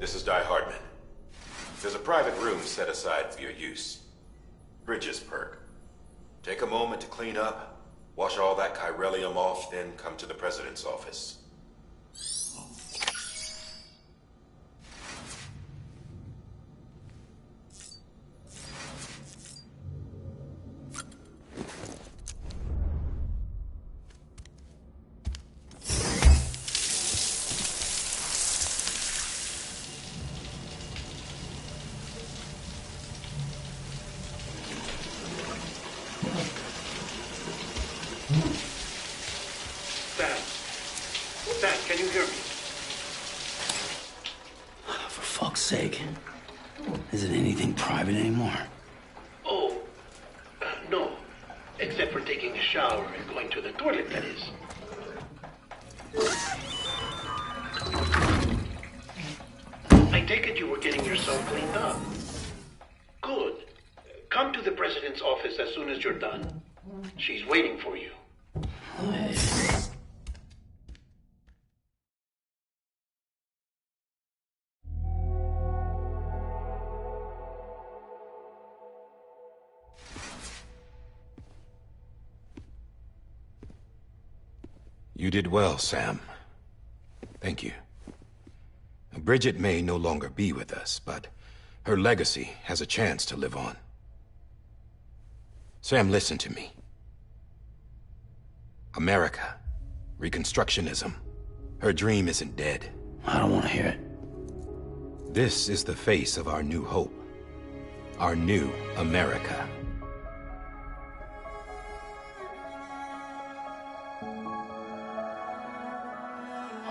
This is Die-Hardman. There's a private room set aside for your use. Bridges perk. Take a moment to clean up, wash all that chiralium off, then come to the President's office. Can you hear me? For fuck's sake. Isn't anything private anymore? Oh, no. Except for taking a shower and going to the toilet, that is. I take it you were getting yourself cleaned up. Good. Come to the President's office as soon as you're done. She's waiting for you. You did well, Sam. Thank you. Bridget may no longer be with us, but her legacy has a chance to live on. Sam, listen to me. America, Reconstructionism, her dream isn't dead. I don't want to hear it. This is the face of our new hope. Our new America.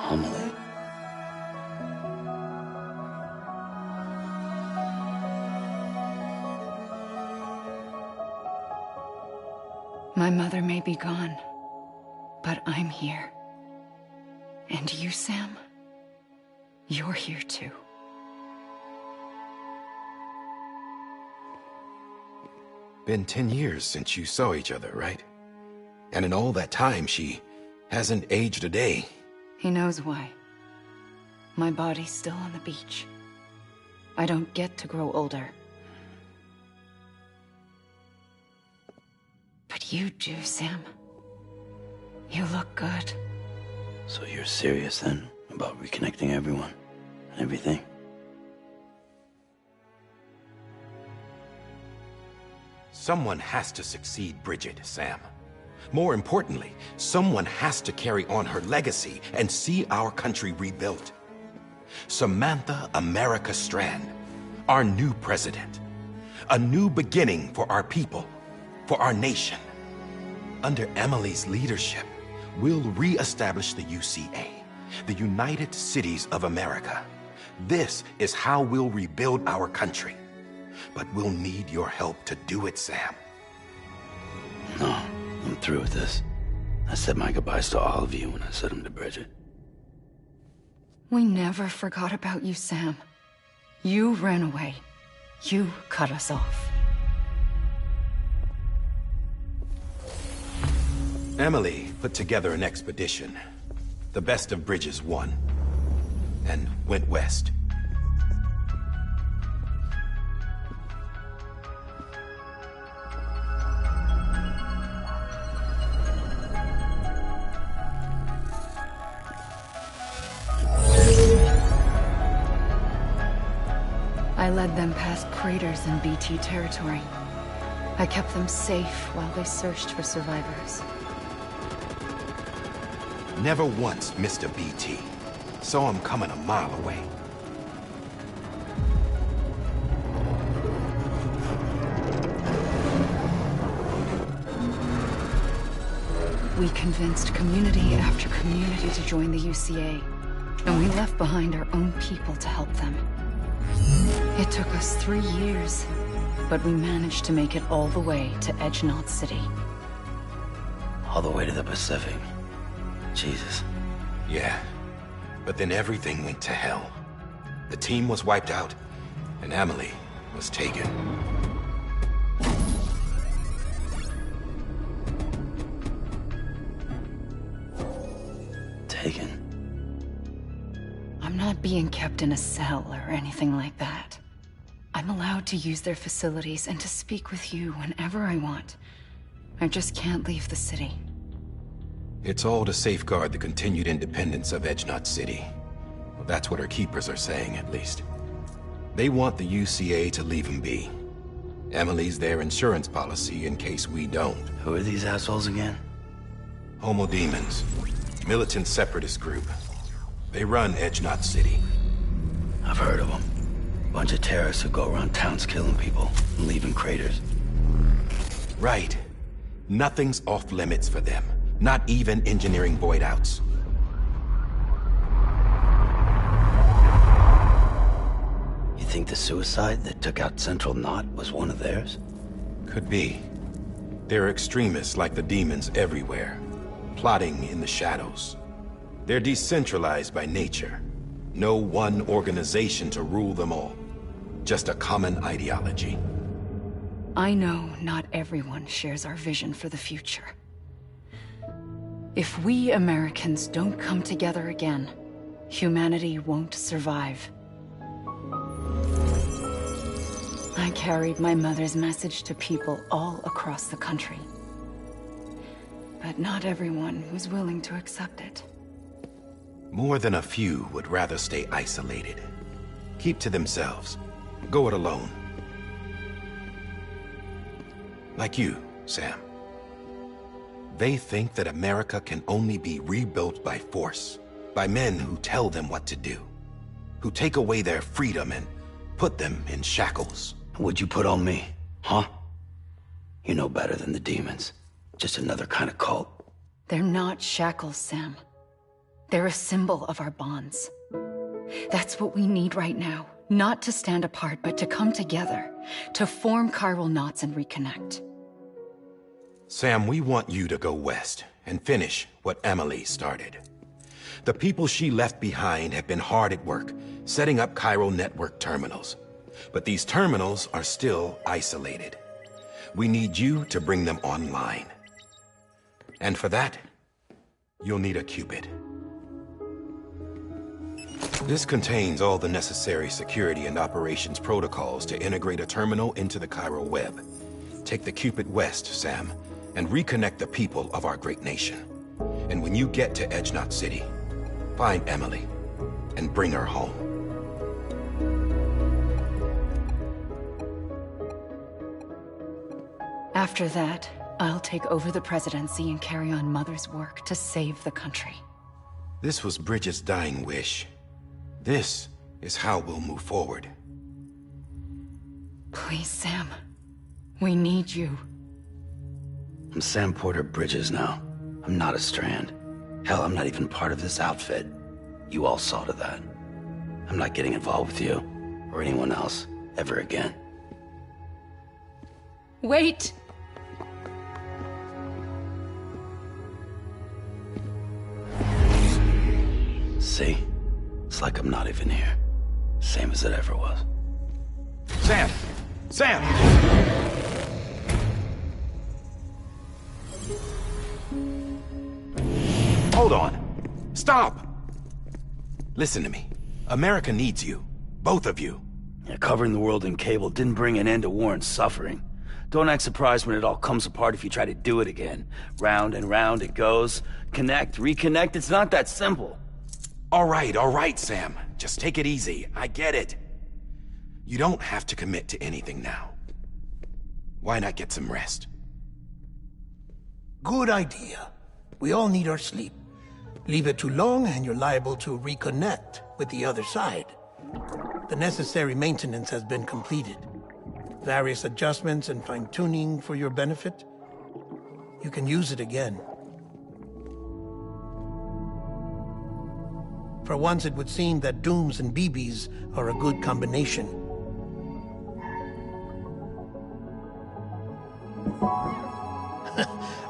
Amelie. My mother may be gone, but I'm here. And you, Sam, you're here too. Been 10 years since you saw each other, right? And in all that time, she hasn't aged a day. He knows why. My body's still on the beach. I don't get to grow older. But you do, Sam. You look good. So you're serious then about reconnecting everyone and everything? Someone has to succeed Bridget, Sam. More importantly, someone has to carry on her legacy and see our country rebuilt. Samantha America Strand, our new president. A new beginning for our people, for our nation. Under Amelie's leadership, we'll re-establish the UCA, the United Cities of America. This is how we'll rebuild our country. But we'll need your help to do it, Sam. No, I'm through with this. I said my goodbyes to all of you when I said them to Bridget. We never forgot about you, Sam. You ran away. You cut us off. Amelie put together an expedition. The best of Bridges won. And went west. I led them past craters in BT territory. I kept them safe while they searched for survivors. Never once missed a BT. Saw him coming a mile away. We convinced community after community to join the UCA, and we left behind our own people to help them. It took us 3 years, but we managed to make it all the way to Edgenot City. All the way to the Pacific. Jesus. Yeah, but then everything went to hell. The team was wiped out, and Amelie was taken. Taken. I'm not being kept in a cell or anything like that. I'm allowed to use their facilities and to speak with you whenever I want. I just can't leave the city. It's all to safeguard the continued independence of Edgenot City. Well, that's what her keepers are saying, at least. They want the UCA to leave him be. Amelie's their insurance policy in case we don't. Who are these assholes again? Homo Demens. Militant separatist group. They run Edgenot City. I've heard of them. Bunch of terrorists who go around towns killing people and leaving craters. Right. Nothing's off limits for them. Not even engineering void outs. You think the suicide that took out Central Knot was one of theirs? Could be. There are extremists like the demons everywhere, plotting in the shadows. They're decentralized by nature. No one organization to rule them all. Just a common ideology. I know not everyone shares our vision for the future. If we Americans don't come together again, humanity won't survive. I carried my mother's message to people all across the country. But not everyone was willing to accept it. More than a few would rather stay isolated. Keep to themselves. Go it alone. Like you, Sam. They think that America can only be rebuilt by force, by men who tell them what to do, who take away their freedom and put them in shackles. What'd you put on me, huh? You know better than the demons. Just another kind of cult. They're not shackles, Sam. They're a symbol of our bonds. That's what we need right now. Not to stand apart, but to come together, to form chiral knots and reconnect. Sam, we want you to go west and finish what Amelie started. The people she left behind have been hard at work, setting up chiral network terminals. But these terminals are still isolated. We need you to bring them online. And for that, you'll need a Cupid. This contains all the necessary security and operations protocols to integrate a terminal into the chiral web. Take the Cupid west, Sam, and reconnect the people of our great nation. And when you get to Edgenot City, find Amelie and bring her home. After that, I'll take over the presidency and carry on Mother's work to save the country. This was Bridget's dying wish. This is how we'll move forward. Please, Sam. We need you. I'm Sam Porter Bridges now. I'm not a Strand. Hell, I'm not even part of this outfit. You all saw to that. I'm not getting involved with you, or anyone else, ever again. Wait! See? It's like I'm not even here. Same as it ever was. Sam! Sam! Hold on. Stop! Listen to me. America needs you. Both of you. Yeah, covering the world in cable didn't bring an end to war and suffering. Don't act surprised when it all comes apart if you try to do it again. Round and round it goes. Connect, reconnect, it's not that simple. All right, Sam. Just take it easy. I get it. You don't have to commit to anything now. Why not get some rest? Good idea. We all need our sleep. Leave it too long and you're liable to reconnect with the other side. The necessary maintenance has been completed. Various adjustments and fine-tuning for your benefit. You can use it again. For once, it would seem that Dooms and BBs are a good combination.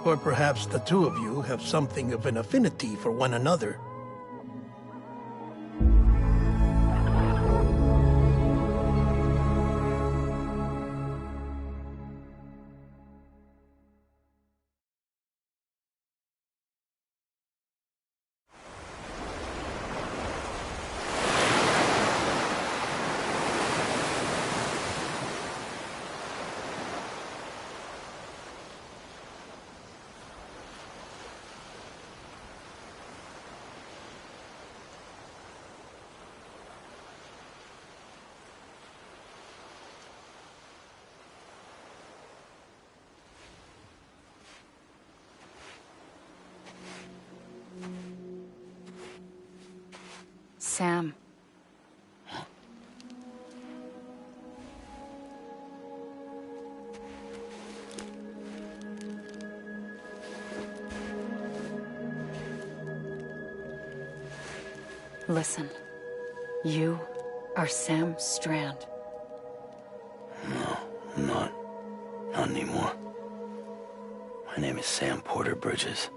Or perhaps the two of you have something of an affinity for one another. Sam. Listen, you are Sam Strand. No, I'm not. Not anymore. My name is Sam Porter Bridges.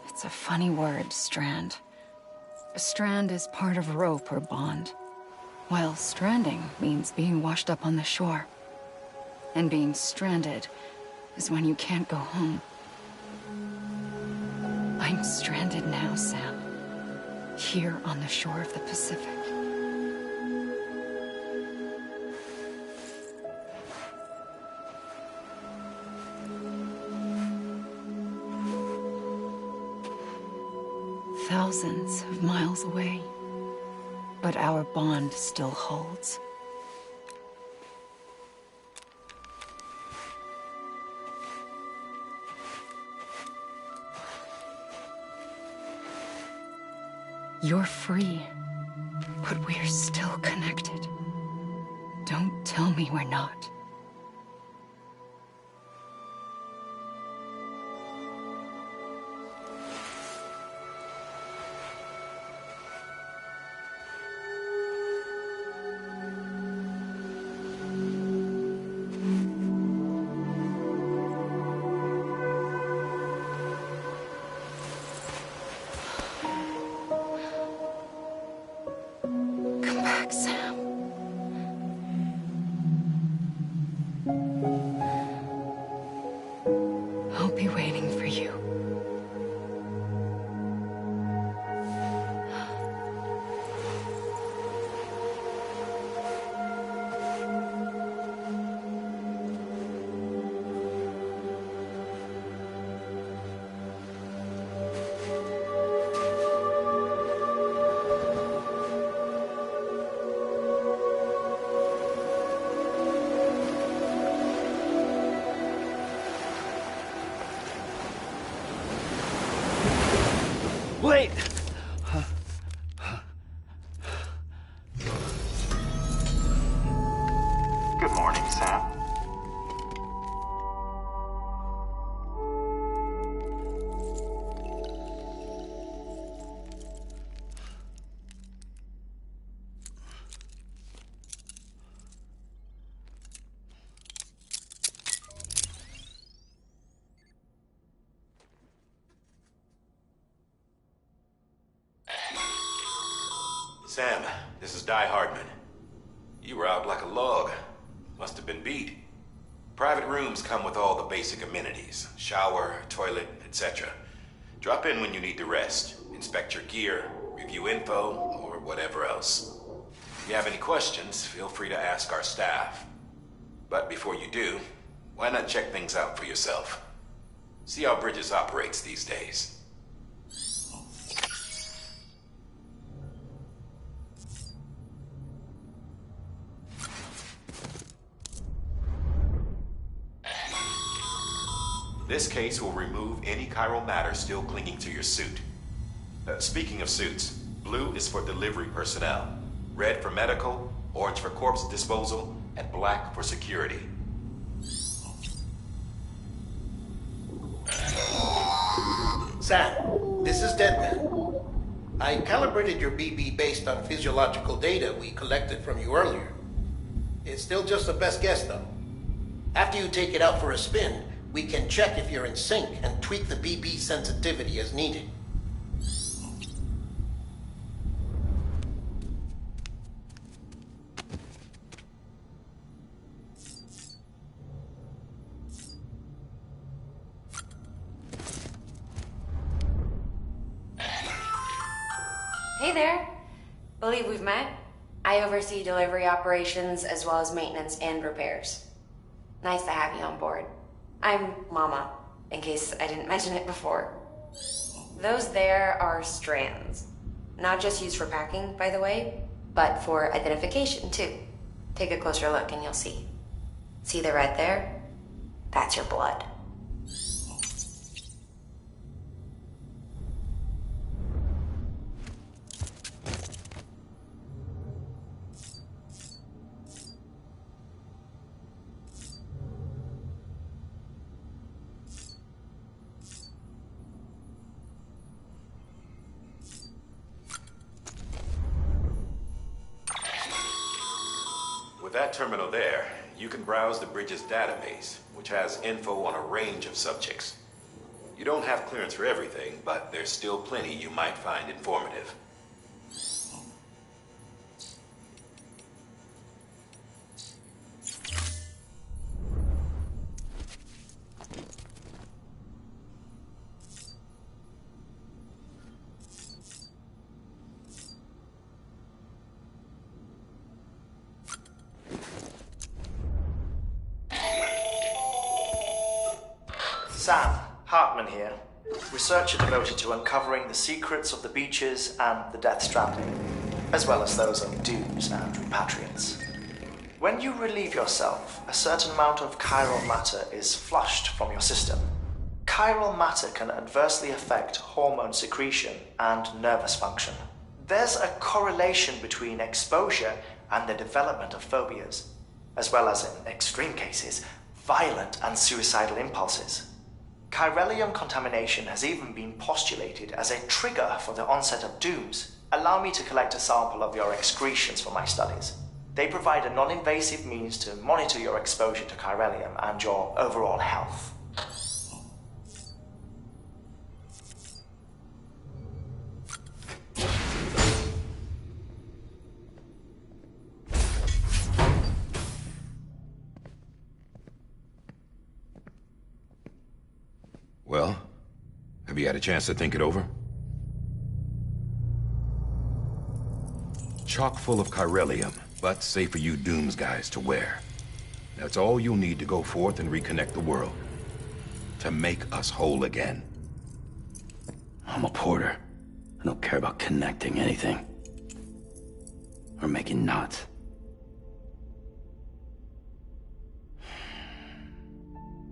It's a funny word, Strand. A strand is part of rope or bond, while stranding means being washed up on the shore. And being stranded is when you can't go home. I'm stranded now, Sam. Here on the shore of the Pacific. Thousands of miles away. But our bond still holds. You're free, but we're still connected. Don't tell me we're not. Sam. I'll be waiting for you. Wait! Good morning, Sam. Sam, this is Die-Hardman. You were out like a log. Must have been beat. Private rooms come with all the basic amenities. Shower, toilet, etc. Drop in when you need to rest. Inspect your gear, review info, or whatever else. If you have any questions, feel free to ask our staff. But before you do, why not check things out for yourself? See how Bridges operates these days. This case will remove any chiral matter still clinging to your suit. Speaking of suits, blue is for delivery personnel, red for medical, orange for corpse disposal, and black for security. Sam, this is Deadman. I calibrated your BB based on physiological data we collected from you earlier. It's still just a best guess, though. After you take it out for a spin, we can check if you're in sync and tweak the BB sensitivity as needed. Hey there. Believe we've met. I oversee delivery operations as well as maintenance and repairs. Nice to have you on board. I'm Mama, in case I didn't mention it before. Those there are strands. Not just used for packing, by the way, but for identification, too. Take a closer look and you'll see. See the red there? That's your blood. With that terminal there, you can browse the bridge's database, which has info on a range of subjects. You don't have clearance for everything, but there's still plenty you might find informative. Sam, Hartman here, researcher devoted to uncovering the secrets of the beaches and the Death Stranding, as well as those of dooms and repatriates. When you relieve yourself, a certain amount of chiral matter is flushed from your system. Chiral matter can adversely affect hormone secretion and nervous function. There's a correlation between exposure and the development of phobias, as well as, in extreme cases, violent and suicidal impulses. Chiralium contamination has even been postulated as a trigger for the onset of dooms. Allow me to collect a sample of your excretions for my studies. They provide a non-invasive means to monitor your exposure to chiralium and your overall health. Well, have you had a chance to think it over? Chock full of chiralium, but safe for you Dooms guys to wear. That's all you'll need to go forth and reconnect the world. To make us whole again. I'm a porter. I don't care about connecting anything. Or making knots.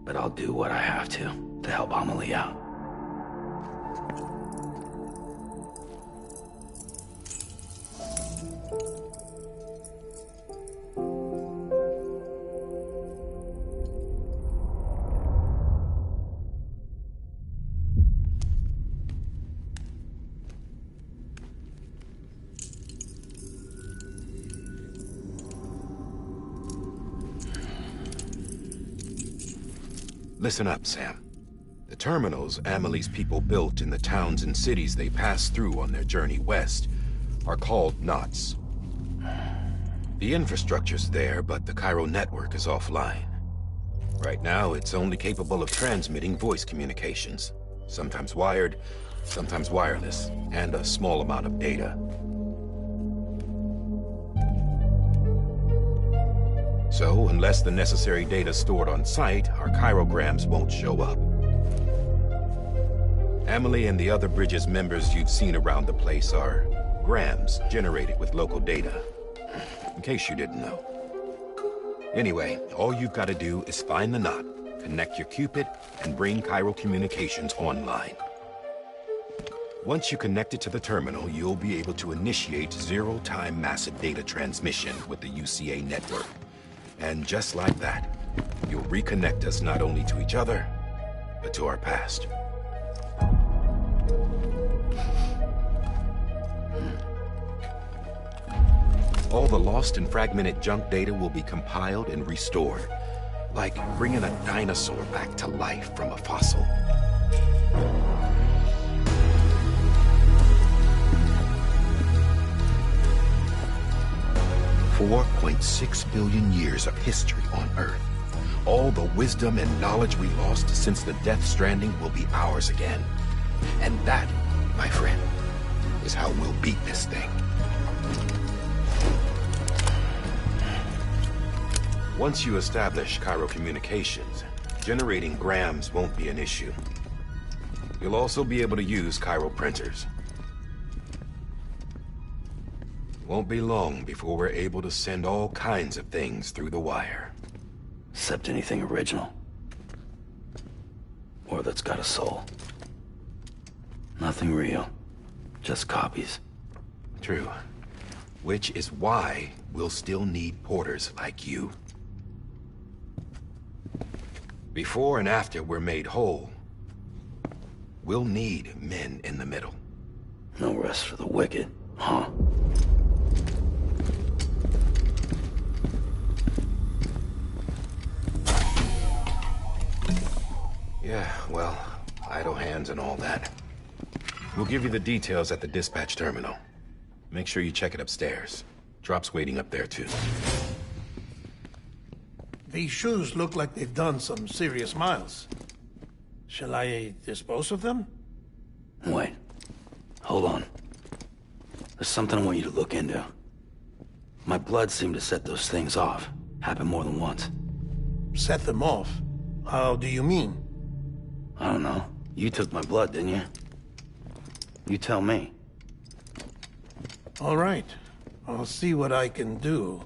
But I'll do what I have to help Amelie out. Listen up, Sam. The terminals Amelie's people built in the towns and cities they passed through on their journey west are called knots. The infrastructure's there, but the chiral network is offline. Right now, it's only capable of transmitting voice communications, sometimes wired, sometimes wireless, and a small amount of data. So, unless the necessary data's stored on site, our chirograms won't show up. Amelie and the other Bridges members you've seen around the place are grams generated with local data. In case you didn't know. Anyway, all you've got to do is find the knot, connect your Cupid, and bring chiral communications online. Once you connect it to the terminal, you'll be able to initiate zero-time massive data transmission with the UCA network. And just like that, you'll reconnect us not only to each other, but to our past. All the lost and fragmented junk data will be compiled and restored, like bringing a dinosaur back to life from a fossil. $4.6 billion years of history on Earth. All the wisdom and knowledge we lost since the Death Stranding will be ours again. And that, my friend, is how we'll beat this thing. Once you establish chiral communications, generating grams won't be an issue. You'll also be able to use chiral printers. Won't be long before we're able to send all kinds of things through the wire. Except anything original. Or that's got a soul. Nothing real. Just copies. True. Which is why we'll still need porters like you. Before and after we're made whole, we'll need men in the middle. No rest for the wicked, huh? Yeah, well, idle hands and all that. We'll give you the details at the dispatch terminal. Make sure you check it upstairs. Drop's waiting up there, too. These shoes look like they've done some serious miles. Shall I dispose of them? Wait. Hold on. There's something I want you to look into. My blood seemed to set those things off. Happened more than once. Set them off? How do you mean? I don't know. You took my blood, didn't you? You tell me. All right. I'll see what I can do.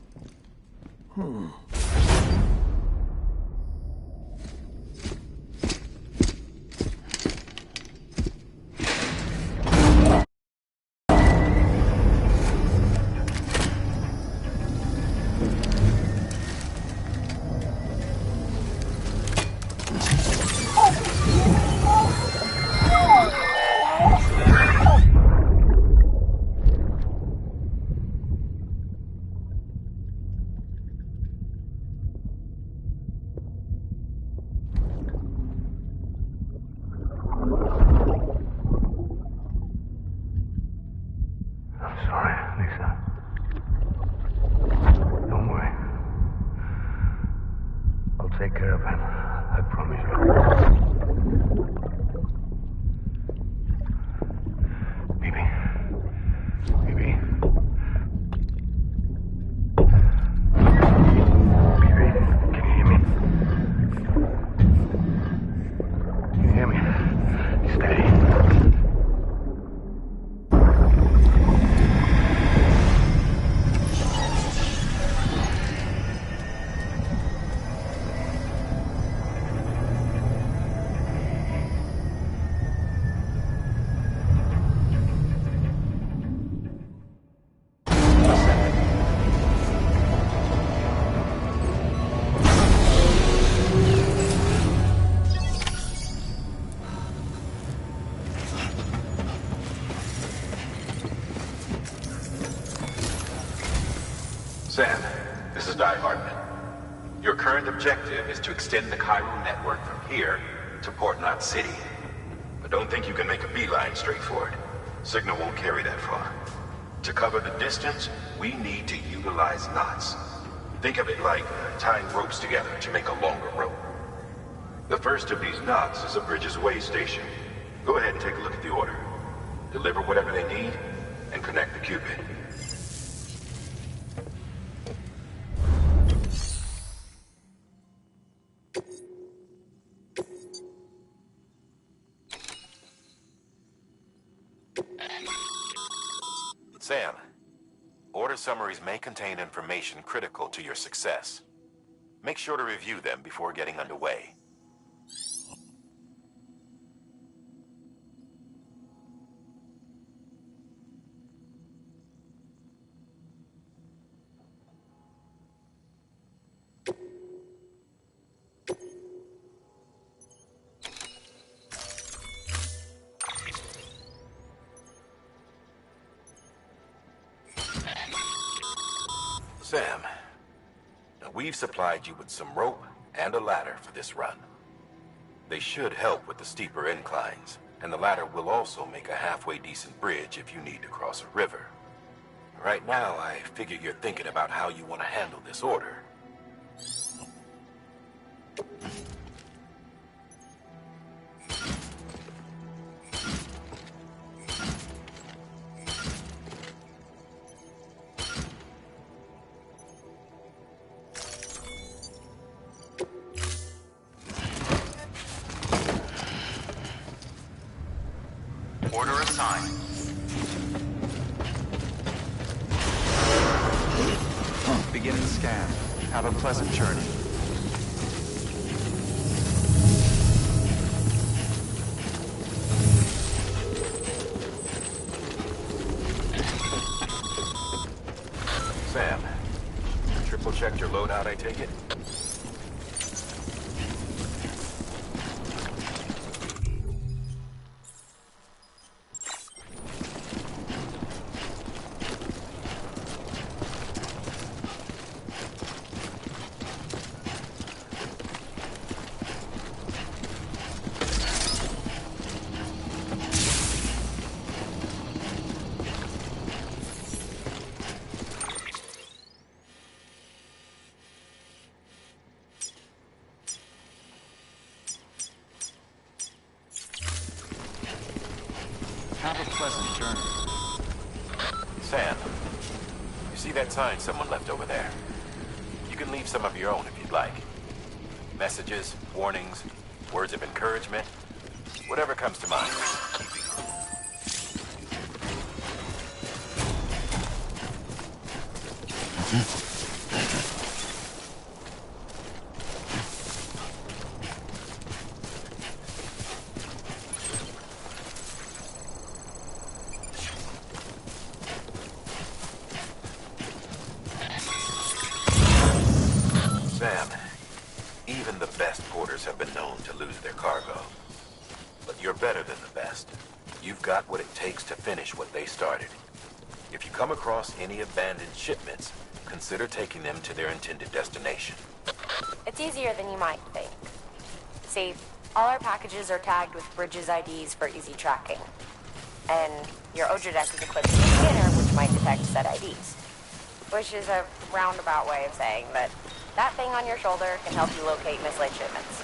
Sam, this is Die-Hardman. Your current objective is to extend the chiral network from here to Port Knot City. But don't think you can make a beeline straight for it. Signal won't carry that far. To cover the distance, we need to utilize knots. Think of it like tying ropes together to make a longer rope. The first of these knots is a Bridges way station. Go ahead and take a look at the order. Deliver whatever they need, and connect the Cupid. Sam, order summaries may contain information critical to your success. Make sure to review them before getting underway. Sam, now we've supplied you with some rope and a ladder for this run. They should help with the steeper inclines, and the ladder will also make a halfway decent bridge if you need to cross a river. Right now, I figure you're thinking about how you want to handle this order. Order assigned. Beginning scan. Have a pleasant journey. Sam, triple checked your loadout, I take it? Have a pleasant journey. Sam, you see that sign someone left over there? You can leave some of your own if you'd like. Messages, warnings, words of encouragement, whatever comes to mind. Sam, even the best porters have been known to lose their cargo. But you're better than the best. You've got what it takes to finish what they started. If you come across any abandoned shipments, consider taking them to their intended destination. It's easier than you might think. See, all our packages are tagged with Bridges IDs for easy tracking. And your Ojodeck is equipped with a scanner which might detect said IDs. Which is a roundabout way of saying that that thing on your shoulder can help you locate mislaid shipments.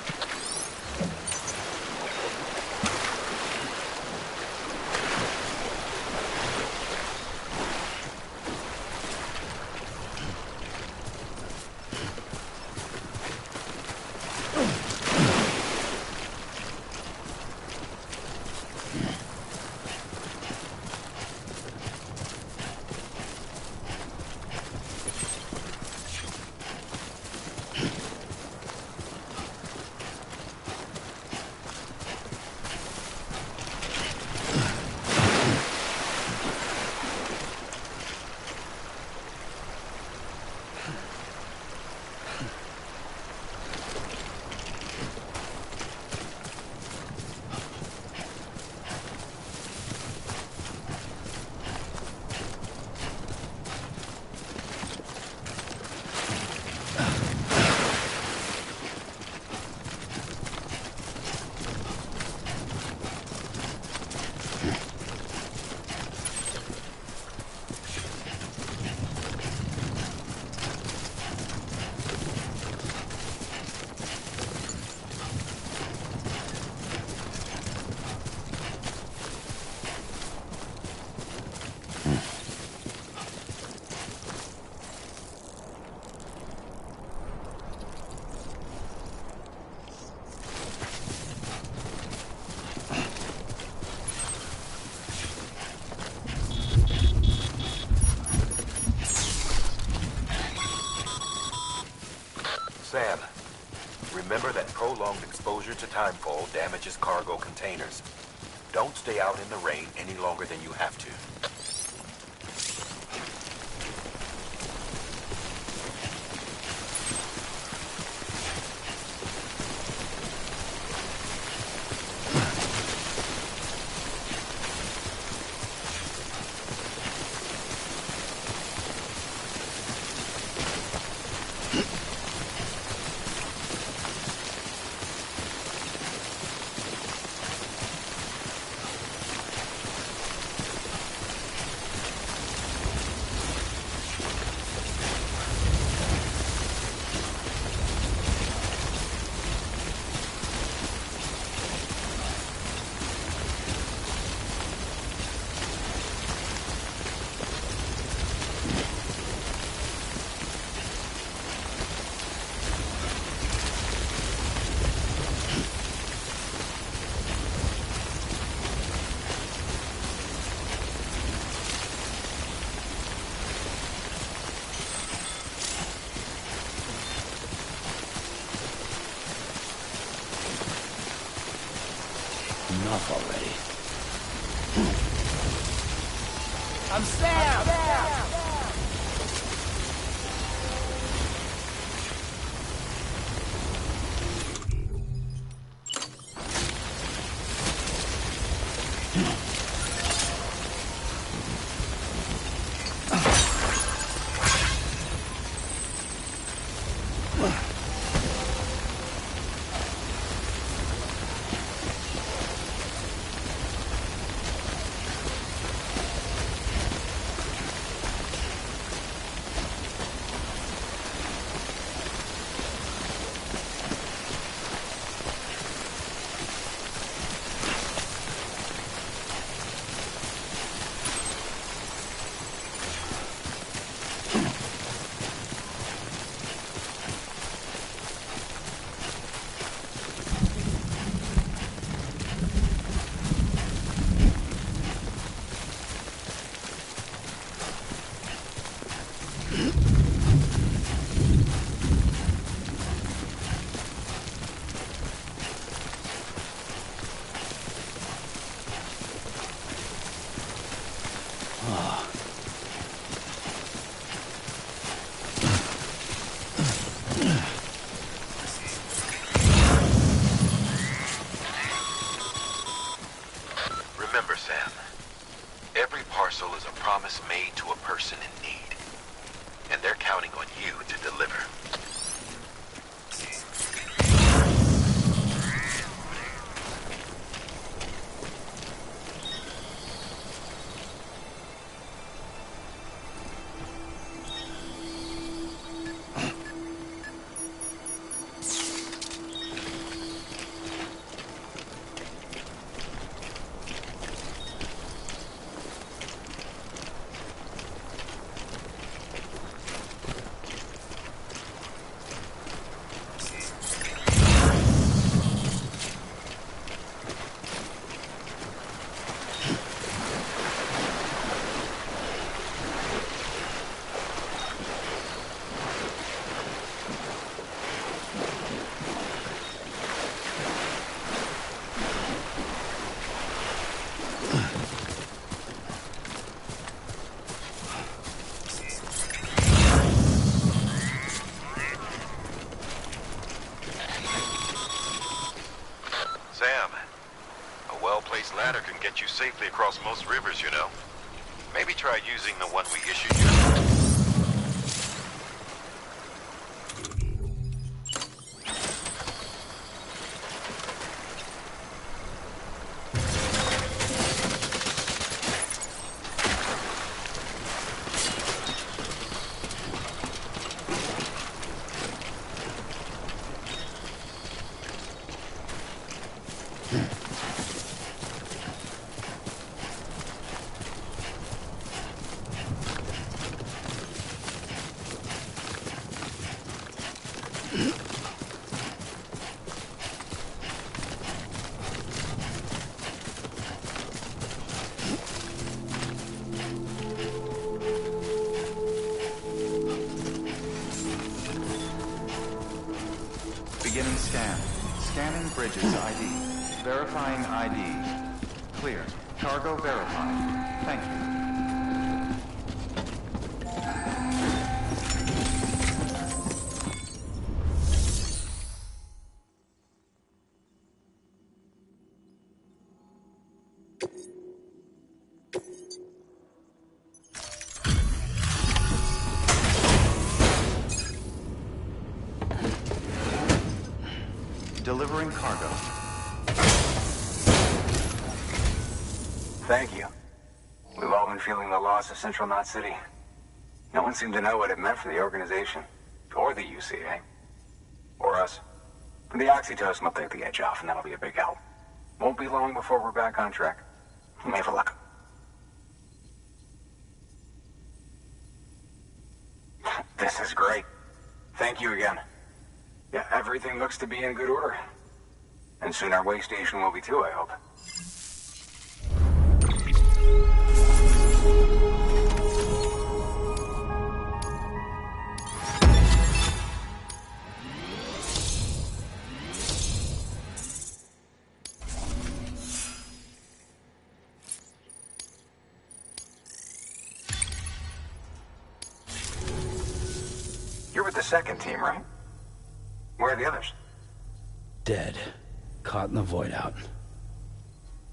Sam, remember that prolonged exposure to timefall damages cargo containers. Don't stay out in the rain any longer than you have to. Enough already. I'm Sam! most rivers, you know. Maybe try using the one we issued you. Beginning scan. Scanning bridges ID. Verifying ID. Clear. Cargo verified. Thank you. Delivering cargo. Thank you. We've all been feeling the loss of Central Knot City. No one seemed to know what it meant for the organization, or the UCA, or us. The oxytocin will take the edge off, and that'll be a big help. Won't be long before we're back on track. You may have a look. This is great. Thank you again. Yeah, everything looks to be in good order. And soon our way station will be too, I hope. You're with the second team, right? Where are the others? Dead. Caught in the void out.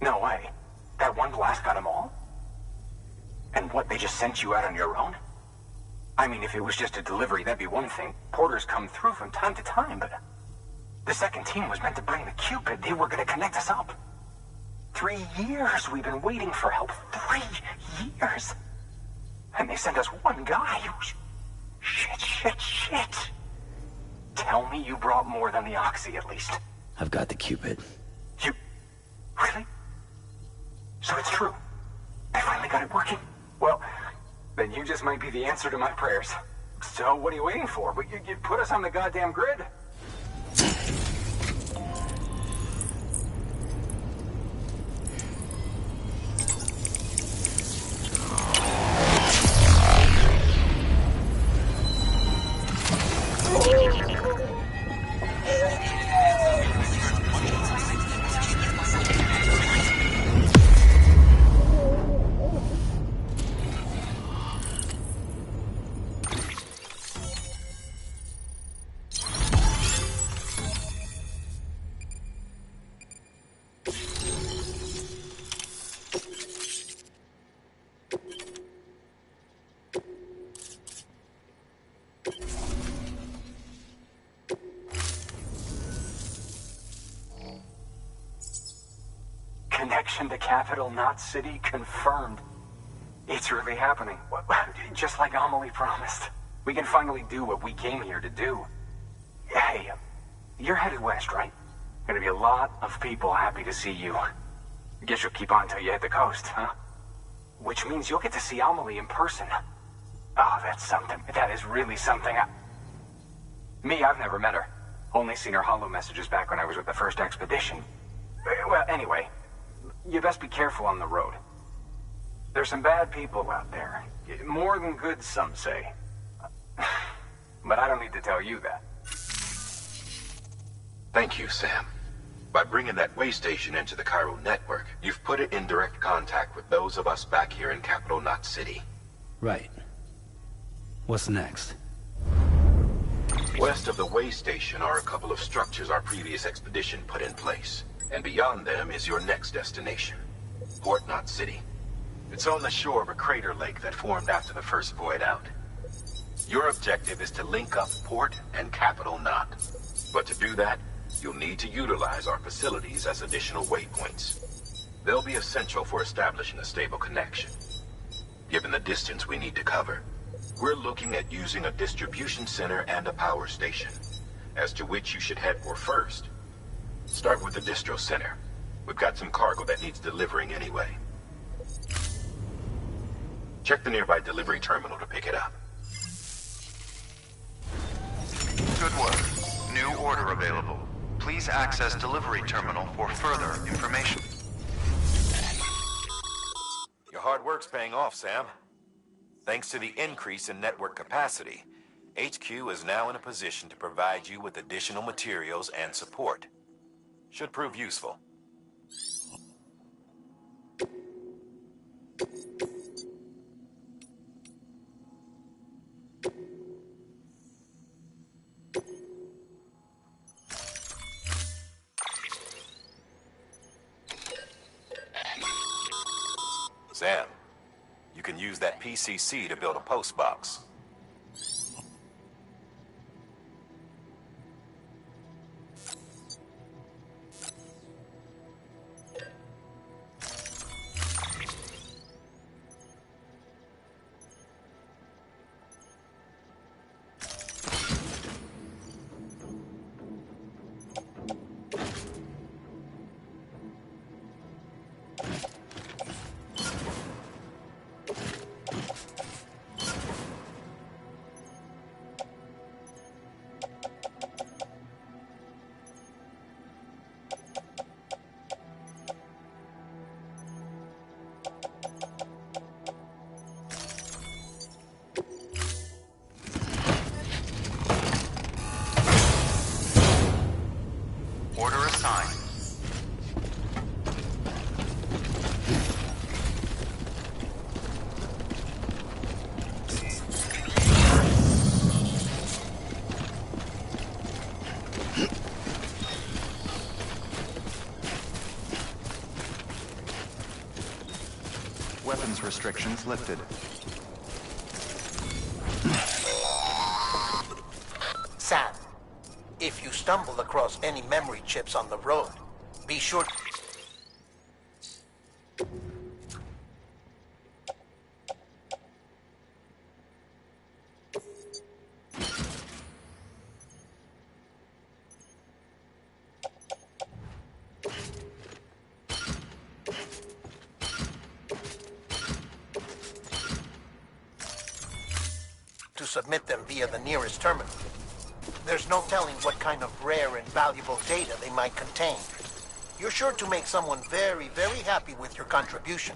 No way. That one blast got them all? And what, they just sent you out on your own? I mean, if it was just a delivery, that'd be one thing. Porters come through from time to time, but... The second team was meant to bring the Cupid. They were gonna connect us up. 3 years we've been waiting for help. 3 years! And they sent us one guy. Shit. Tell me you brought more than the Oxy, at least. I've got the Cupid. You... Really? So it's true. I finally got it working. Well, then you just might be the answer to my prayers. So what are you waiting for? You put us on the goddamn grid. Connection to Capital Knot City confirmed. It's really happening. Just like Amelie promised. We can finally do what we came here to do. Hey, you're headed west, right? Gonna be a lot of people happy to see you. Guess you'll keep on till you hit the coast, huh? Which means you'll get to see Amelie in person. Oh, that's something. That is really something. Me, I've never met her. Only seen her holo messages back when I was with the first expedition. Well, anyway, you best be careful on the road. There's some bad people out there. More than good, some say. But I don't need to tell you that. Thank you, Sam. By bringing that way station into the Cairo network, you've put it in direct contact with those of us back here in Capital Knot City. Right. What's next? West of the way station are a couple of structures our previous expedition put in place. And beyond them is your next destination, Port Knot City. It's on the shore of a crater lake that formed after the first void out. Your objective is to link up Port and Capital Knot. But to do that, you'll need to utilize our facilities as additional waypoints. They'll be essential for establishing a stable connection. Given the distance we need to cover, we're looking at using a distribution center and a power station, as to which you should head for first. Start with the distro center. We've got some cargo that needs delivering anyway. Check the nearby delivery terminal to pick it up. Good work. New order available. Please access delivery terminal for further information. Your hard work's paying off, Sam. Thanks to the increase in network capacity, HQ is now in a position to provide you with additional materials and support. Should prove useful. Sam, you can use that PCC to build a post box. Order assigned. Weapons restrictions lifted. Sam, if you stumble across any memory chips on the road, be sure... to submit them via the nearest terminal. There's no telling what kind of rare and valuable data they might contain. You're sure to make someone very, very happy with your contribution.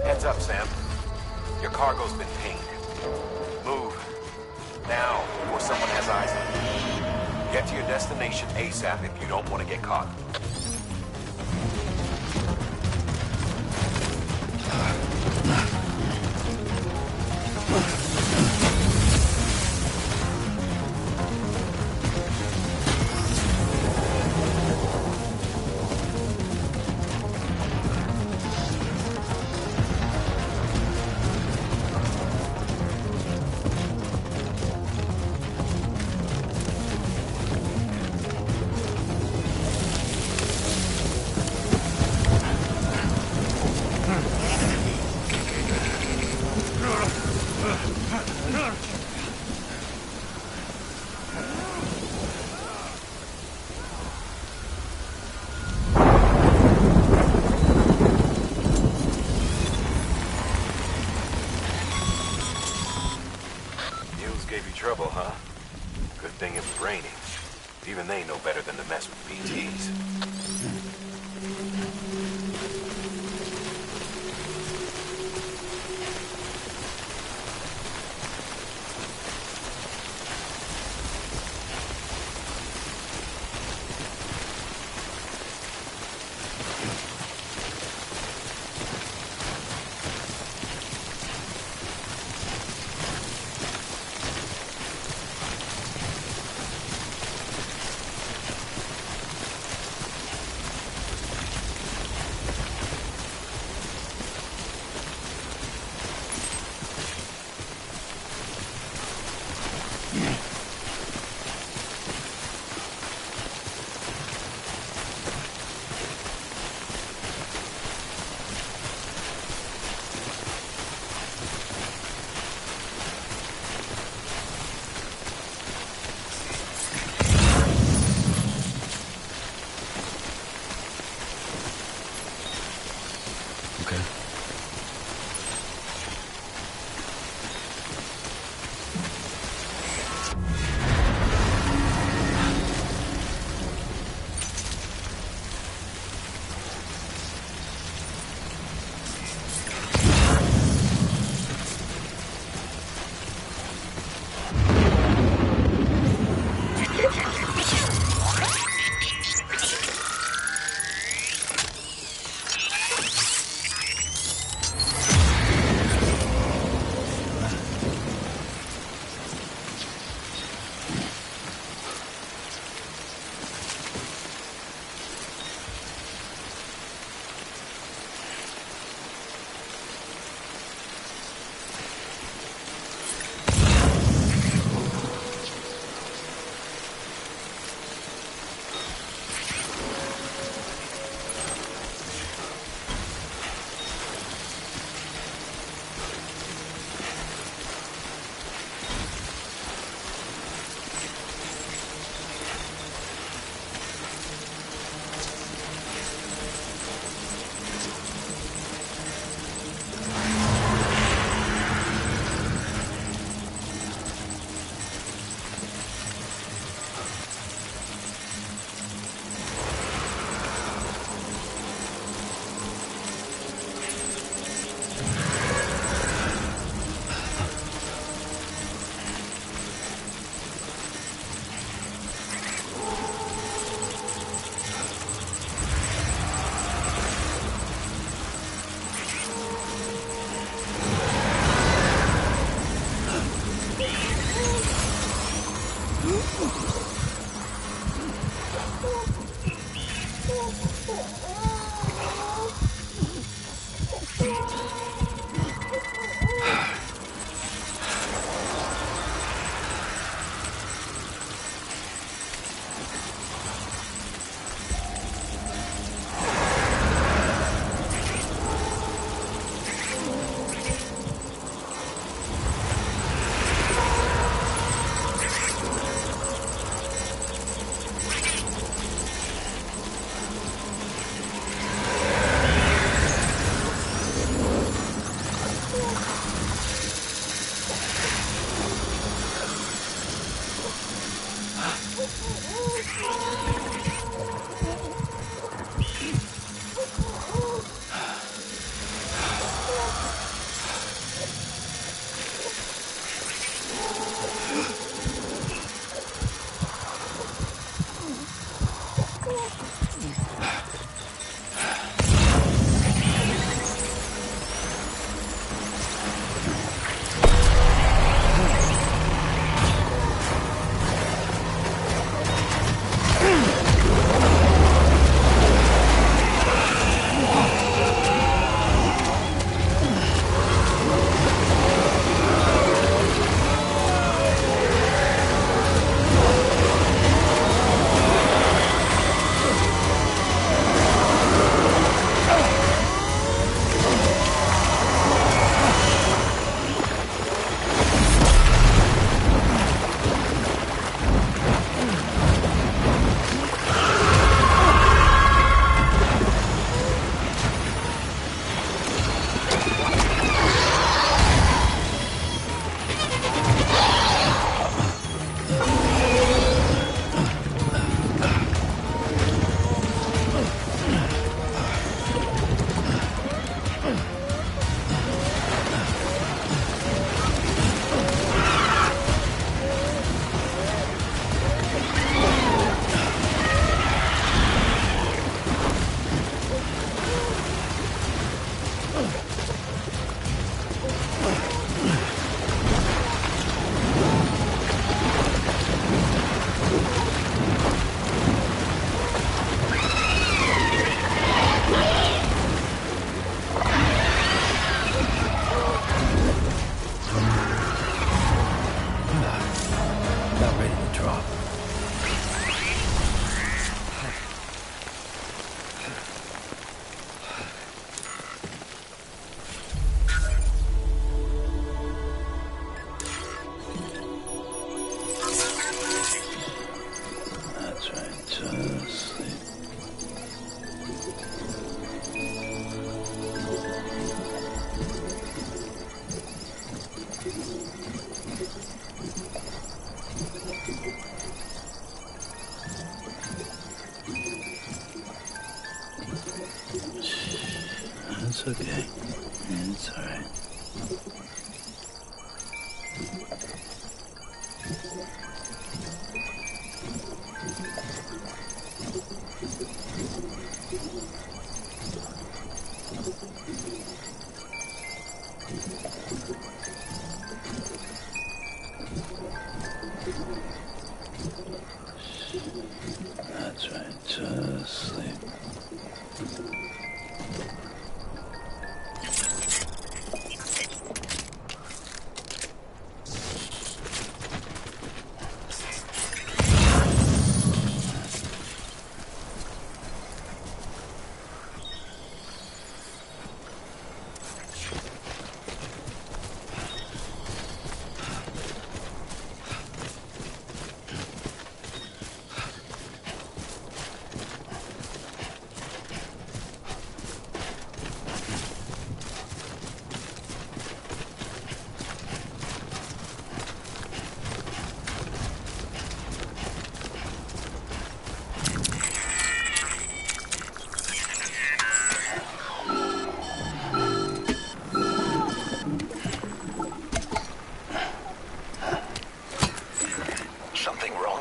Heads up, Sam. Your cargo's been pinged. Move. Now, before someone has eyes on you. Get to your destination ASAP if you don't want to get caught. Okay. It's okay. It's alright. That's right, just sleep.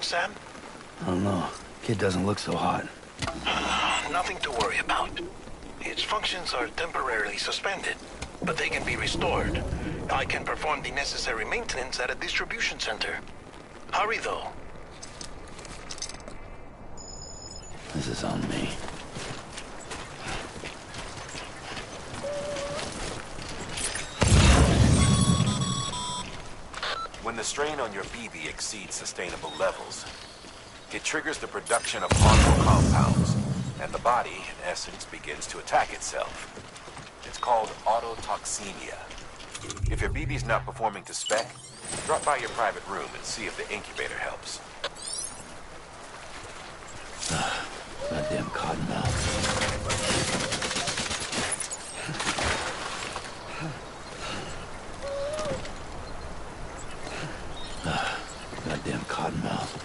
Sam? I don't know. Kid doesn't look so hot. Nothing to worry about. Its functions are temporarily suspended, but they can be restored. I can perform the necessary maintenance at a distribution center. Hurry, though. This is on me. When the strain on your BB exceeds sustainable levels, it triggers the production of harmful compounds, and the body, in essence, begins to attack itself. It's called autotoxemia. If your BB's not performing to spec, drop by your private room and see if the incubator helps. Goddamn cottonmouth. Goddamn cottonmouth.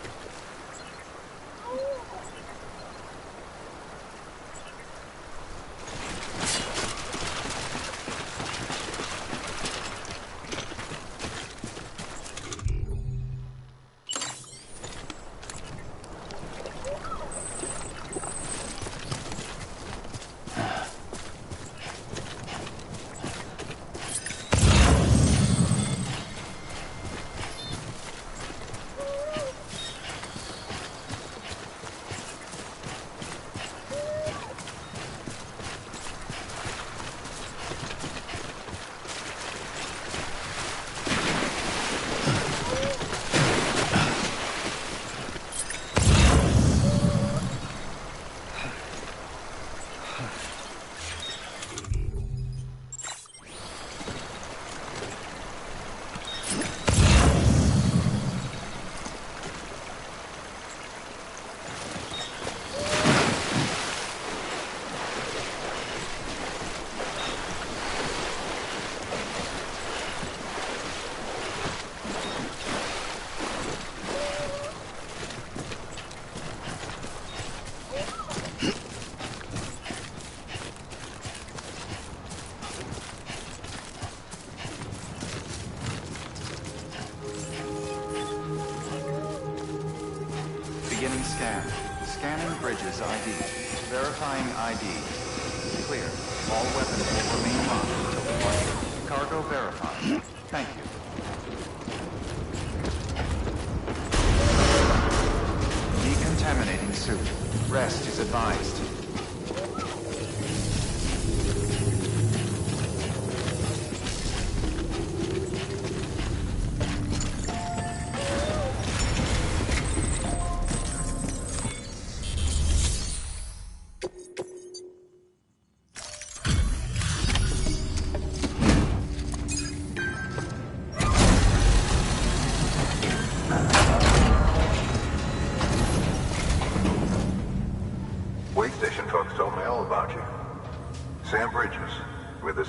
Beginning scan. Scanning bridges ID. Verifying ID. Clear. All weapons will remain locked until departure. Cargo verified. Thank you. Decontaminating suit. Rest is advised.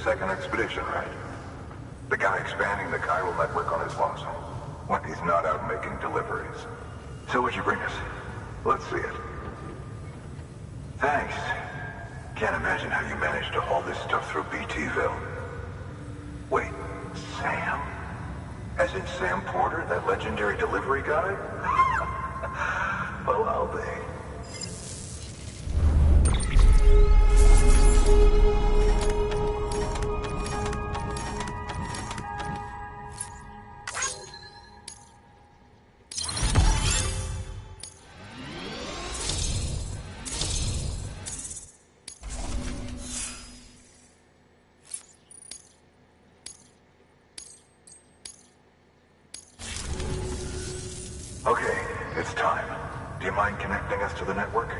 Second expedition, right? The guy expanding the chiral network on his lonesome. When he's not out making deliveries. So what'd you bring us? Let's see it. Thanks. Can't imagine how you managed to haul this stuff through BTville. Wait, Sam? As in Sam Porter, that legendary delivery guy? Well, I'll be. Okay, it's time. Do you mind connecting us to the network?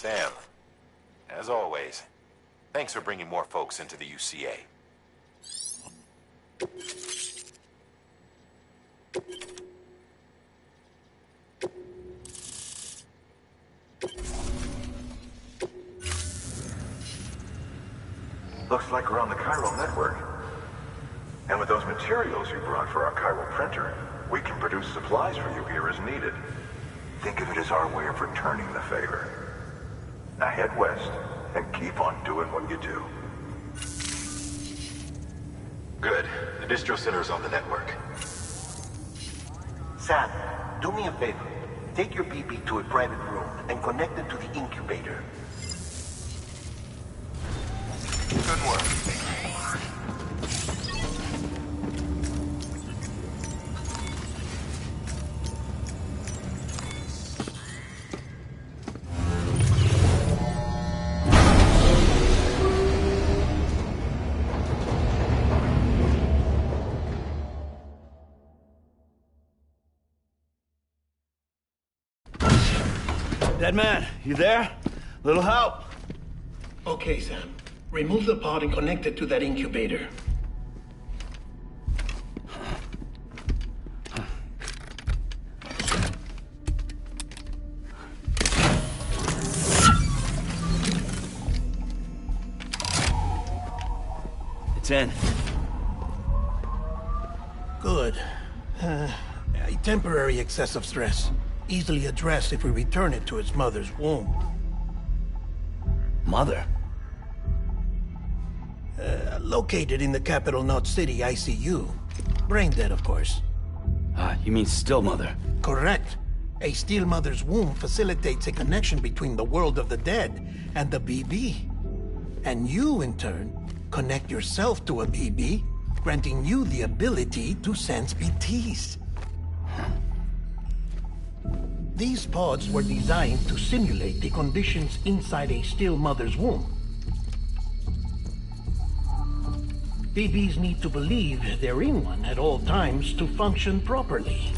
Sam, as always, thanks for bringing more folks into the UCA. Looks like we're on the chiral network. And with those materials you brought for our chiral printer, we can produce supplies for you here as needed. Think of it as our way of returning the favor. Now head west and keep on doing what you do. Good. The distro center's on the network. Sam, do me a favor. Take your BB to a private room and connect it to the incubator. Good work. Dead man, you there? Little help? Okay, Sam. Remove the pod and connect it to that incubator. It's in. Good. A temporary excess of stress. Easily addressed if we return it to its mother's womb. Mother? Located in the capital Knot City ICU. Brain dead, of course. You mean still mother? Correct. A still mother's womb facilitates a connection between the world of the dead and the BB. And you, in turn, connect yourself to a BB, granting you the ability to sense BTs. These pods were designed to simulate the conditions inside a still mother's womb. BBs need to believe they're in one at all times to function properly.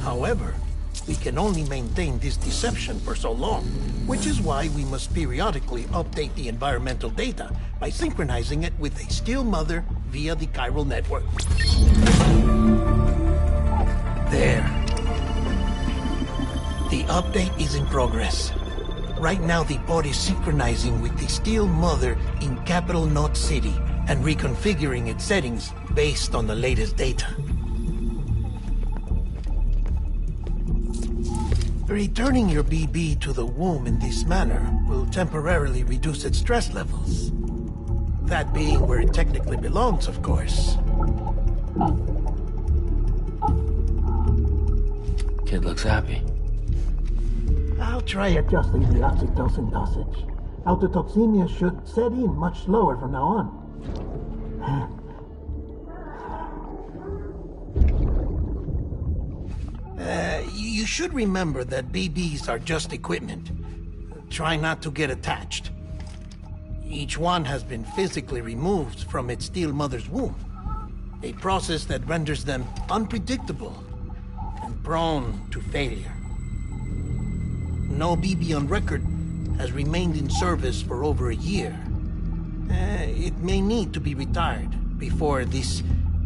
However, we can only maintain this deception for so long, which is why we must periodically update the environmental data by synchronizing it with a still mother via the chiral network. There. The update is in progress. Right now, the pod is synchronizing with the still mother in capital Knot City and reconfiguring its settings based on the latest data. Returning your BB to the womb in this manner will temporarily reduce its stress levels. That being where it technically belongs, of course. Kid looks happy. I'll try adjusting the oxytocin dosage. Autotoxemia should set in much slower from now on. You should remember that BBs are just equipment. Try not to get attached. Each one has been physically removed from its still mother's womb. a process that renders them unpredictable and prone to failure. No BB on record has remained in service for over a year. It may need to be retired before this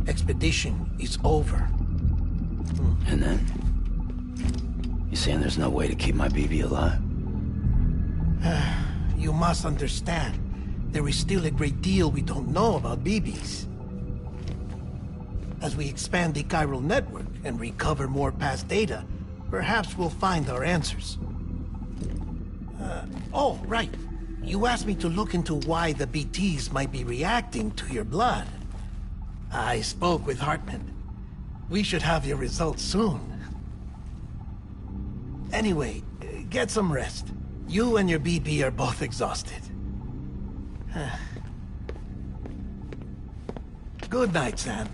expedition is over. And then? You saying there's no way to keep my BB alive? You must understand, there is still a great deal we don't know about BBs. As we expand the chiral network and recover more past data, perhaps we'll find our answers. Oh, right. You asked me to look into why the BTs might be reacting to your blood. I spoke with Hartman. We should have your results soon. Anyway, get some rest. You and your BB are both exhausted. Good night, Sam.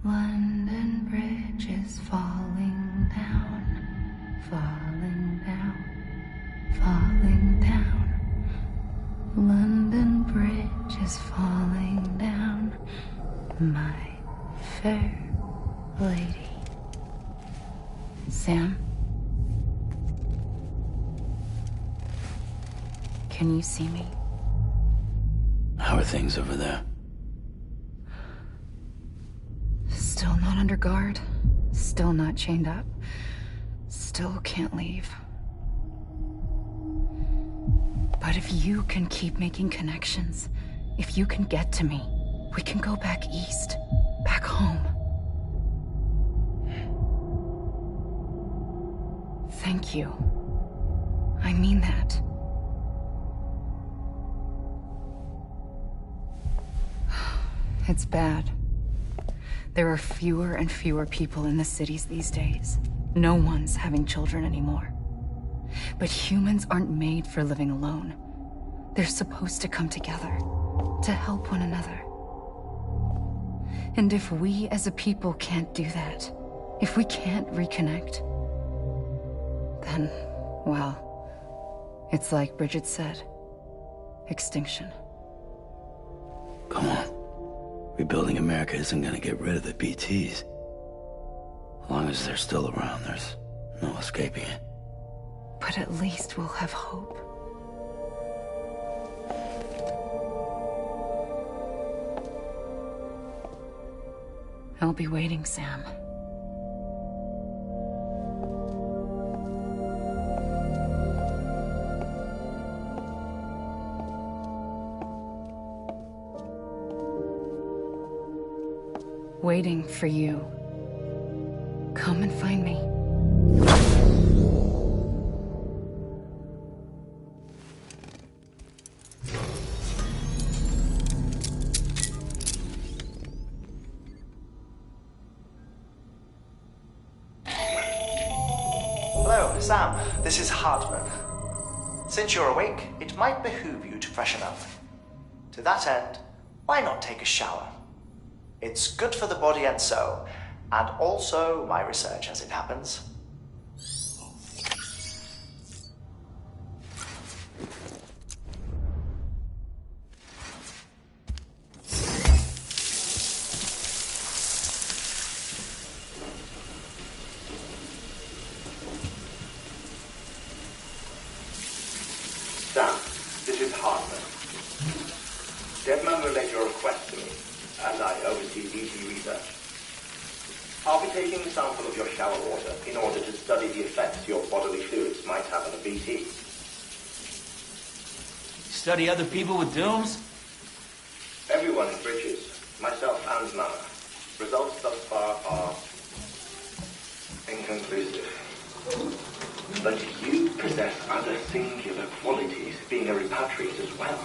London Bridge is falling down, falling down, falling down. London Bridge is falling down, my fair lady. Sam? Can you see me? How are things over there? Still not under guard, still not chained up, still can't leave. But if you can keep making connections, if you can get to me, we can go back east, back home. Thank you. I mean that. It's bad. There are fewer and fewer people in the cities these days. No one's having children anymore. But humans aren't made for living alone. They're supposed to come together, to help one another. And if we as a people can't do that, if we can't reconnect, then, well, it's like Bridget said, extinction. Come on. Rebuilding America isn't gonna get rid of the BTs. As long as they're still around, there's no escaping it. But at least we'll have hope. I'll be waiting, Sam. Waiting for you. Come and find me. Hello, Sam. This is Hartman. Since you're awake, it might behoove you to freshen up. To that end, why not take a shower? It's good for the body and soul, and also my research as it happens. Sam, this is Hartman. Deadman relayed your request to me, as I oversee BT research. I'll be taking a sample of your shower water in order to study the effects your bodily fluids might have on a BT. Study other people with dooms? Everyone in Bridges, myself and Nana. Results thus far are inconclusive. But you possess other singular qualities, being a repatriate as well.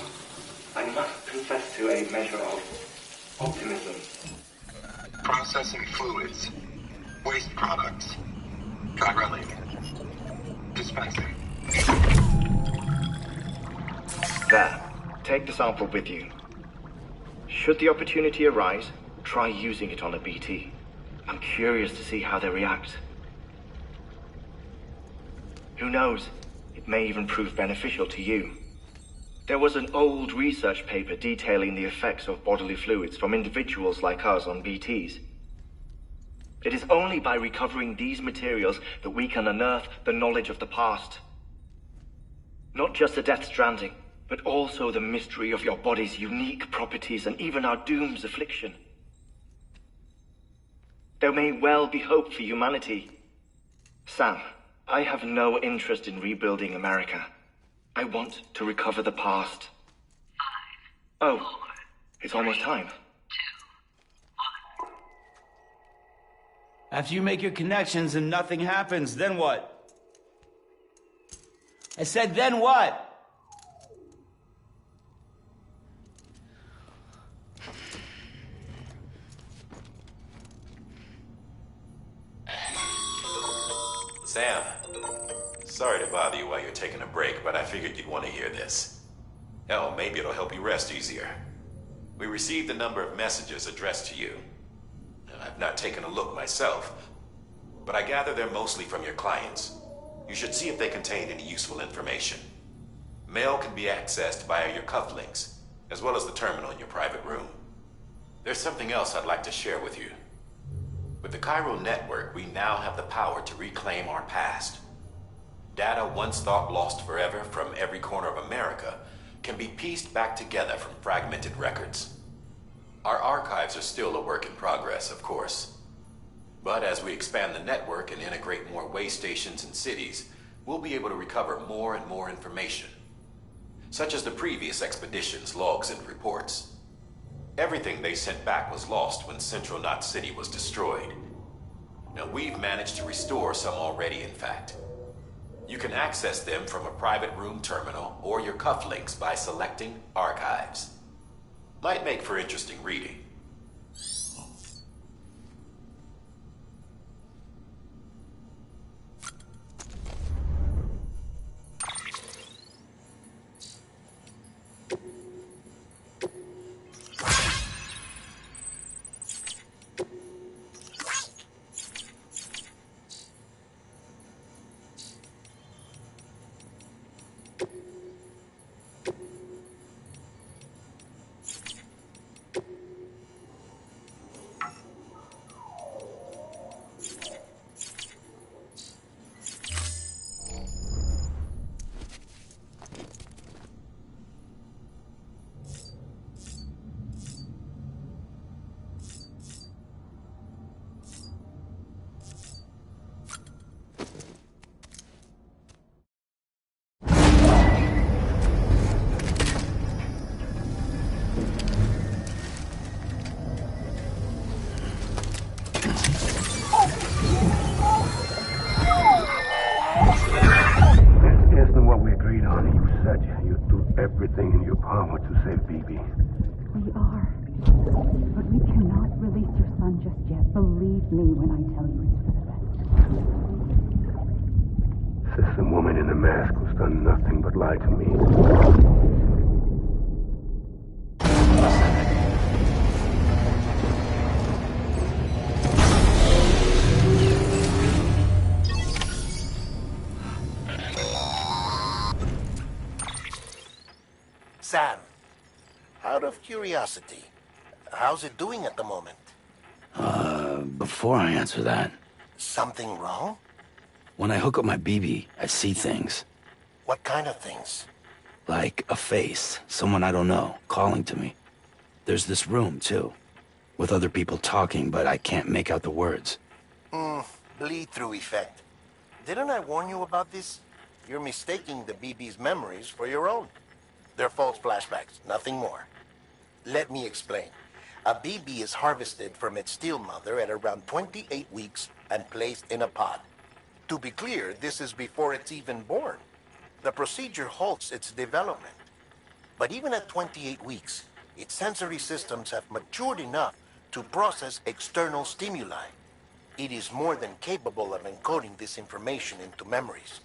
I must confess to a measure of optimism. Processing fluids. Waste products. Chiralic. Dispensing. There. Take the sample with you. Should the opportunity arise, try using it on a BT. I'm curious to see how they react. Who knows? It may even prove beneficial to you. There was an old research paper detailing the effects of bodily fluids from individuals like us on BTs. It is only by recovering these materials that we can unearth the knowledge of the past. Not just the Death Stranding, but also the mystery of your body's unique properties and even our doom's affliction. There may well be hope for humanity. Sam, I have no interest in rebuilding America. I want to recover the past. 5, 4, oh, it's almost time. 2, 1. After you make your connections and nothing happens, then what? I said, then what? Sam, sorry to bother you while you're taking a break, but I figured you'd want to hear this. Hell, maybe it'll help you rest easier. We received a number of messages addressed to you. I've not taken a look myself, but I gather they're mostly from your clients. You should see if they contain any useful information. Mail can be accessed via your cufflinks, as well as the terminal in your private room. There's something else I'd like to share with you. With the Chiral network, we now have the power to reclaim our past. Data once thought lost forever from every corner of America can be pieced back together from fragmented records. Our archives are still a work in progress, of course. But as we expand the network and integrate more way stations and cities, we'll be able to recover more and more information, such as the previous expeditions' logs and reports. Everything they sent back was lost when Central Knot City was destroyed. Now, we've managed to restore some already, in fact. You can access them from a private room terminal or your cufflinks by selecting Archives. Might make for interesting reading. Everything in your power to save Bibi. We are. But we cannot release your son just yet. Believe me when I tell you it's for the best. System woman in the mask who's done nothing but lie to me. Sam, out of curiosity, how's it doing at the moment? Before I answer that... Something wrong? When I hook up my BB, I see things. What kind of things? Like a face, someone I don't know, calling to me. There's this room, too, with other people talking, but I can't make out the words. Bleed-through effect. Didn't I warn you about this? You're mistaking the BB's memories for your own. They're false flashbacks, nothing more. Let me explain. A BB is harvested from its steel mother at around 28 weeks and placed in a pod. To be clear, this is before it's even born. The procedure halts its development. But even at 28 weeks, its sensory systems have matured enough to process external stimuli. It is more than capable of encoding this information into memories,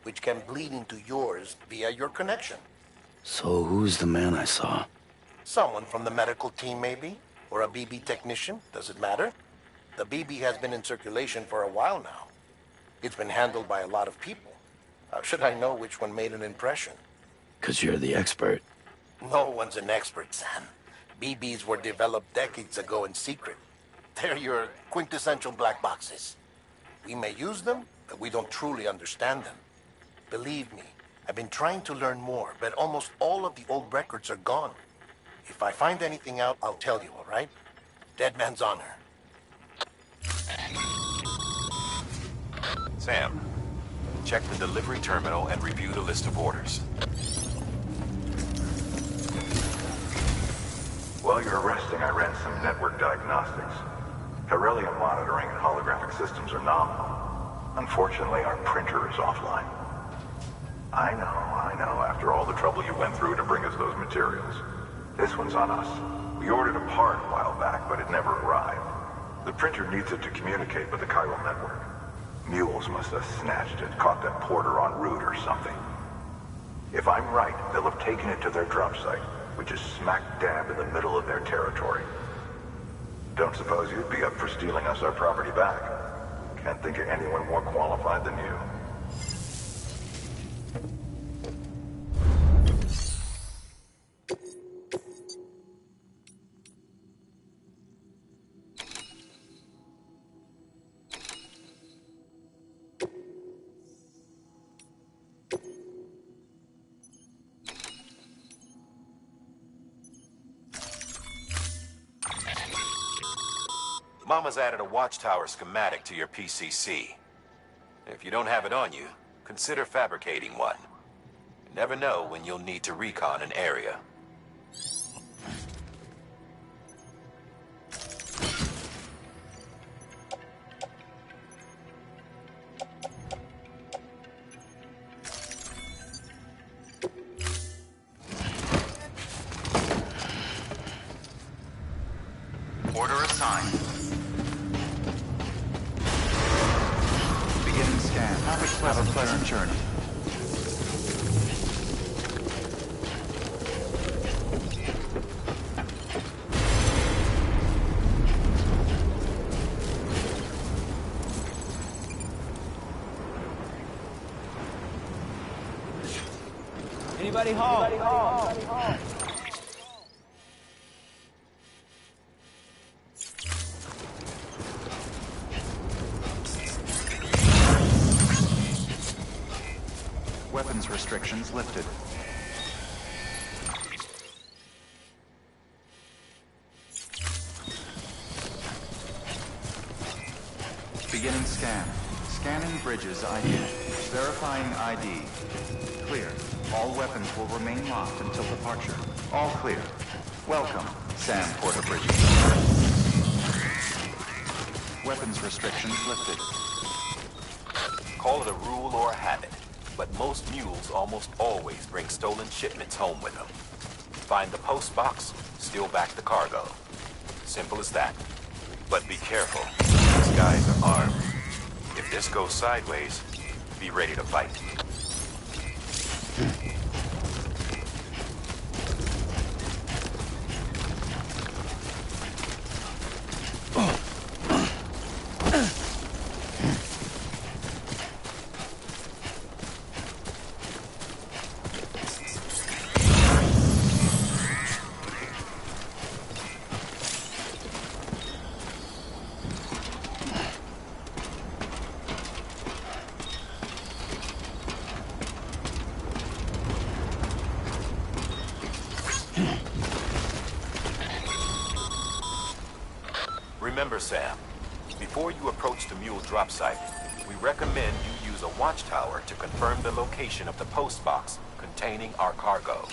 which can bleed into yours via your connection. So who's the man I saw? Someone from the medical team, maybe? Or a BB technician? Does it matter? The BB has been in circulation for a while now. It's been handled by a lot of people. How should I know which one made an impression? 'Cause you're the expert. No one's an expert, Sam. BBs were developed decades ago in secret. They're your quintessential black boxes. We may use them, but we don't truly understand them. Believe me, I've been trying to learn more, but almost all of the old records are gone. If I find anything out, I'll tell you, all right? Dead man's honor. Sam, check the delivery terminal and review the list of orders. While you're resting, I ran some network diagnostics. Beryllium monitoring and holographic systems are nominal. Unfortunately, our printer is offline. I know, after all the trouble you went through to bring us those materials. This one's on us. We ordered a part a while back, but it never arrived. The printer needs it to communicate with the chiral network. Mules must have snatched it, caught that porter en route or something. If I'm right, they'll have taken it to their drop site, which is smack dab in the middle of their territory. Don't suppose you'd be up for stealing us our property back? Can't think of anyone more qualified than you. Mama's added a watchtower schematic to your PCC. If you don't have it on you, consider fabricating one. You never know when you'll need to recon an area. Order assigned. Beginning scan. Have a pleasant journey. Anybody home? Weapons restrictions lifted. Beginning scan. Scanning bridges ID. Verifying ID. Clear. All weapons will remain locked until departure. All clear. Welcome, Sam Porter Bridges. Weapons restrictions lifted. Call it a rule or a habit, but most mules almost always bring stolen shipments home with them. Find the post box, steal back the cargo. Simple as that. But be careful. These guys are armed. If this goes sideways, be ready to fight. Remember, Sam, before you approach the mule drop site, we recommend you use a watchtower to confirm the location of the post box containing our cargo.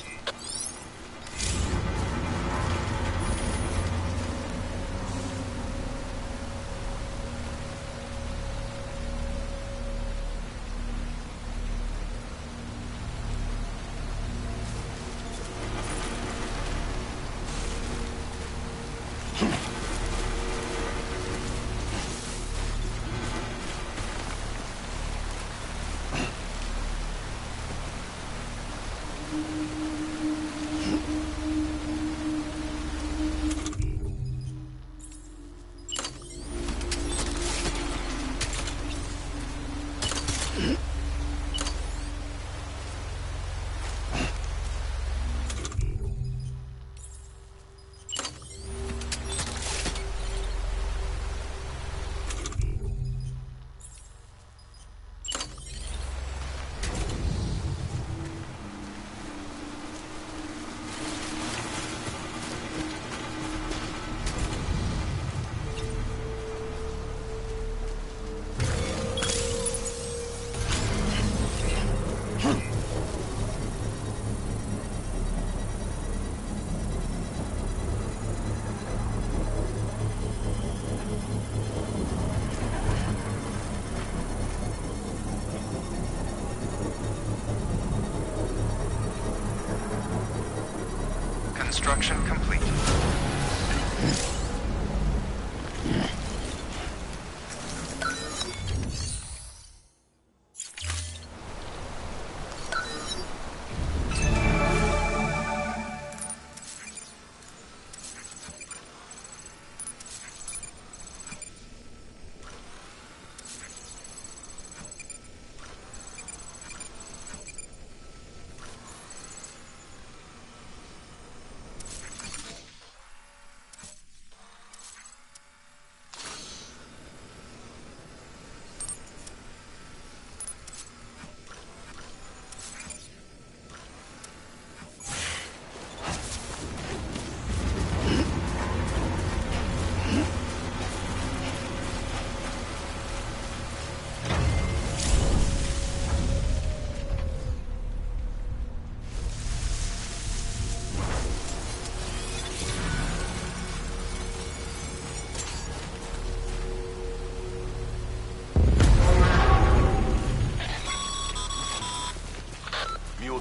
Construction complete.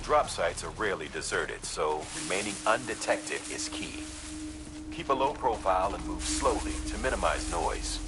Drop sites are rarely deserted, so remaining undetected is key. Keep a low profile and move slowly to minimize noise.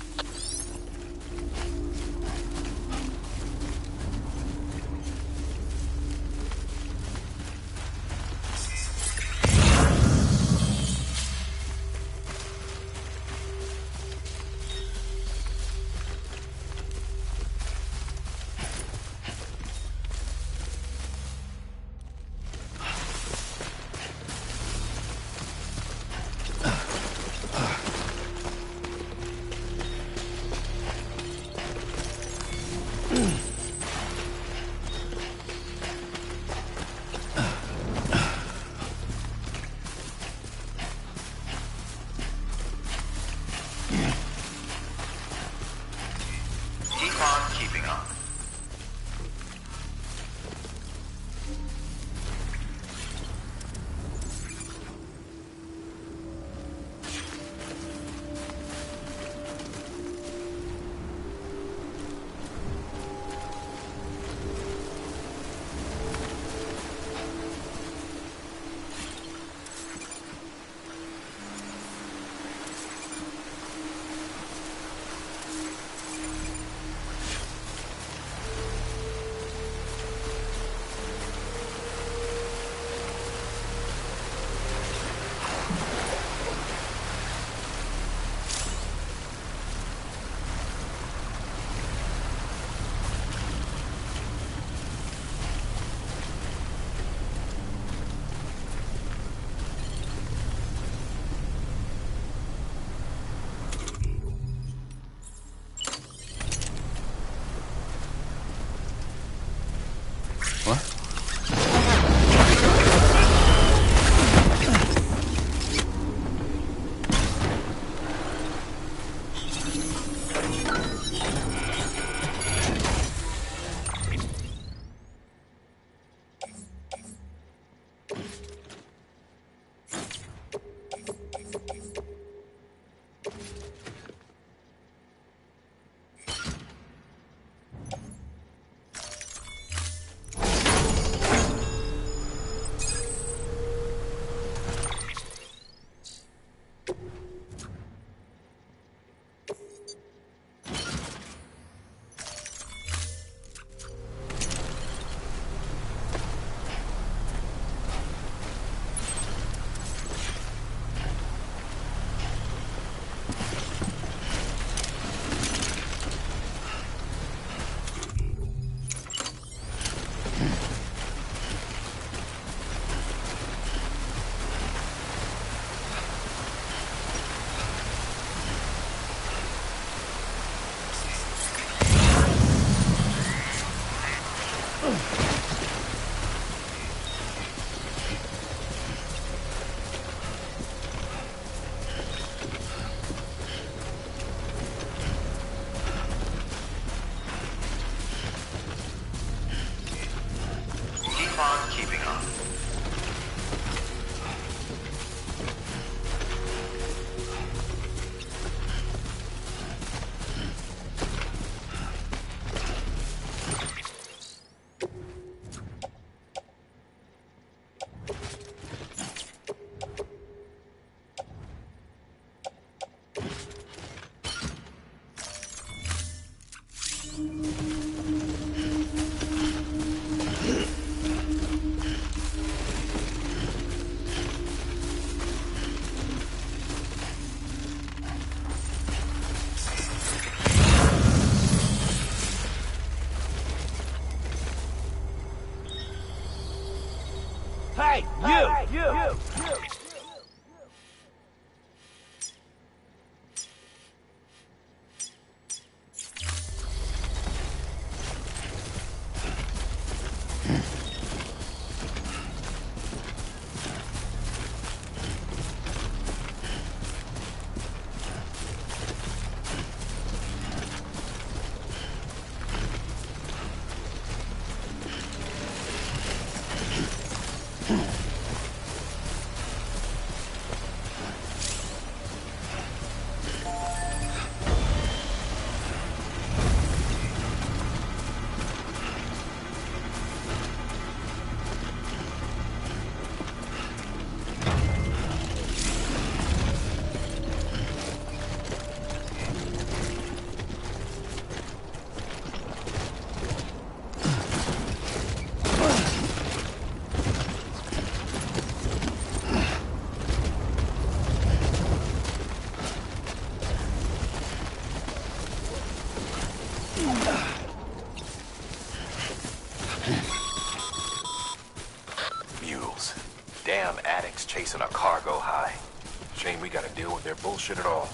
Shame we gotta deal with their bullshit at all.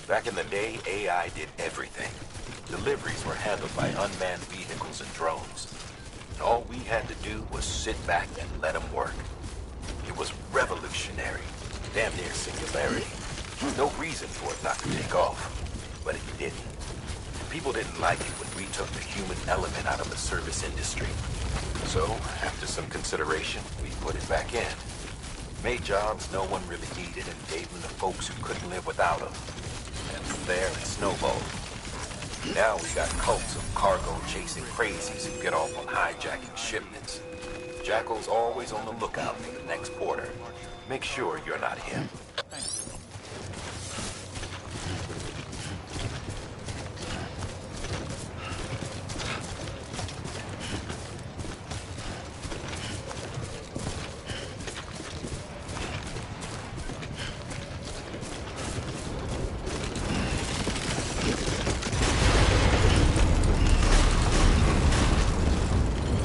Back in the day, AI did everything. Deliveries were handled by unmanned vehicles and drones. And all we had to do was sit back and let them work. It was revolutionary. Damn near singularity. No reason for it not to take off. But it didn't. People didn't like it when we took the human element out of the service industry. So, after some consideration, we put it back in. Made jobs no one really needed and gave them to folks who couldn't live without them. And from there, it snowballed. Now we got cults of cargo-chasing crazies who get off on hijacking shipments. Jackal's always on the lookout for the next porter. Make sure you're not him.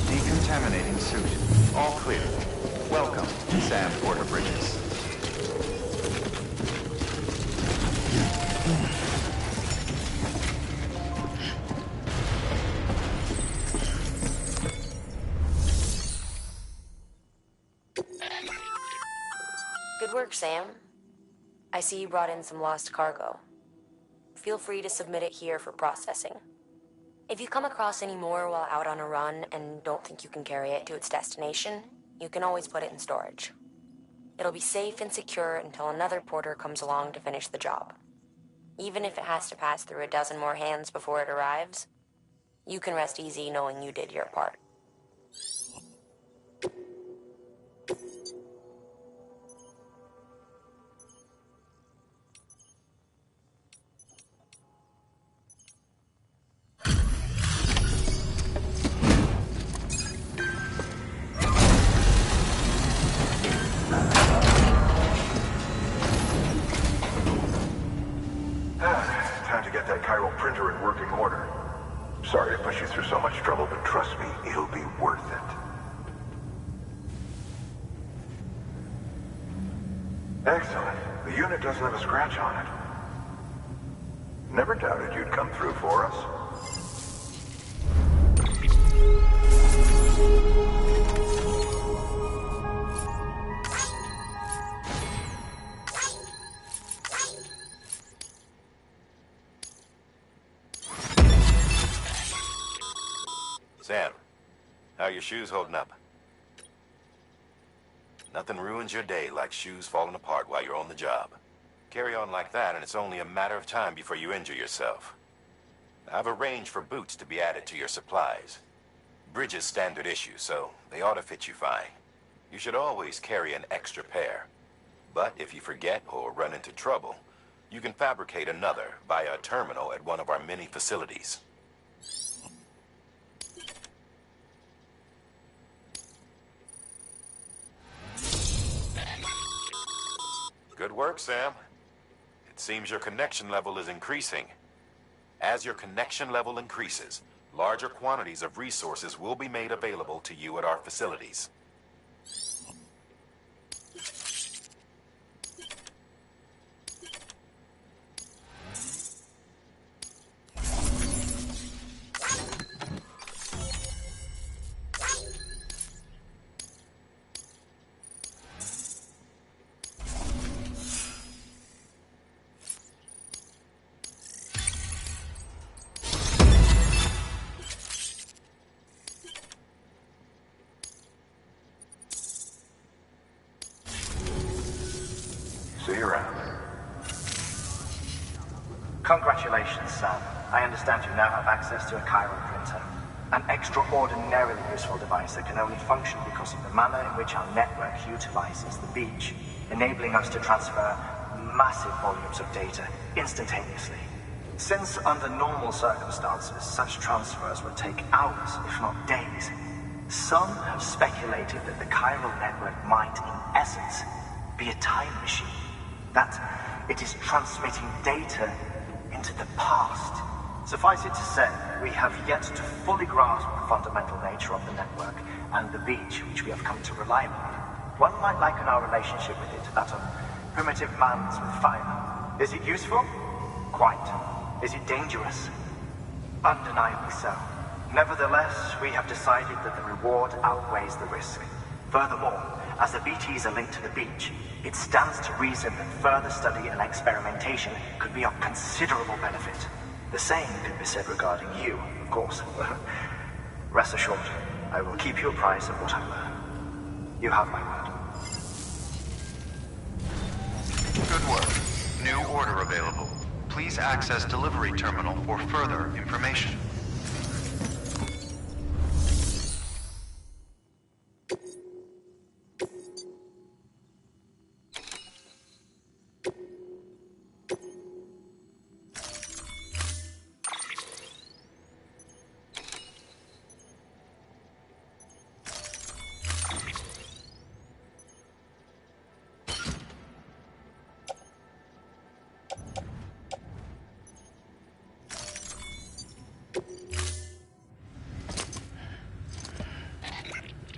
Decontaminating suit. All clear. Welcome, Sam Porter Bridges. Good work, Sam. I see you brought in some lost cargo. Feel free to submit it here for processing. If you come across any more while out on a run and don't think you can carry it to its destination, you can always put it in storage. It'll be safe and secure until another porter comes along to finish the job. Even if it has to pass through a dozen more hands before it arrives, you can rest easy knowing you did your part. Time to get that chiral printer in working order. Sorry to push you through so much trouble, but trust me, it'll be worth it. Excellent. The unit doesn't have a scratch on it. Never doubted you'd come through for us. Sam, how are your shoes holding up? Nothing ruins your day like shoes falling apart while you're on the job. Carry on like that and it's only a matter of time before you injure yourself. I've arranged for boots to be added to your supplies. Bridges standard issue, so they ought to fit you fine. You should always carry an extra pair. But if you forget or run into trouble, you can fabricate another via a terminal at one of our many facilities. Good work, Sam. It seems your connection level is increasing. As your connection level increases, larger quantities of resources will be made available to you at our facilities. See you around. Congratulations, Sam. I understand you now have access to a chiral printer. An extraordinarily useful device that can only function because of the manner in which our network utilizes the beach, enabling us to transfer massive volumes of data instantaneously. Since under normal circumstances, such transfers would take hours, if not days, some have speculated that the chiral network might, in essence, be a time machine. That it is transmitting data into the past. Suffice it to say, we have yet to fully grasp the fundamental nature of the network and the beach which we have come to rely upon. One might liken our relationship with it to that of primitive mans with fire. Is it useful? Quite. Is it dangerous? Undeniably so. Nevertheless, we have decided that the reward outweighs the risk. Furthermore, as the BTs are linked to the beach, it stands to reason that further study and experimentation could be of considerable benefit. The same could be said regarding you, of course. Rest assured, I will keep you apprised of what I learn. You have my word. Good work. New order available. Please access delivery terminal for further information.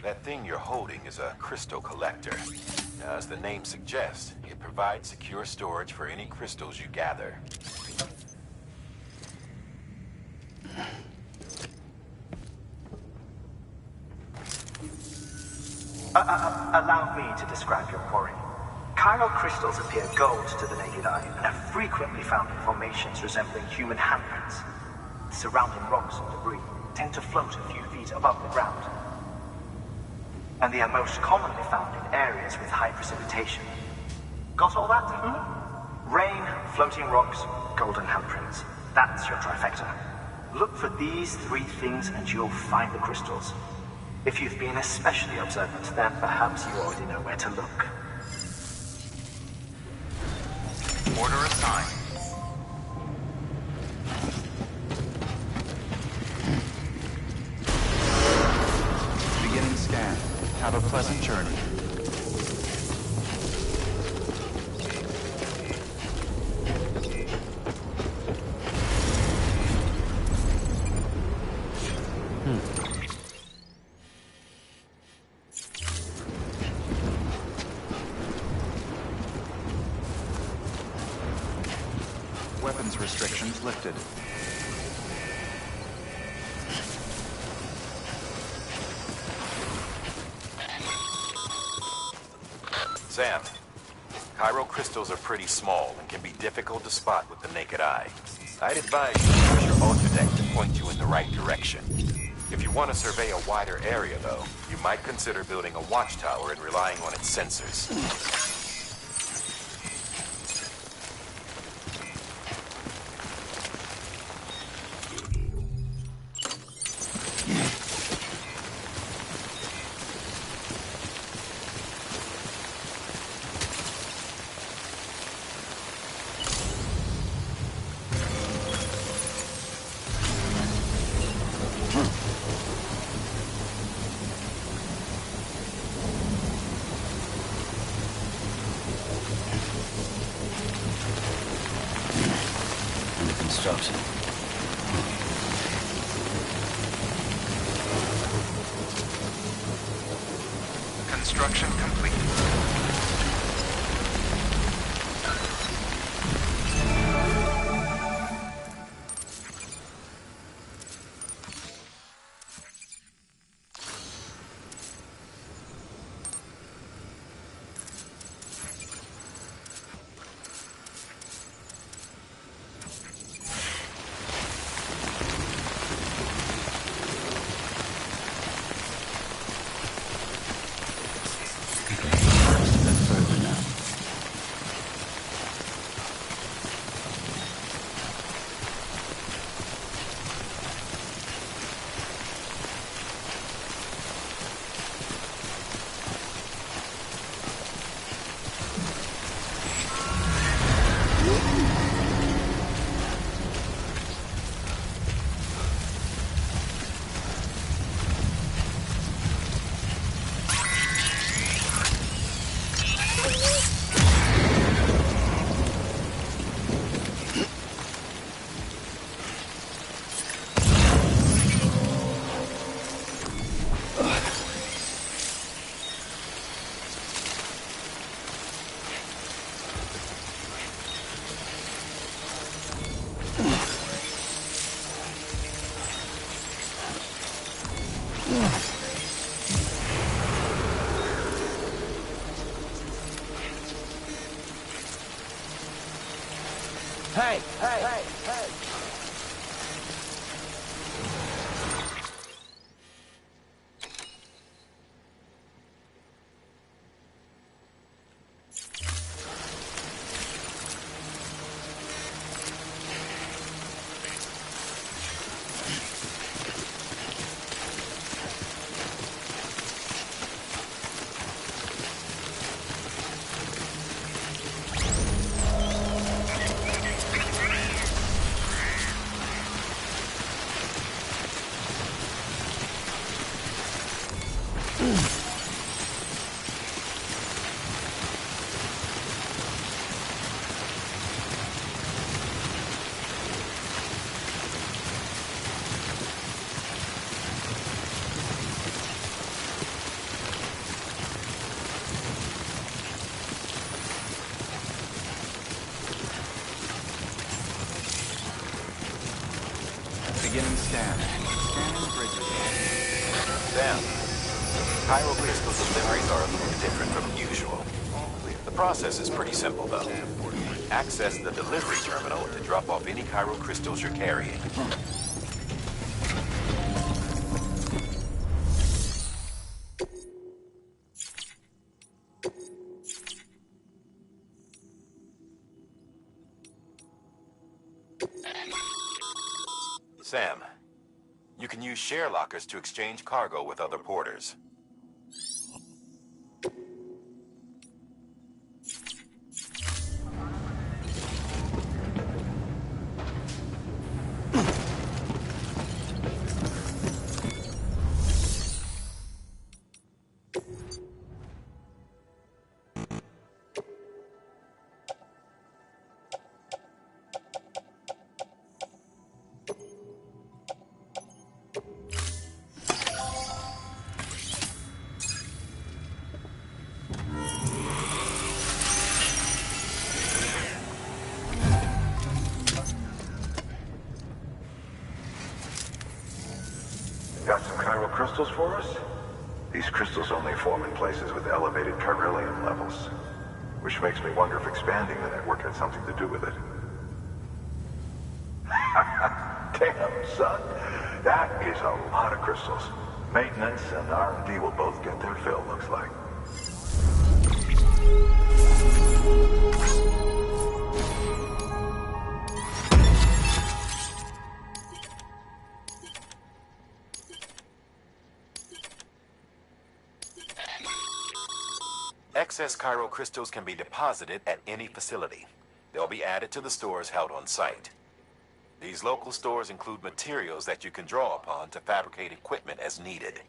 That thing you're holding is a crystal collector. Now, as the name suggests, it provides secure storage for any crystals you gather. Allow me to describe your quarry. Chiral crystals appear gold to the naked eye and are frequently found in formations resembling human handprints. Surrounding rocks and debris tend to float a few feet above the ground. And they are most commonly found in areas with high precipitation. Got all that? Rain, floating rocks, golden handprints. That's your trifecta. Look for these three things and you'll find the crystals. If you've been especially observant, then perhaps you already know where to look. Order assigned. Beginning scan. Have a pleasant journey. Weapons restrictions lifted. Sam, chiral crystals are pretty small and can be difficult to spot with the naked eye. I'd advise you to use your ultradeck to point you in the right direction. If you want to survey a wider area, though, you might consider building a watchtower and relying on its sensors. Construction. Construction complete. Hey, hey, hey, hey! Beginning scan. Scanning bridges. Sam, chiral crystals deliveries are a little different from usual. The process is pretty simple, though. Access the delivery terminal to drop off any chiral crystals you're carrying. Sam, you can use share lockers to exchange cargo with other porters. Got some chiral crystals for us? These crystals only form in places with elevated chiralium levels, which makes me wonder if expanding the network had something to do with it. Damn, son. That is a lot of crystals. Maintenance and R&D will both get their fill, looks like. Excess chiral crystals can be deposited at any facility. They'll be added to the stores held on site. These local stores include materials that you can draw upon to fabricate equipment as needed.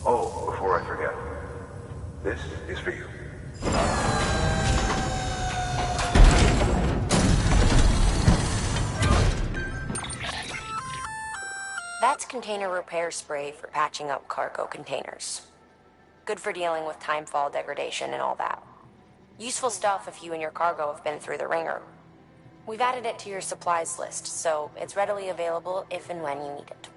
Oh, before I forget, this is for you. That's container repair spray for patching up cargo containers. Good for dealing with timefall degradation and all that. Useful stuff if you and your cargo have been through the ringer. We've added it to your supplies list, so it's readily available if and when you need it.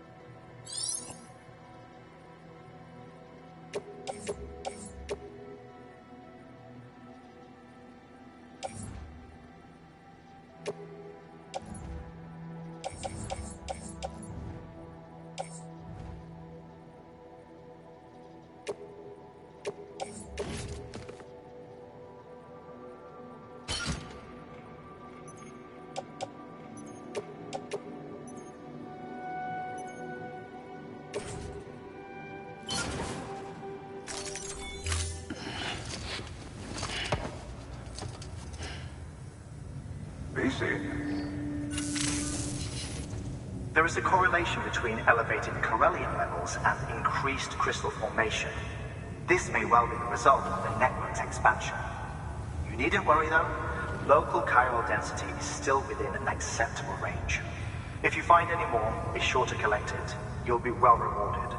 There is a correlation between elevated chiralium levels and increased crystal formation. This may well be the result of the network's expansion. You needn't worry though. Local chiral density is still within an acceptable range. If you find any more, be sure to collect it. You'll be well rewarded.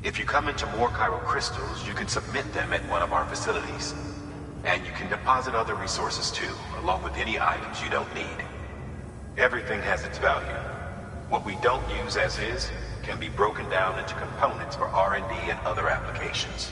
If you come into more chiral crystals, you can submit them at one of our facilities. And you can deposit other resources too, along with any items you don't need. Everything has its value. What we don't use as is can be broken down into components for R&D and other applications.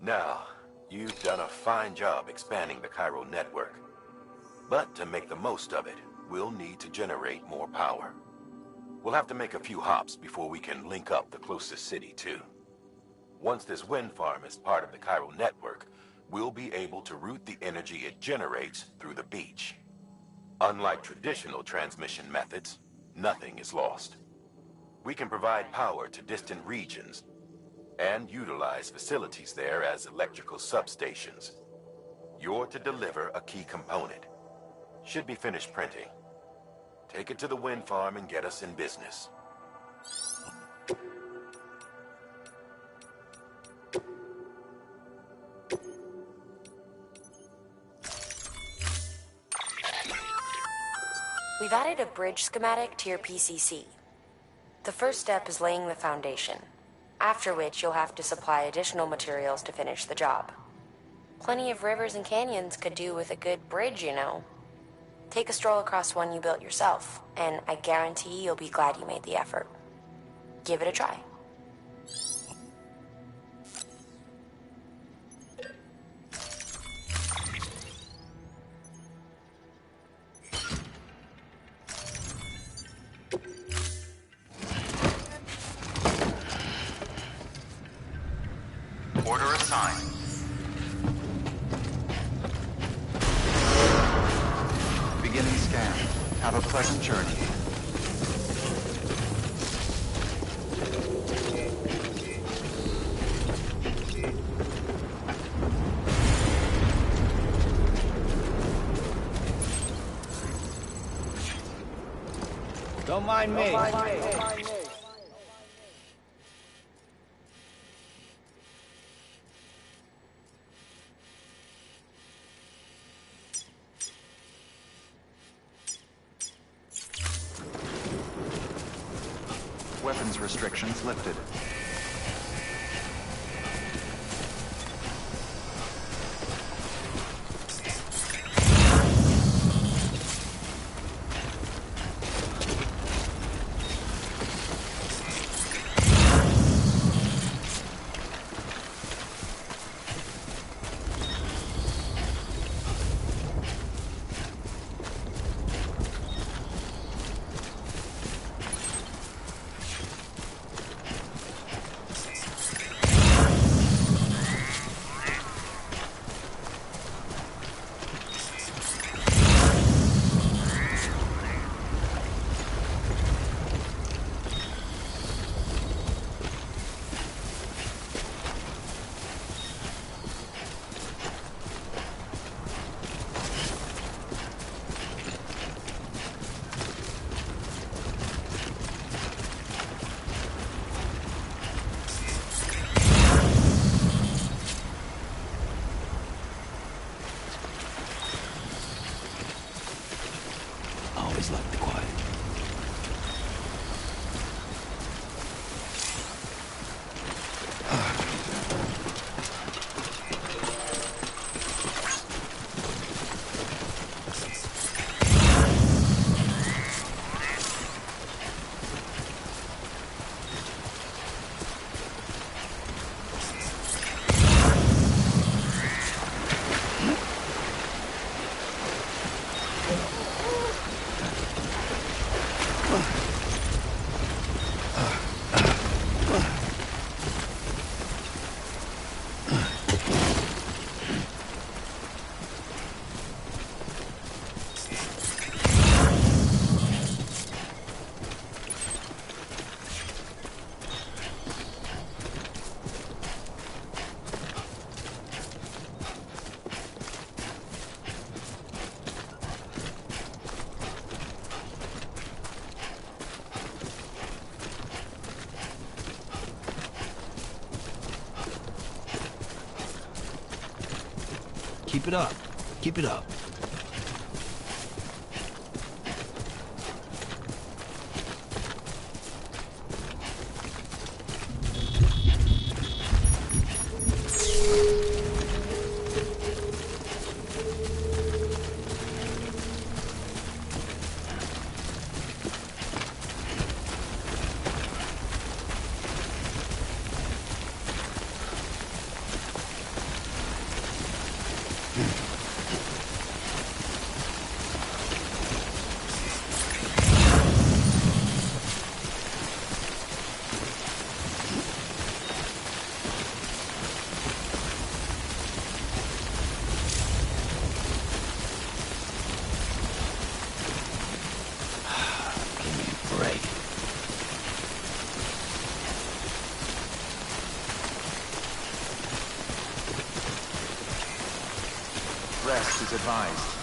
Now, you've done a fine job expanding the Cairo network. But to make the most of it, we'll need to generate more power. We'll have to make a few hops before we can link up the closest city, too. Once this wind farm is part of the Cairo network, we'll be able to route the energy it generates through the beach. Unlike traditional transmission methods, nothing is lost. We can provide power to distant regions and utilize facilities there as electrical substations. You're to deliver a key component. Should be finished printing. Take it to the wind farm and get us in business. We've added a bridge schematic to your PCC. The first step is laying the foundation, after which you'll have to supply additional materials to finish the job. Plenty of rivers and canyons could do with a good bridge, you know. Take a stroll across one you built yourself, and I guarantee you'll be glad you made the effort. Give it a try. Order assigned. Beginning scan. Have a pleasant journey. Don't mind me. Weapons restrictions lifted. Keep it up. Keep it up. Rest is advised.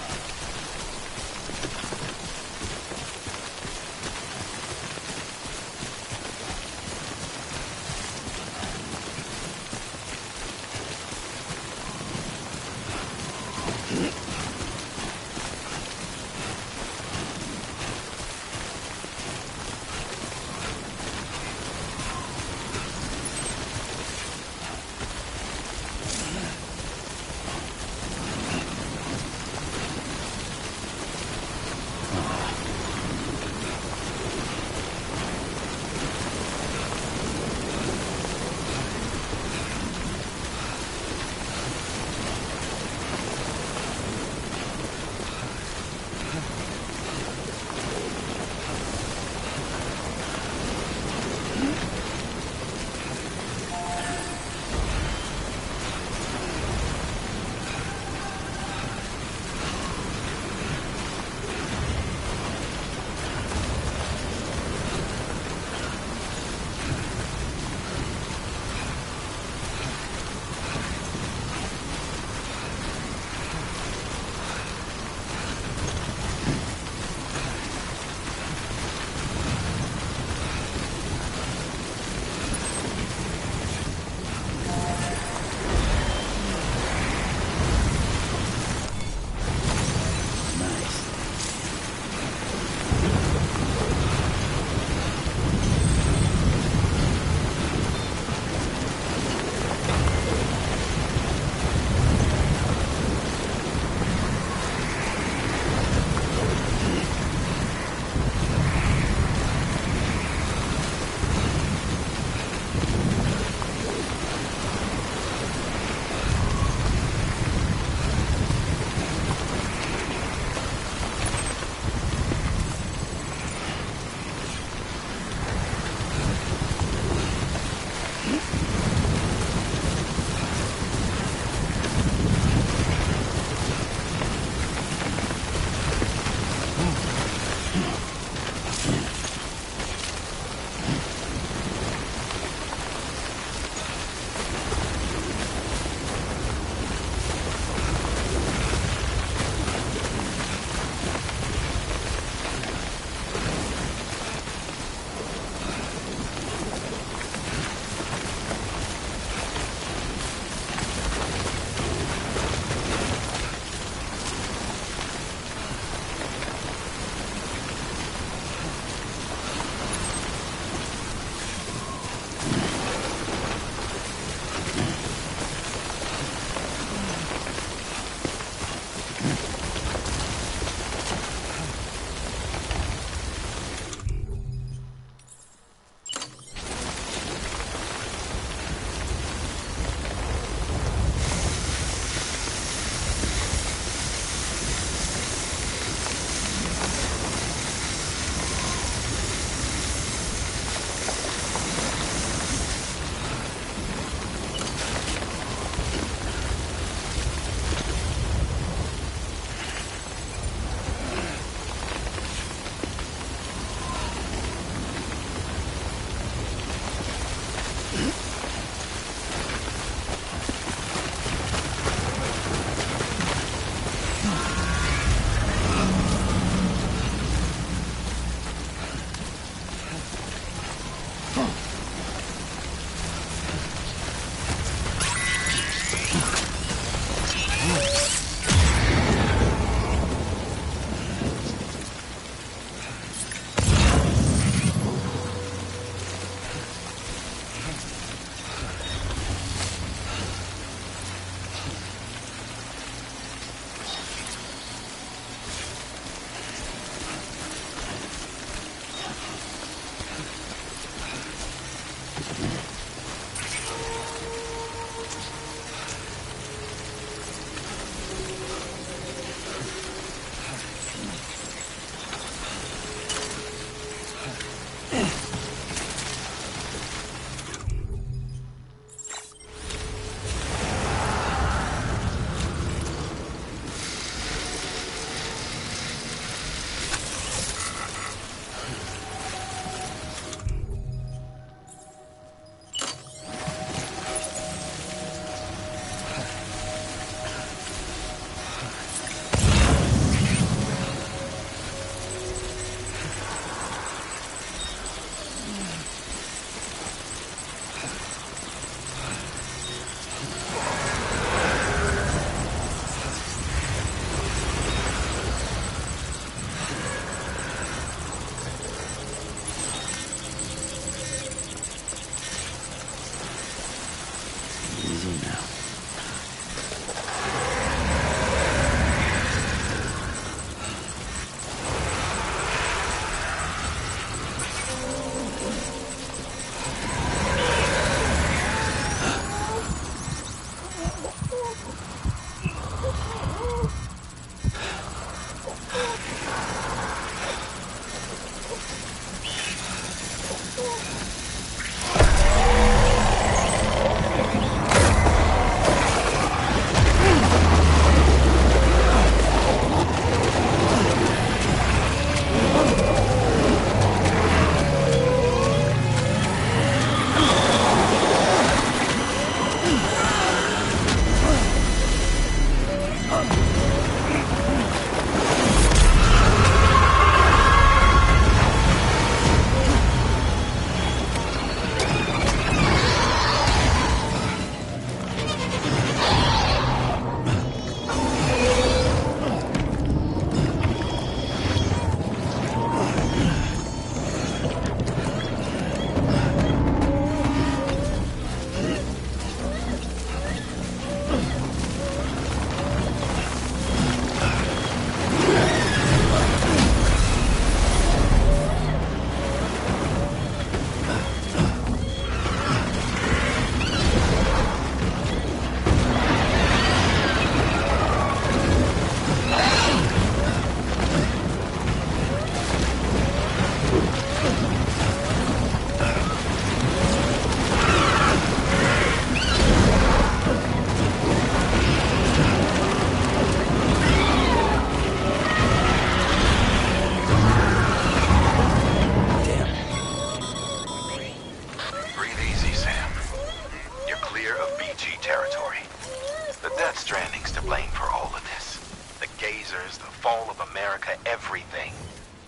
everything.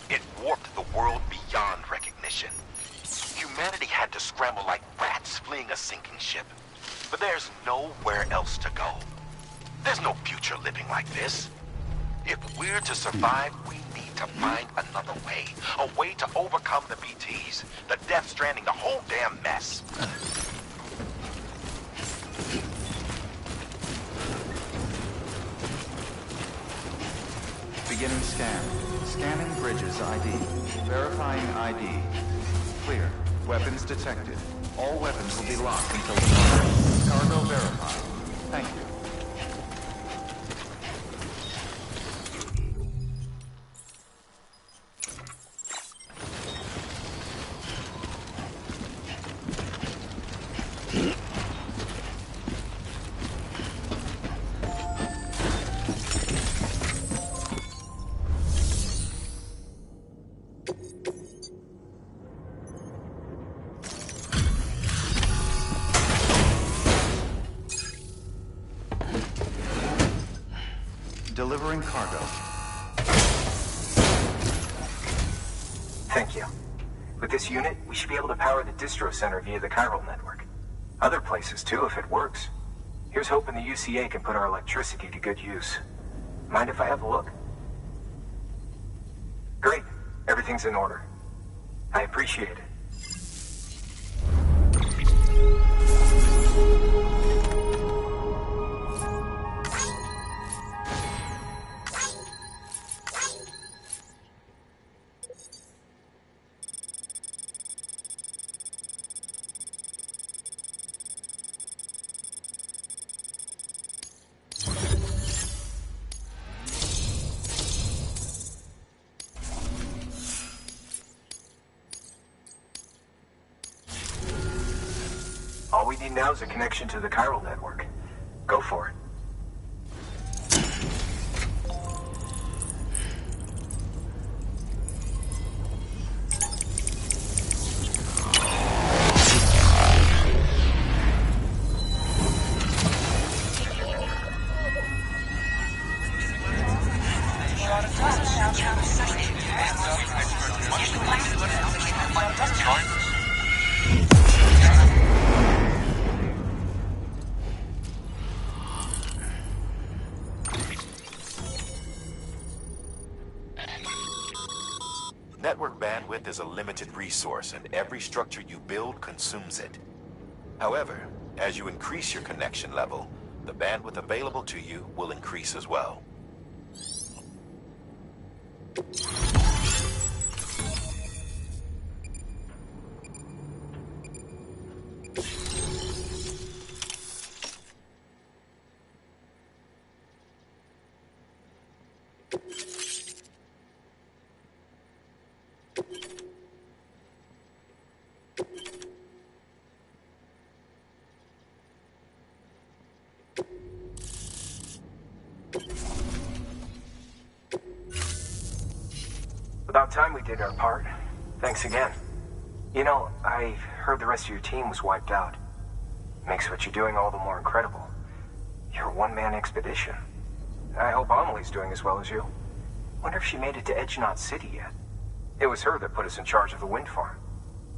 It warped the world beyond recognition. Humanity had to scramble like rats fleeing a sinking ship. But there's nowhere else to go. There's no future living like this. If we're to survive, we need to find another way. A way to overcome the BTs, the Death Stranding, the whole damn mess. Beginning scan. Scanning bridges ID. Verifying ID. Clear. Weapons detected. All weapons will be locked until departure. Cargo verified. Thank you. Delivering cargo. Thank you. With this unit, we should be able to power the distro center via the chiral network. Other places too, if it works. Here's hoping the UCA can put our electricity to good use. Mind if I have a look? Great. Everything's in order. I appreciate it. All we need now is a connection to the chiral network. Go for it. Network bandwidth is a limited resource, and every structure you build consumes it. However, as you increase your connection level, the bandwidth available to you will increase as well. About time we did our part. Thanks again. You know, I heard the rest of your team was wiped out. Makes what you're doing all the more incredible. You're a one-man expedition. I hope Amelie's doing as well as you. Wonder if she made it to Edgenot City yet. It was her that put us in charge of the wind farm.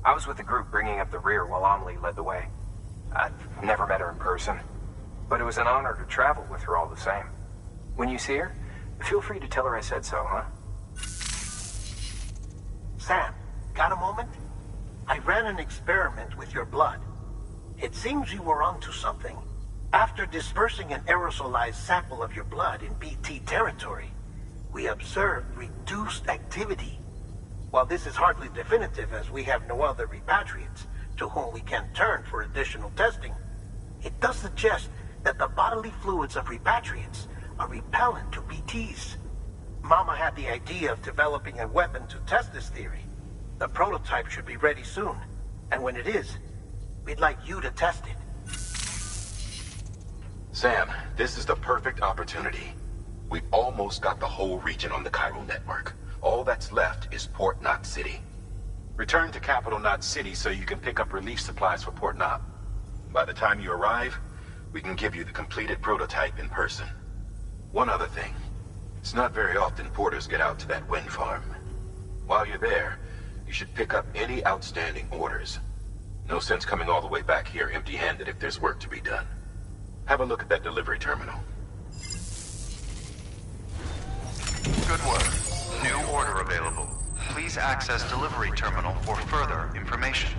I was with the group bringing up the rear while Amelie led the way. I've never met her in person, but it was an honor to travel with her all the same. When you see her, feel free to tell her I said so, huh? Sam, got a moment? I ran an experiment with your blood. It seems you were onto something. After dispersing an aerosolized sample of your blood in BT territory, we observed reduced activity. While this is hardly definitive, as we have no other repatriates to whom we can turn for additional testing, it does suggest that the bodily fluids of repatriates are repellent to BTs. Mama had the idea of developing a weapon to test this theory. The prototype should be ready soon, and when it is, we'd like you to test it. Sam, this is the perfect opportunity. We've almost got the whole region on the chiral network. All that's left is Port Knot City. Return to Capital Knot City so you can pick up relief supplies for Port Knot. By the time you arrive, we can give you the completed prototype in person. One other thing. It's not very often porters get out to that wind farm. While you're there, you should pick up any outstanding orders. No sense coming all the way back here empty-handed if there's work to be done. Have a look at that delivery terminal. Good work. New order available. Please access delivery terminal for further information.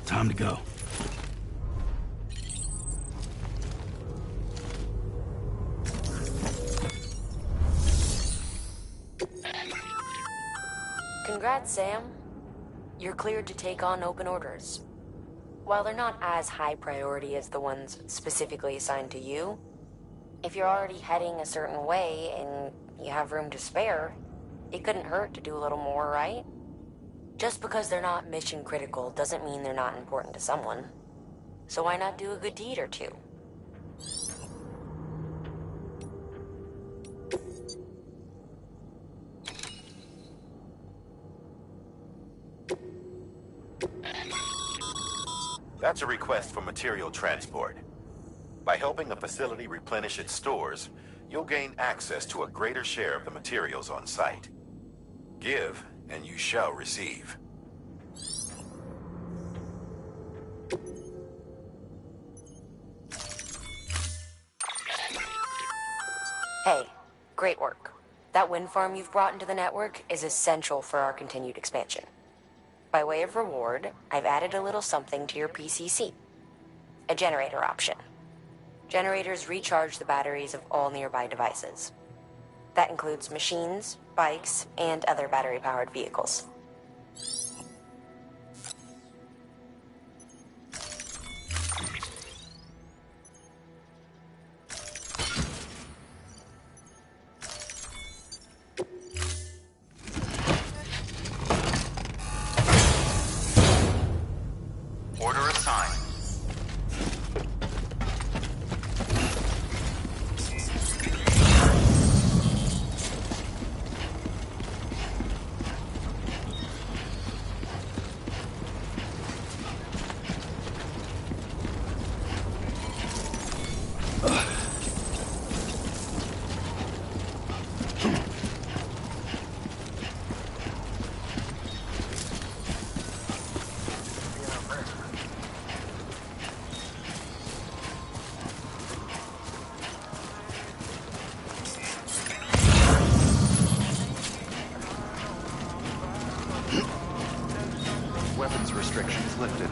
Time to go. Congrats, Sam. You're cleared to take on open orders. While they're not as high priority as the ones specifically assigned to you, if you're already heading a certain way and you have room to spare, it couldn't hurt to do a little more, right? Just because they're not mission critical doesn't mean they're not important to someone. So why not do a good deed or two? That's a request for material transport. By helping the facility replenish its stores, you'll gain access to a greater share of the materials on site. Give, and you shall receive. Hey, great work. That wind farm you've brought into the network is essential for our continued expansion. By way of reward, I've added a little something to your PCC. A generator option. Generators recharge the batteries of all nearby devices. That includes machines, bikes, and other battery-powered vehicles. Order assigned. Weapons restrictions lifted.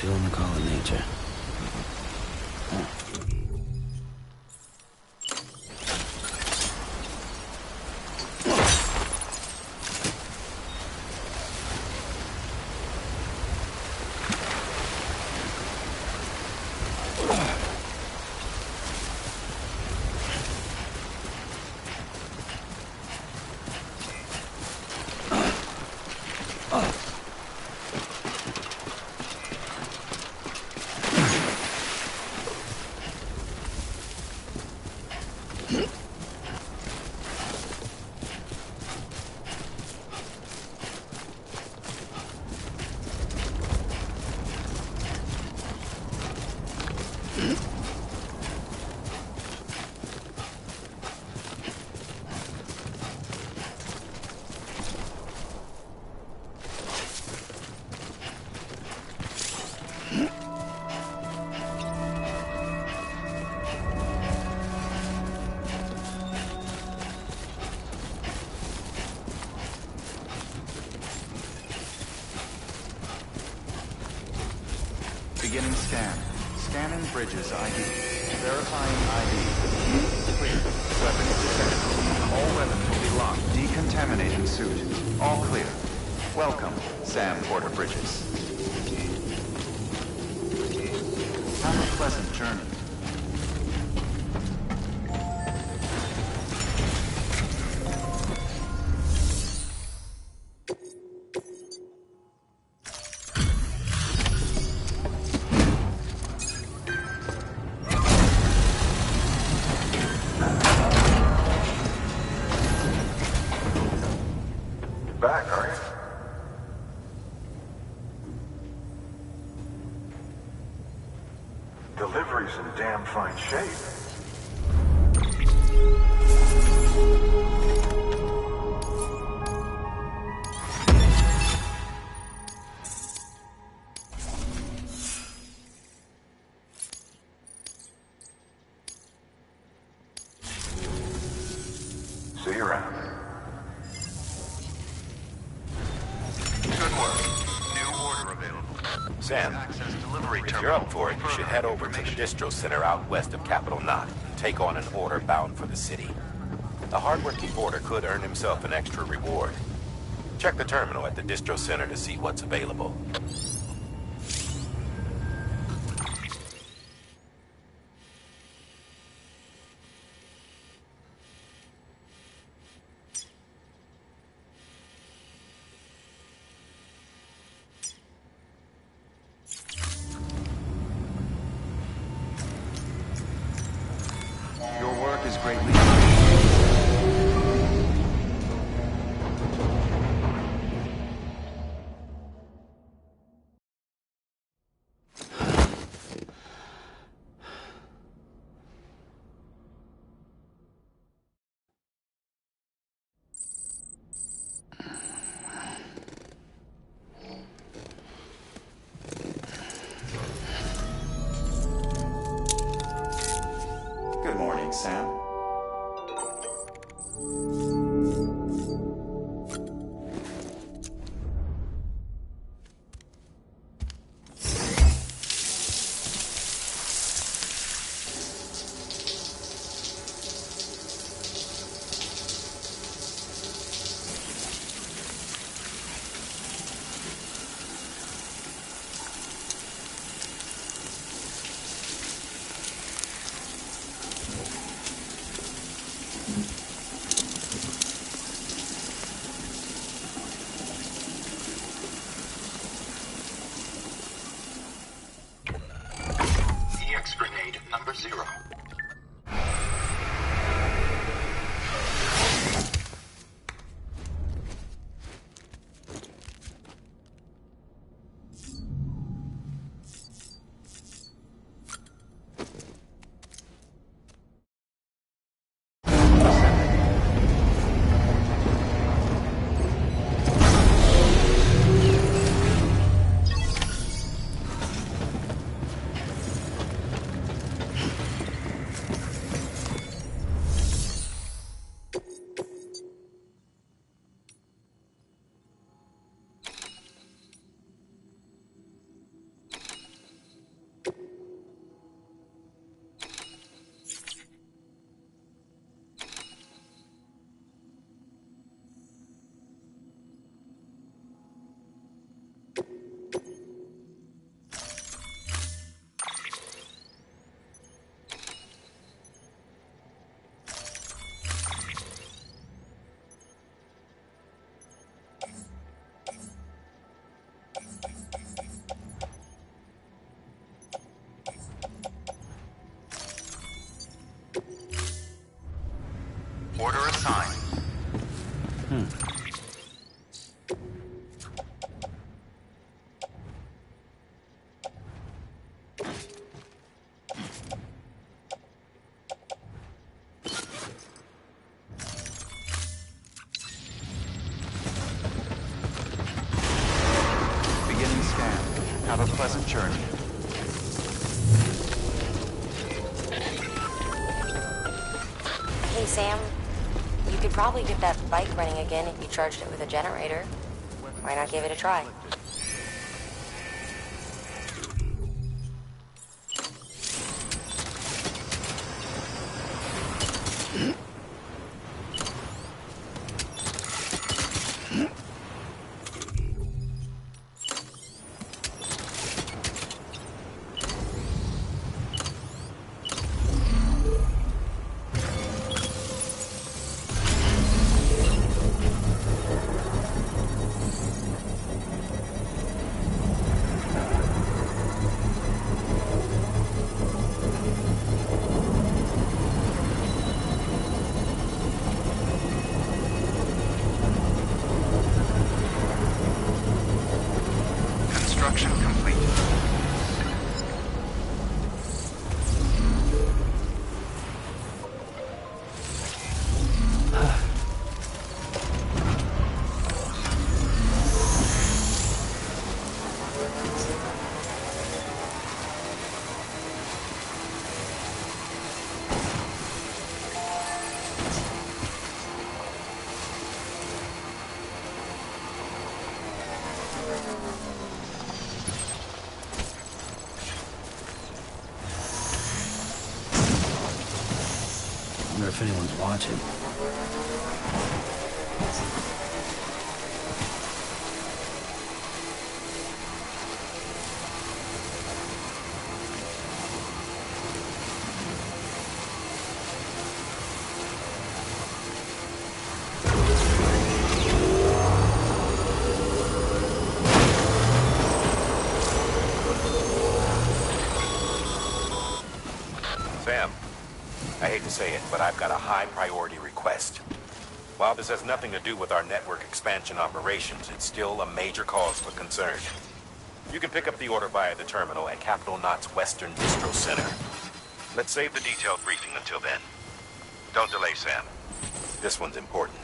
feeling the call of nature. Beginning scan. Scanning bridges ID. Verifying ID. Clear. Weapons detected. All weapons will be locked. Decontaminating suit. All clear. Welcome, Sam Porter Bridges. Have a pleasant journey. Back, are you? Delivery's in damn fine shape. See you around. Good work. New order available. Sam, if you're up for it, you should head over to the distro center out west of Capital Knot and take on an order bound for the city. A hardworking porter could earn himself an extra reward. Check the terminal at the distro center to see what's available. Your work is greatly Good morning, Sam. EX grenade number 0. Order assigned. Beginning scan. Have a pleasant journey. Hey, Sam. You could probably get that bike running again if you charged it with a generator. Why not give it a try? Construction complete. I wonder if anyone's watching. Sam, I hate to say it, but I've got a high priority request. While this has nothing to do with our network expansion operations, it's still a major cause for concern. You can pick up the order via the terminal at Capital Knot's Western Distro Center. Let's save the detailed briefing until then. Don't delay, Sam. This one's important.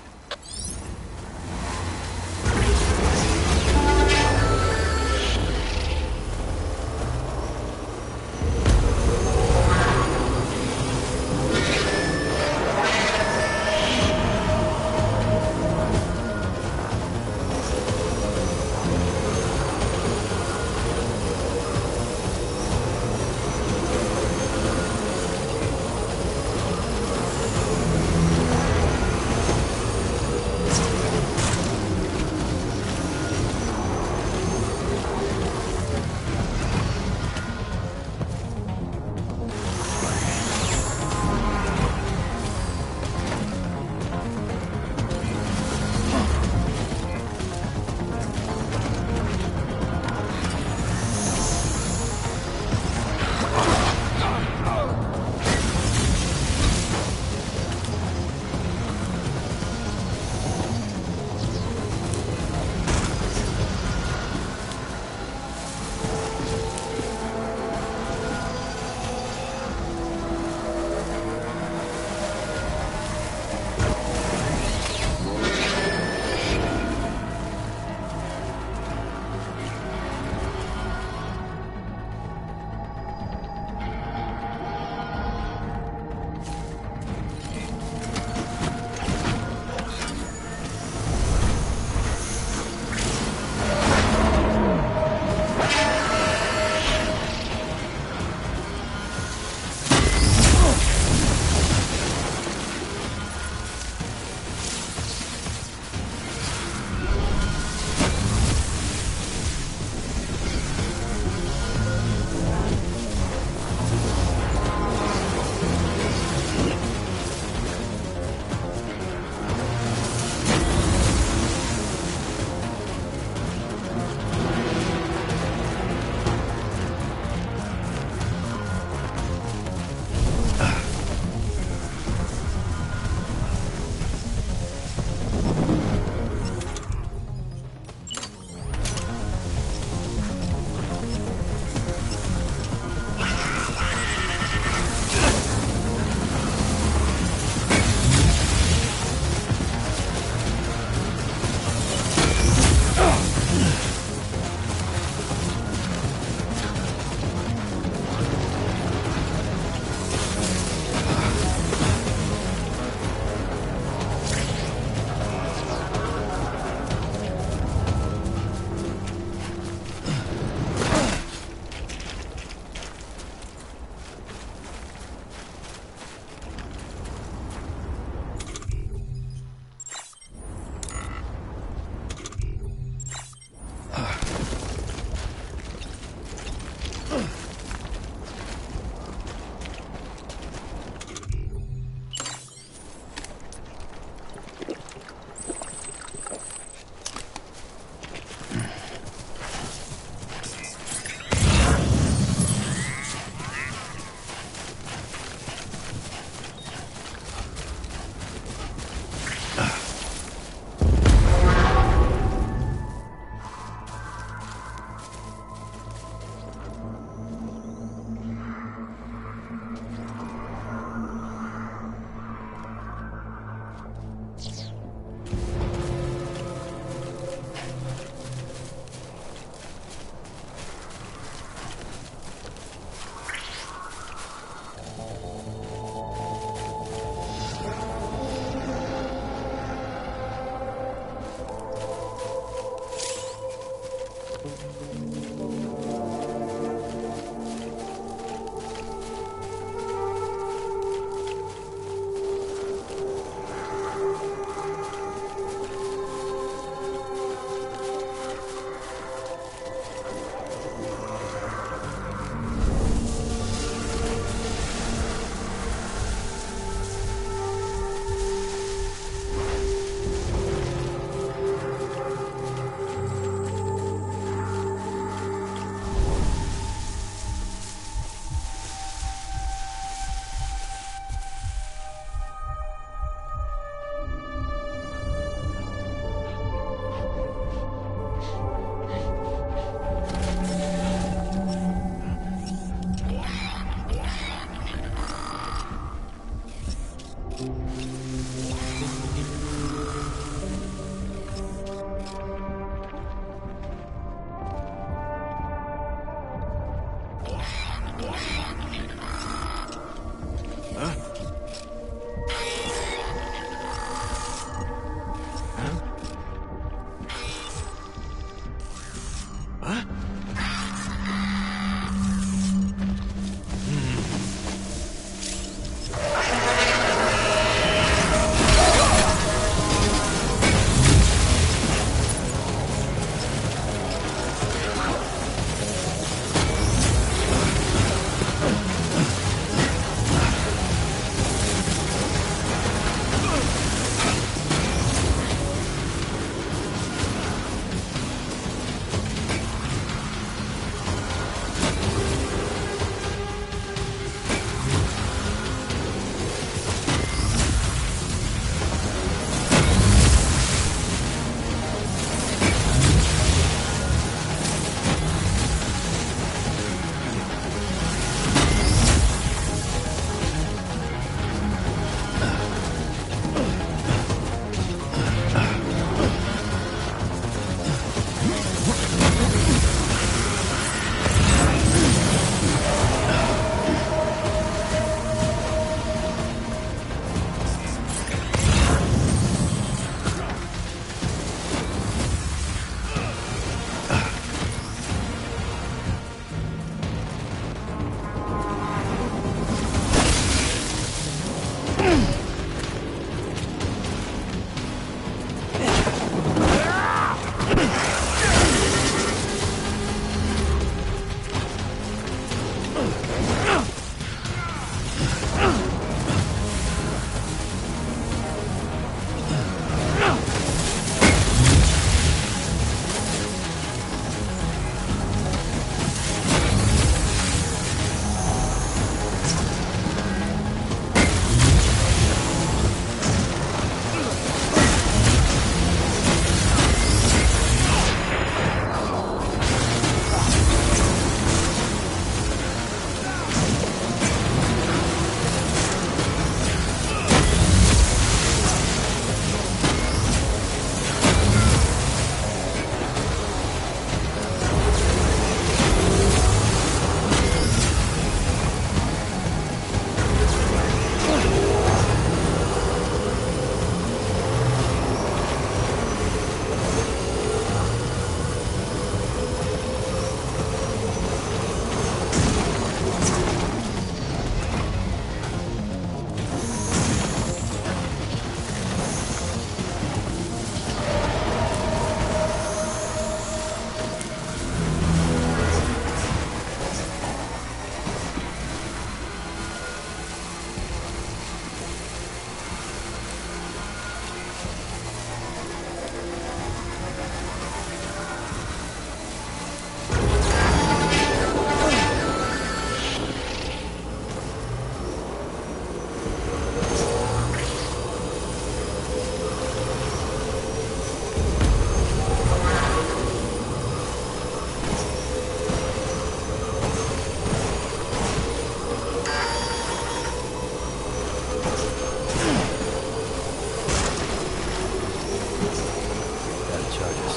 charges.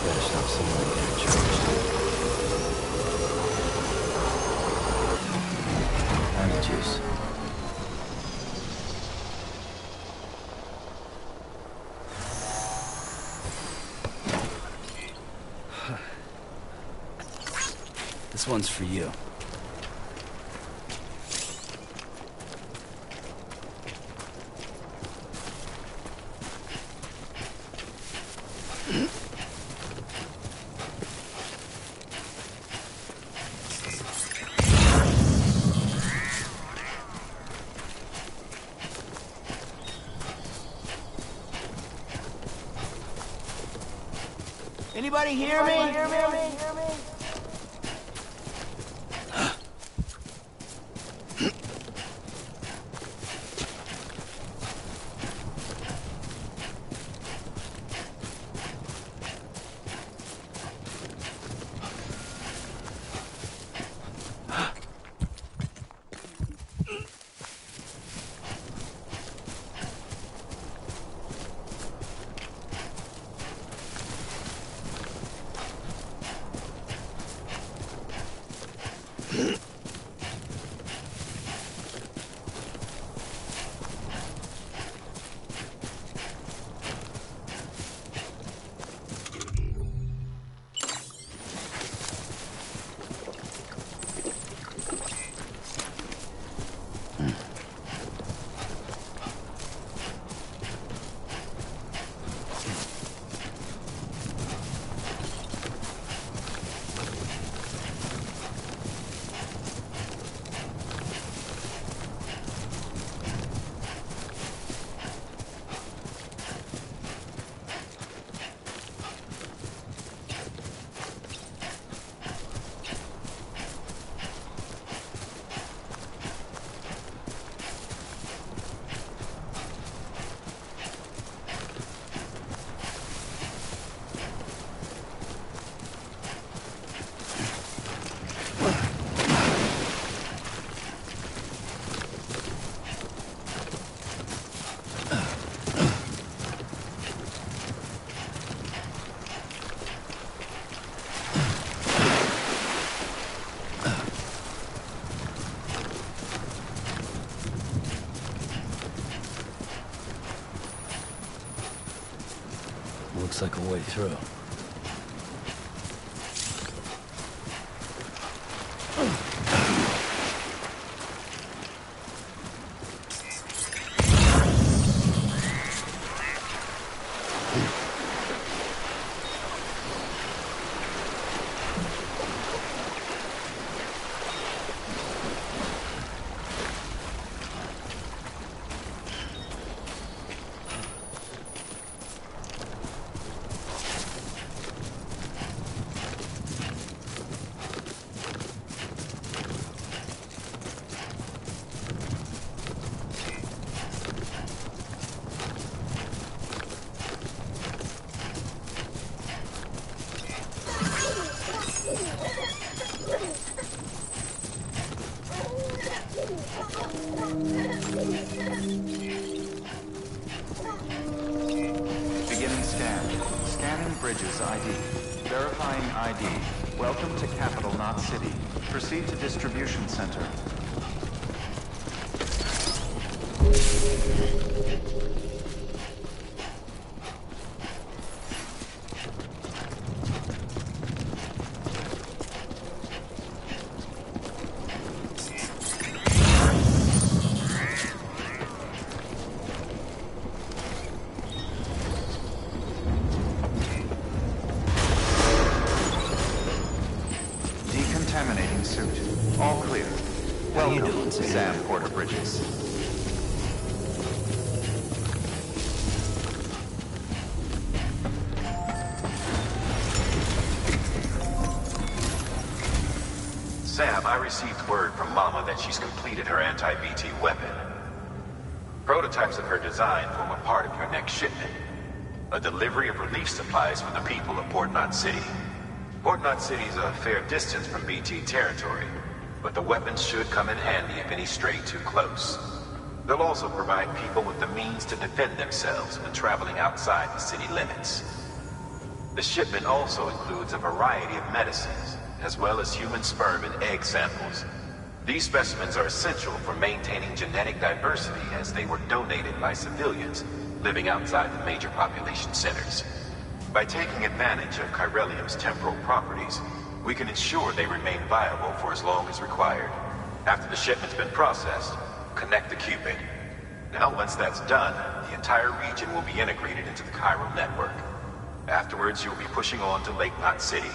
Better stop someone getting charged. I'm the juice. This one's for you. Anybody hear me? Looks like a way through. Beginning scan. Scanning bridges ID. Verifying ID. Welcome to capital, not city. Proceed to distribution center. Decontaminating suit. All clear. Welcome, Sam Porter Bridges. Sam, I received word from Mama that she's completed her anti-BT weapon. Prototypes of her design form a part of your next shipment. A delivery of relief supplies for the people of Port Knot City. Port Knot City's a fair distance from BT territory, but the weapons should come in handy if any stray too close. They'll also provide people with the means to defend themselves when traveling outside the city limits. The shipment also includes a variety of medicines, as well as human sperm and egg samples. These specimens are essential for maintaining genetic diversity as they were donated by civilians living outside the major population centers. By taking advantage of chiralium's temporal properties, we can ensure they remain viable for as long as required. After the shipment's been processed, connect the Cupid. Now, once that's done, the entire region will be integrated into the chiral network. Afterwards, you'll be pushing on to Lake Knot City.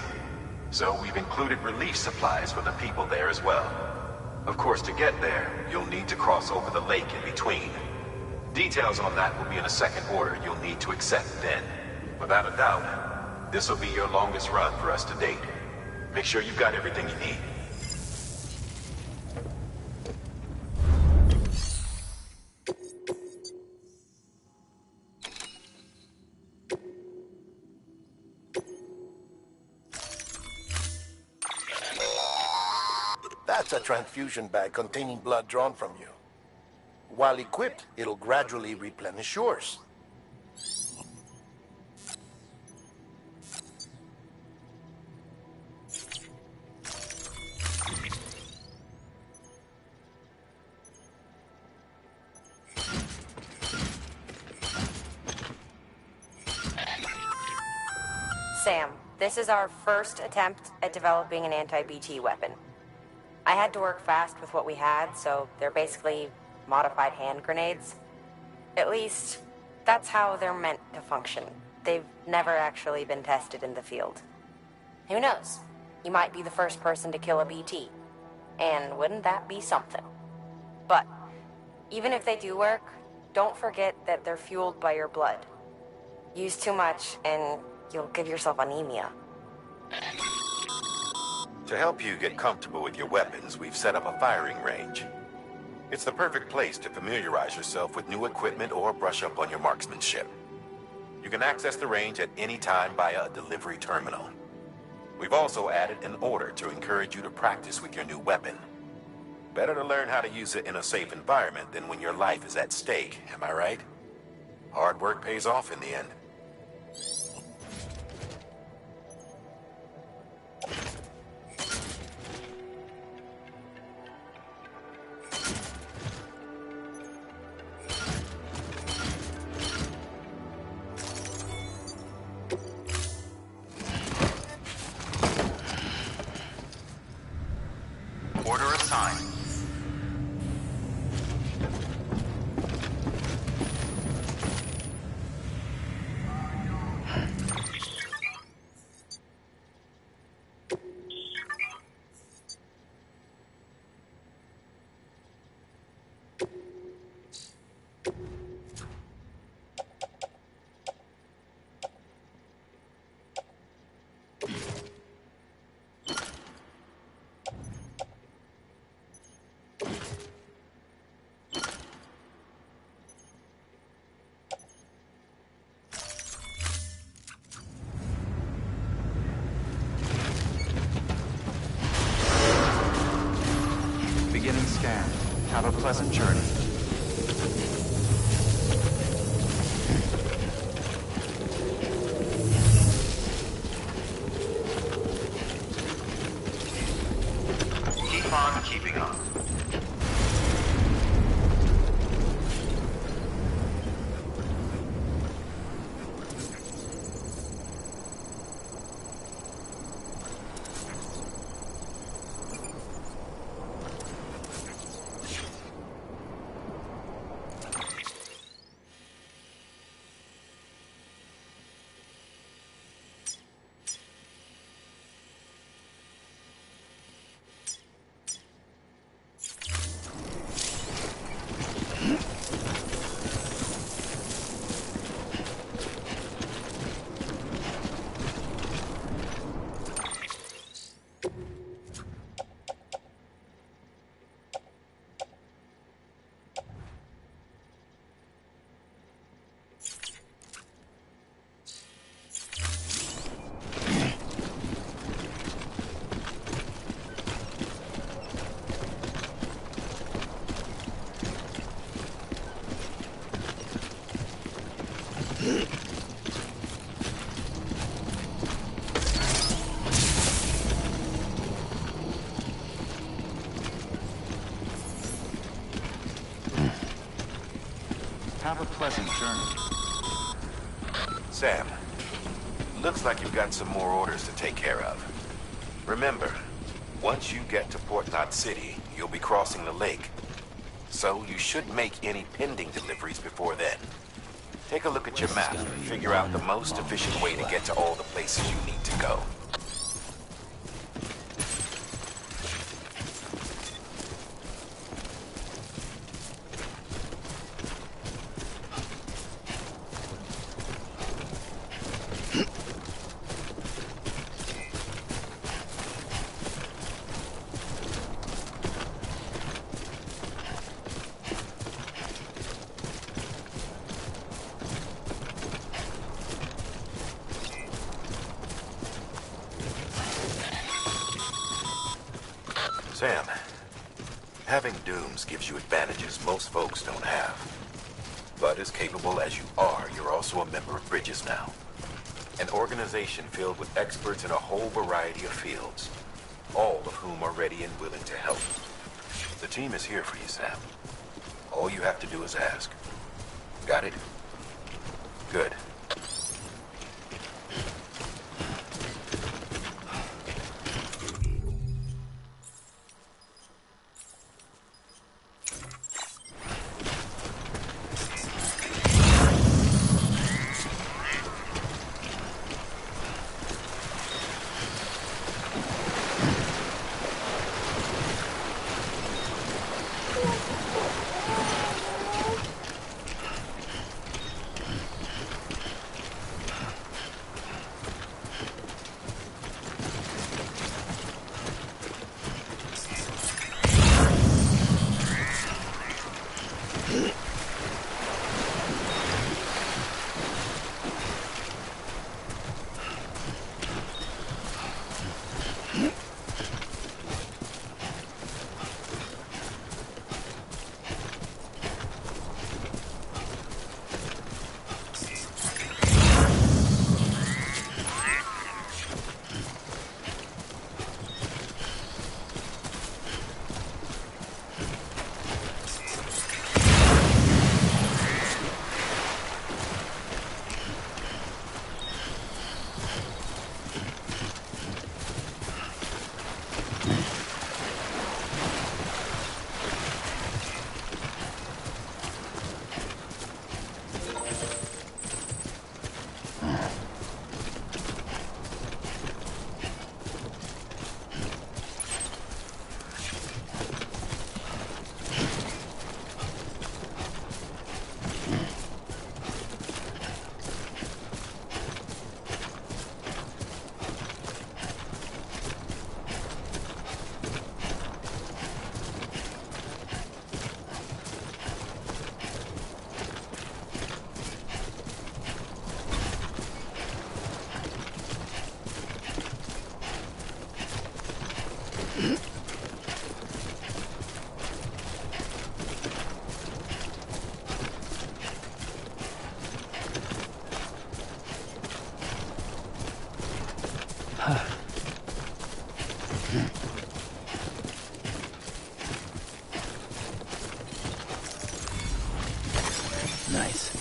So we've included relief supplies for the people there as well. Of course, to get there, you'll need to cross over the lake in between. Details on that will be in a second order you'll need to accept then. Without a doubt, this will be your longest run for us to date. Make sure you've got everything you need. That's a transfusion bag containing blood drawn from you. While equipped, it'll gradually replenish yours. Sam, this is our first attempt at developing an anti-BT weapon. I had to work fast with what we had, so they're basically modified hand grenades. At least, that's how they're meant to function. They've never actually been tested in the field. Who knows? You might be the first person to kill a BT. And wouldn't that be something? But, even if they do work, don't forget that they're fueled by your blood. Use too much, and you'll give yourself anemia. To help you get comfortable with your weapons, we've set up a firing range. It's the perfect place to familiarize yourself with new equipment or brush up on your marksmanship. You can access the range at any time via a delivery terminal. We've also added an order to encourage you to practice with your new weapon. Better to learn how to use it in a safe environment than when your life is at stake, am I right? Hard work pays off in the end. Order assigned. Beginning scan. Have a pleasant journey. Keep on keeping on. Have a pleasant journey. Sam, looks like you've got some more orders to take care of. Remember, once you get to Port Knot City, you'll be crossing the lake. So you should make any pending deliveries before then. Take a look at your map and figure out the most efficient way to get to all the places you need to go. Sam, having dooms gives you advantages most folks don't have. But as capable as you are, you're also a member of Bridges now. An organization filled with experts in a whole variety of fields, all of whom are ready and willing to help. The team is here for you, Sam. All you have to do is ask. Got it? Good. Nice.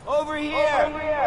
Over here! Over here!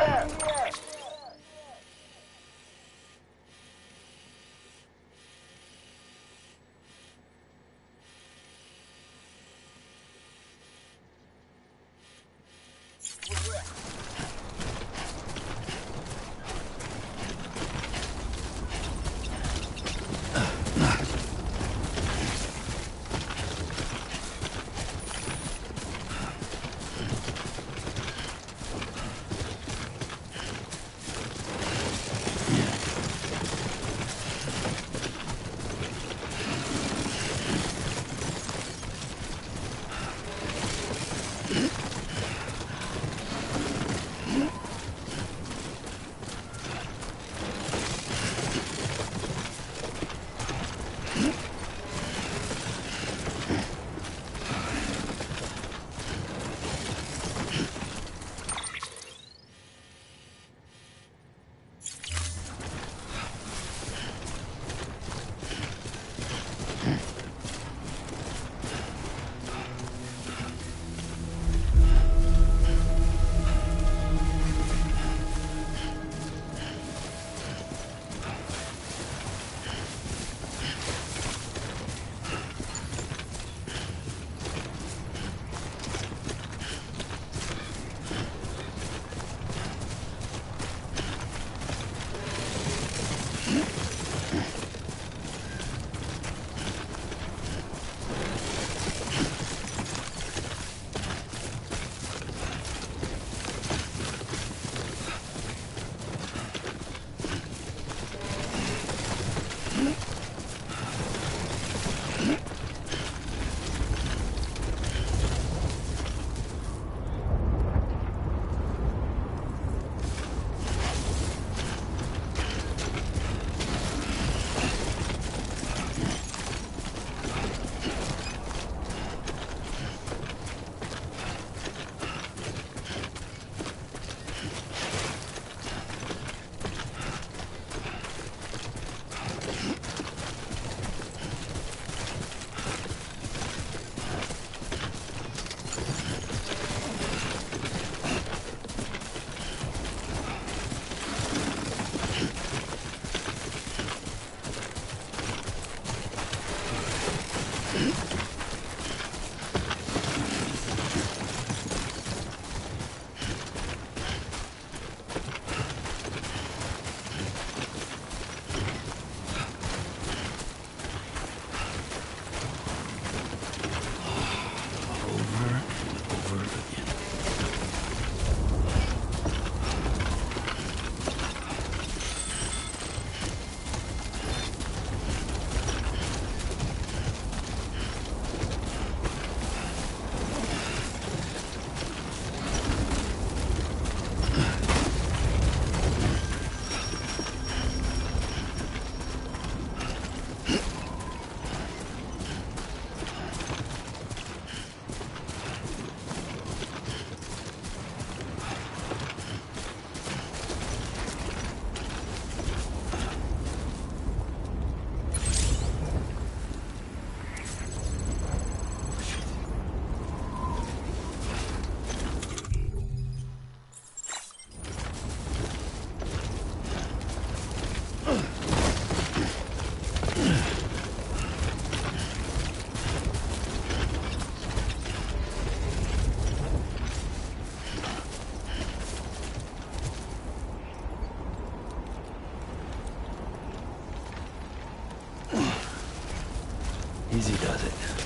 Easy does it.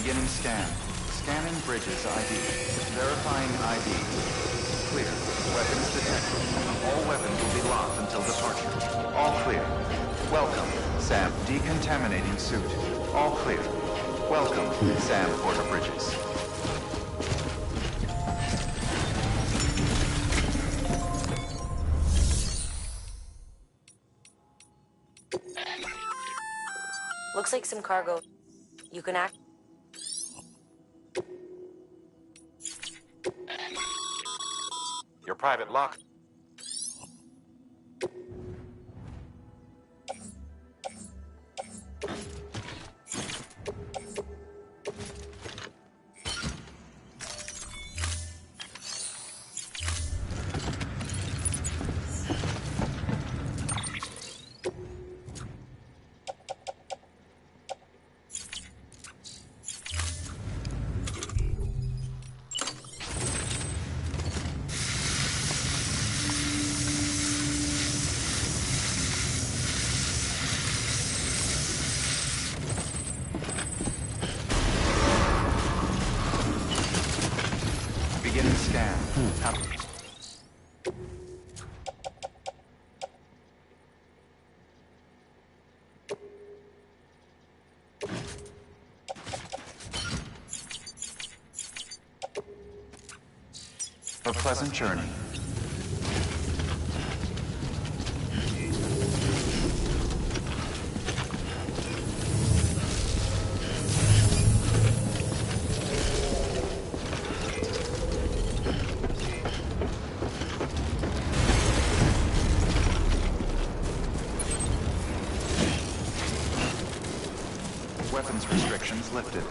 Beginning scan. Scanning bridges ID. Verifying ID. Clear. Weapons detected. All weapons will until departure. All clear. Welcome, Sam. Decontaminating suit. All clear. Welcome, Sam Porter Bridges. Looks like some cargo. You can act. Your private lock. Beginning scan. A pleasant journey. Weapons restrictions lifted.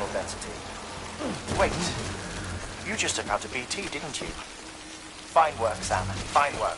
mineral density. Wait, you just took out a BT, didn't you? Fine work, Sam. Fine work.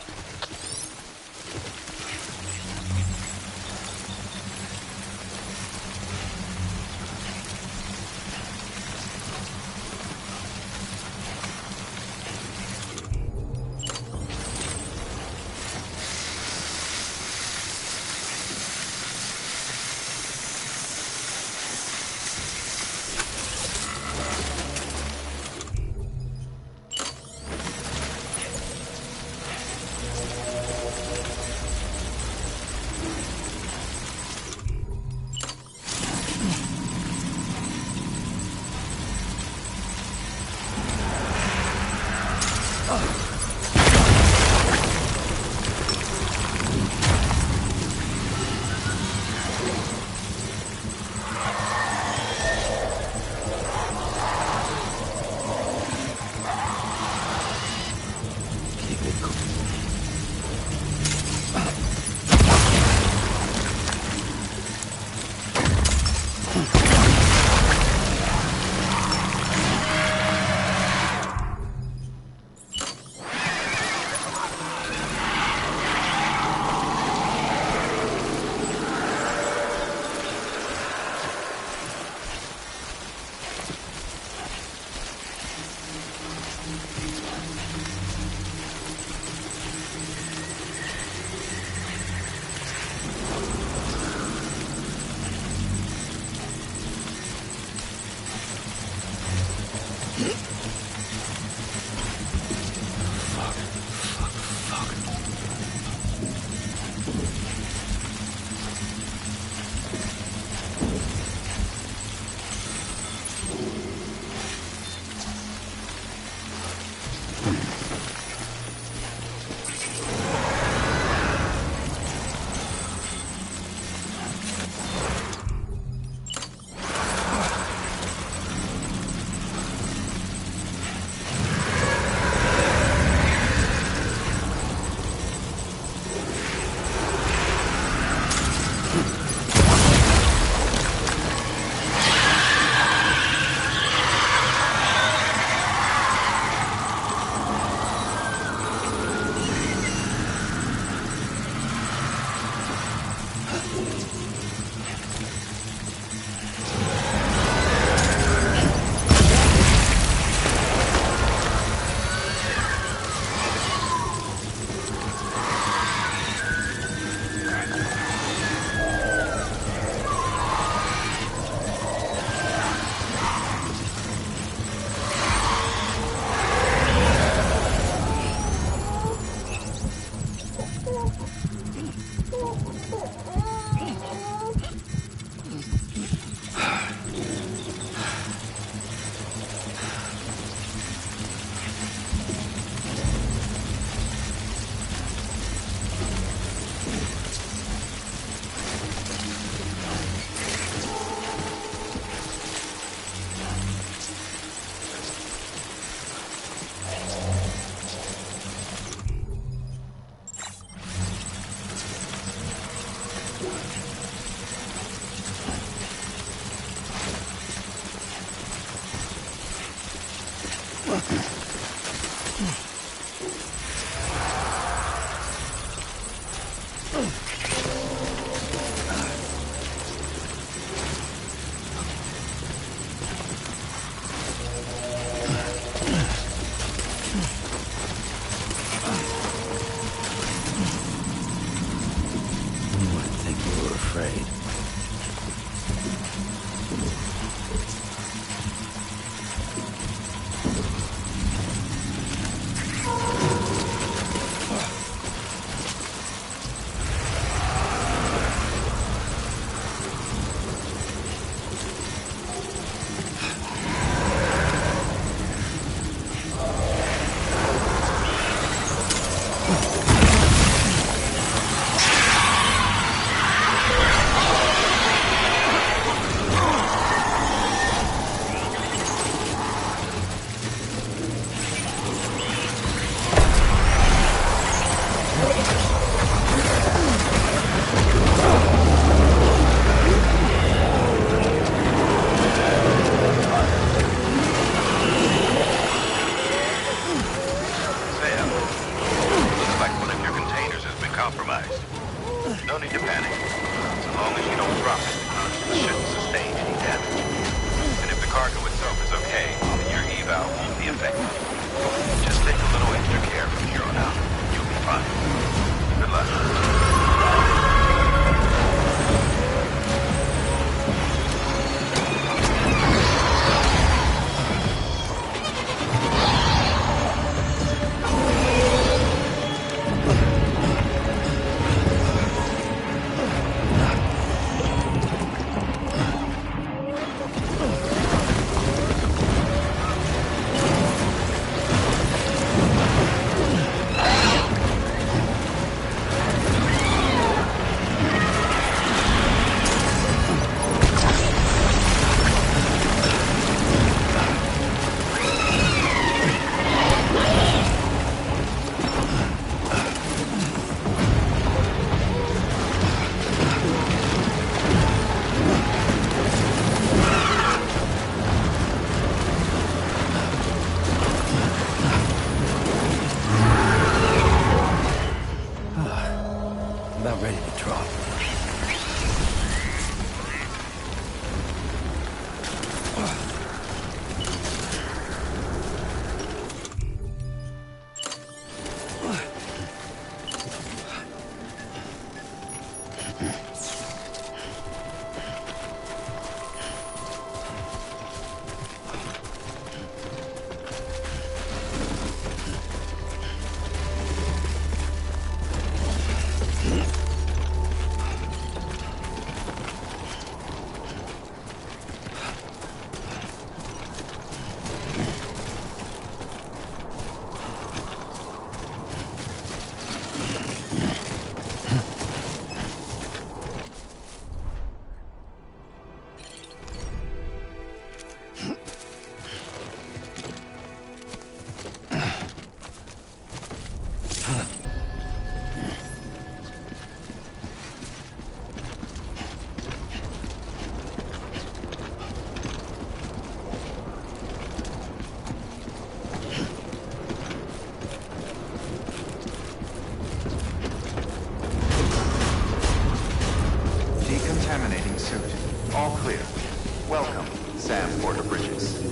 Porter Bridges.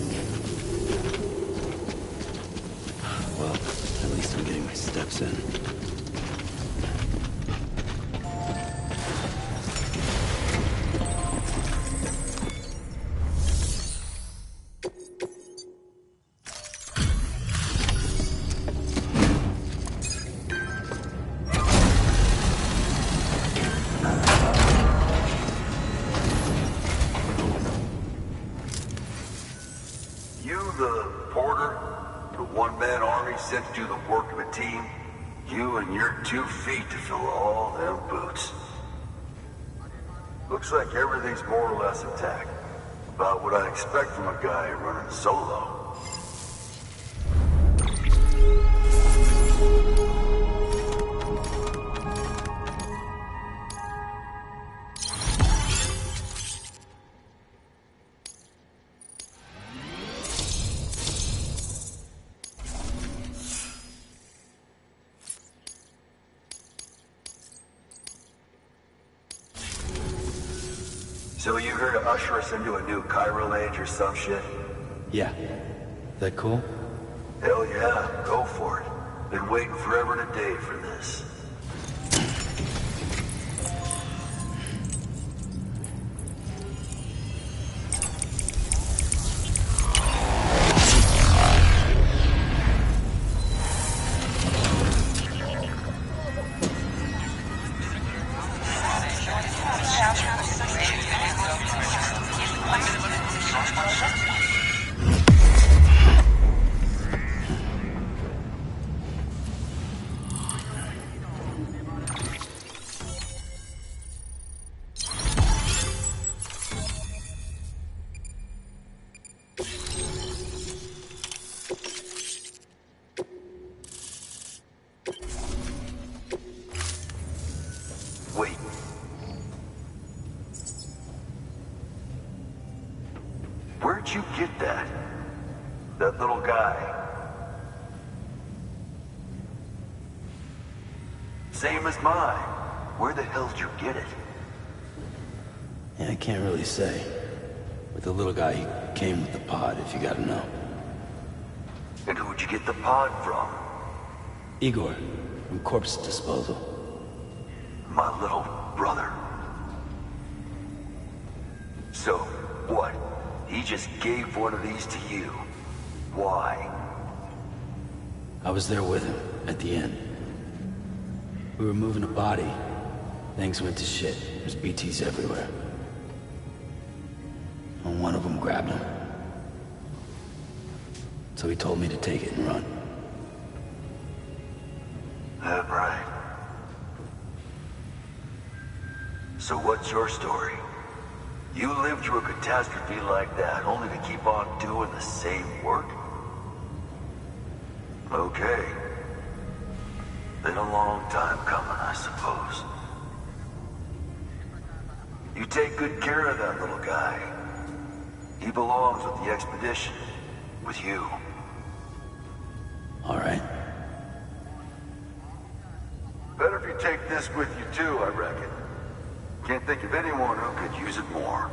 Well, at least I'm getting my steps in. Sent to do the work of a team, you and your 2 feet to fill all them boots. Looks like everything's more or less intact. About what I expect from a guy running solo. So you here to usher us into a new chiral age or some shit? Yeah. That cool? Hell yeah, go for it. Been waiting forever and a day for this. Where'd you get that? That little guy? Same as mine. Where the hell did you get it? Yeah, I can't really say. With the little guy, he came with the pod, if you gotta know. And who'd you get the pod from? Igor, from Corpse Disposal. My little brother. So, what? He just gave one of these to you. Why? I was there with him, at the end. We were moving a body. Things went to shit. There's BTs everywhere. And one of them grabbed him. So he told me to take it and run. That right. So what's your story? You lived through a catastrophe like that, only to keep on doing the same work? Okay. Been a long time coming, I suppose. You take good care of that little guy. He belongs with the expedition. With you. All right. Better if you take this with you too, I reckon. Can't think of anyone who could use it more.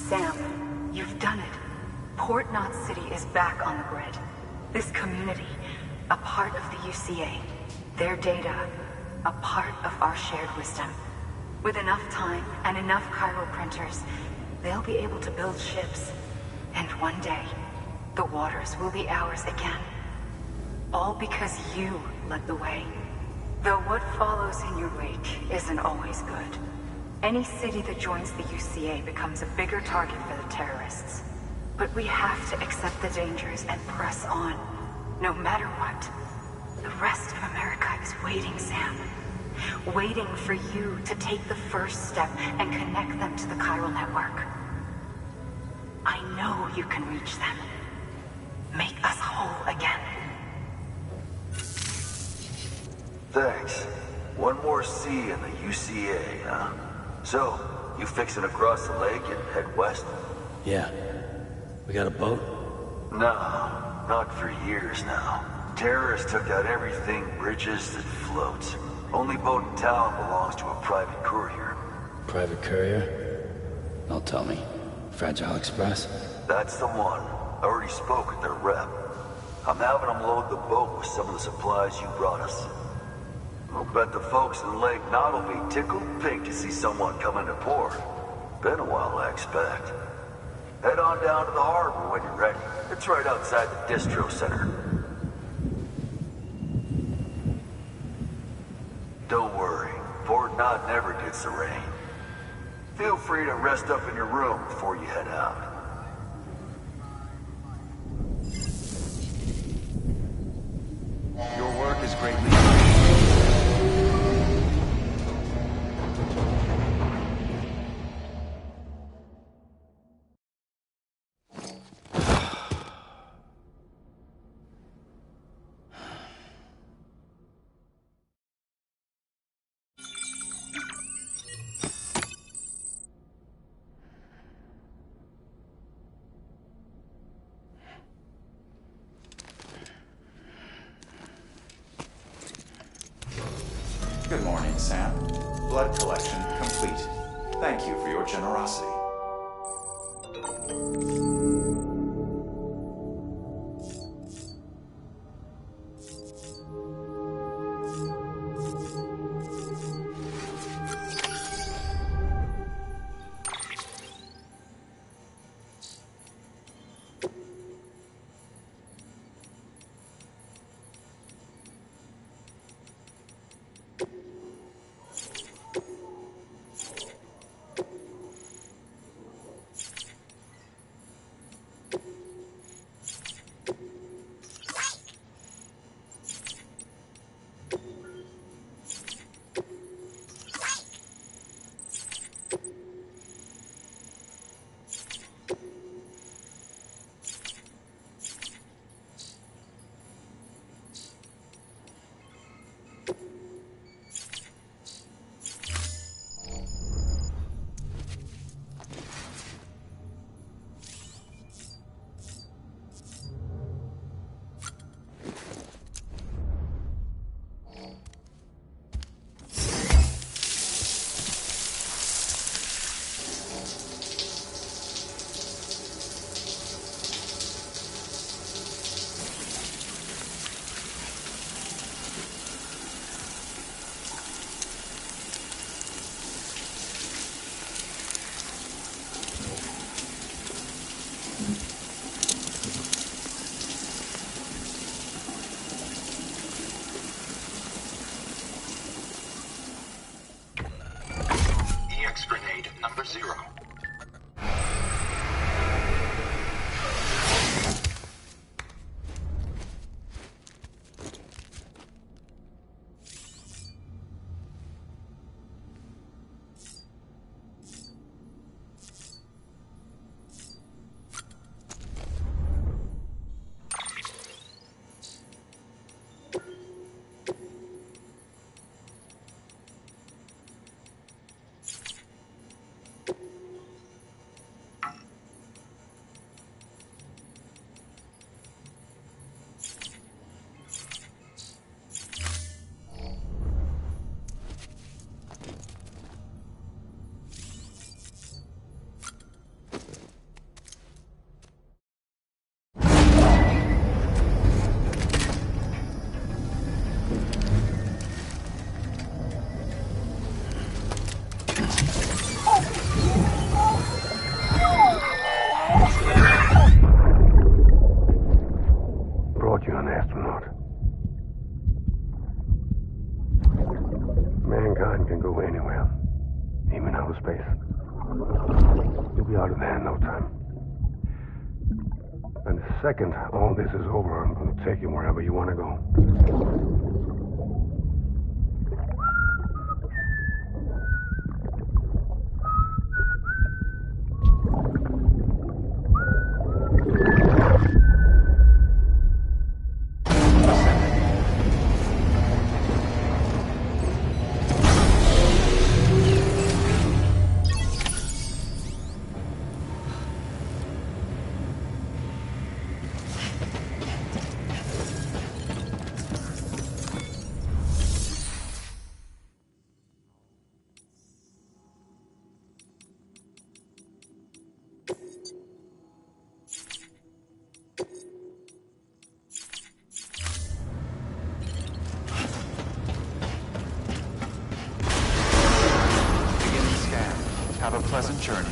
Sam, you've done it. Port Knot City is back on the grid. This community, a part of the UCA. Their data, a part of our shared wisdom. With enough time and enough chiral printers, they'll be able to build ships. And one day, the waters will be ours again. All because you led the way. Though what follows in your wake isn't always good. Any city that joins the UCA becomes a bigger target for the terrorists. But we have to accept the dangers and press on, no matter what. The rest of America is waiting, Sam. Waiting for you to take the first step and connect them to the chiral network. I know you can reach them. Make us whole again. Thanks. One more C in the UCA, huh? So, you fixing to cross the lake and head west? Yeah. We got a boat? No, not for years now. Terrorists took out everything bridges that floats. Only boat in town belongs to a private courier. Private courier? Don't tell me. Fragile Express? That's the one. I already spoke with their rep. I'm having them load the boat with some of the supplies you brought us. I'll bet the folks in Lake Knot will be tickled pink to see someone come into port. Been a while, I expect. Head on down to the harbor when you're ready. It's right outside the distro center. Don't worry, Port Knot never gets the rain. Feel free to rest up in your room before you head out. Your work is greatly Good morning, Sam. Blood collection complete. Thank you for your generosity. Number 0. Mankind can go anywhere, even outer space. You'll be out of there in no time. And the second all this is over, I'm going to take you wherever you want to go. Have a pleasant journey.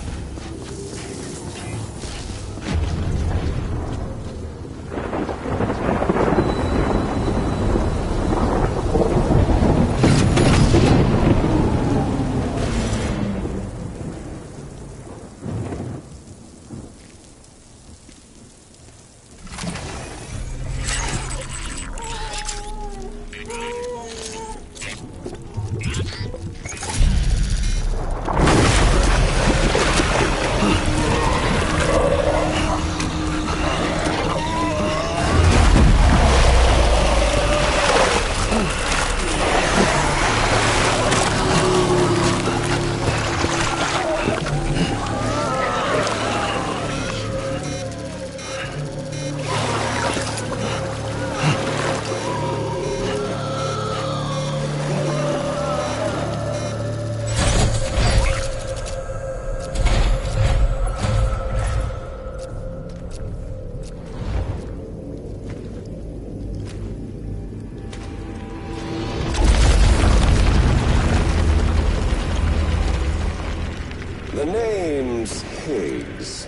The name's Higgs,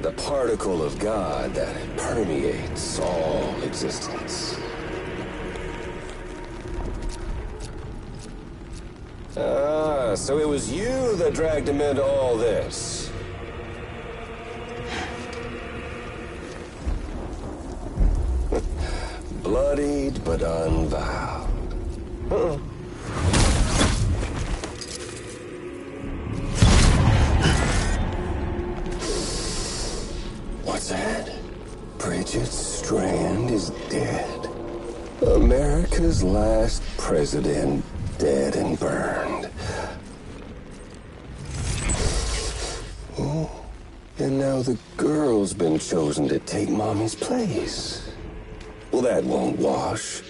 the particle of God that permeates all existence. Ah, so it was you that dragged him into all this. Bloodied but unvowed. What's that? Bridget Strand is dead. America's last president dead and burned. Oh, and now the girl's been chosen to take Mommy's place. Well, that won't wash.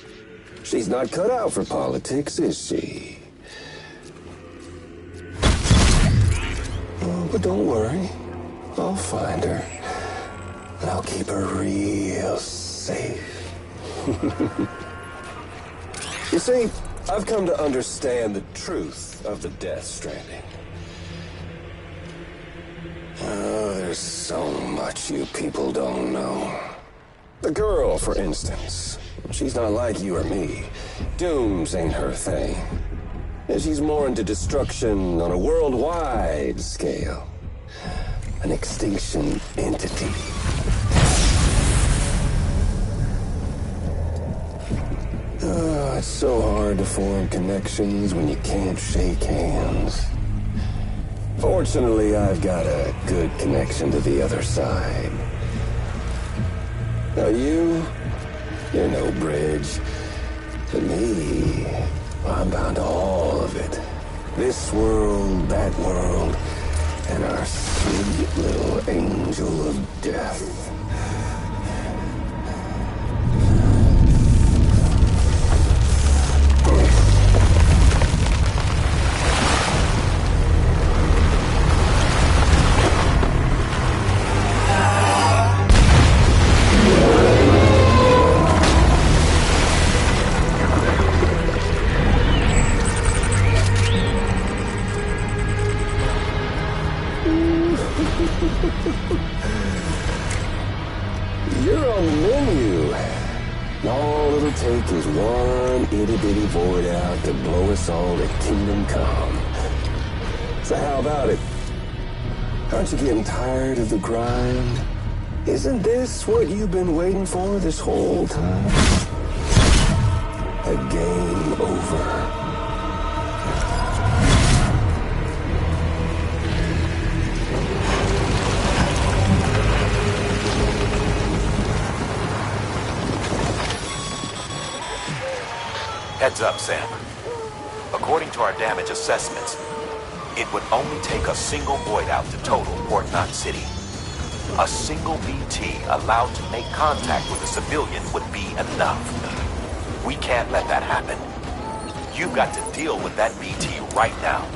She's not cut out for politics, is she? Oh, but don't worry. I'll find her. And I'll keep her real safe. You see, I've come to understand the truth of the Death Stranding. Oh, there's so much you people don't know. The girl, for instance. She's not like you or me. Dooms ain't her thing. And she's more into destruction on a worldwide scale. An extinction entity. Oh, it's so hard to form connections when you can't shake hands. Fortunately, I've got a good connection to the other side. Now you're no bridge. To me, I'm bound to all of it. This world, that world, and our sweet little angel of death. You're on the menu. All it'll take is one itty-bitty void out to blow us all to kingdom come. So how about it? Aren't you getting tired of the grind? Isn't this what you've been waiting for this whole time? A game over. Heads up, Sam. According to our damage assessments, it would only take a single void out to total Port Knot City. A single BT allowed to make contact with a civilian would be enough. We can't let that happen. You've got to deal with that BT right now.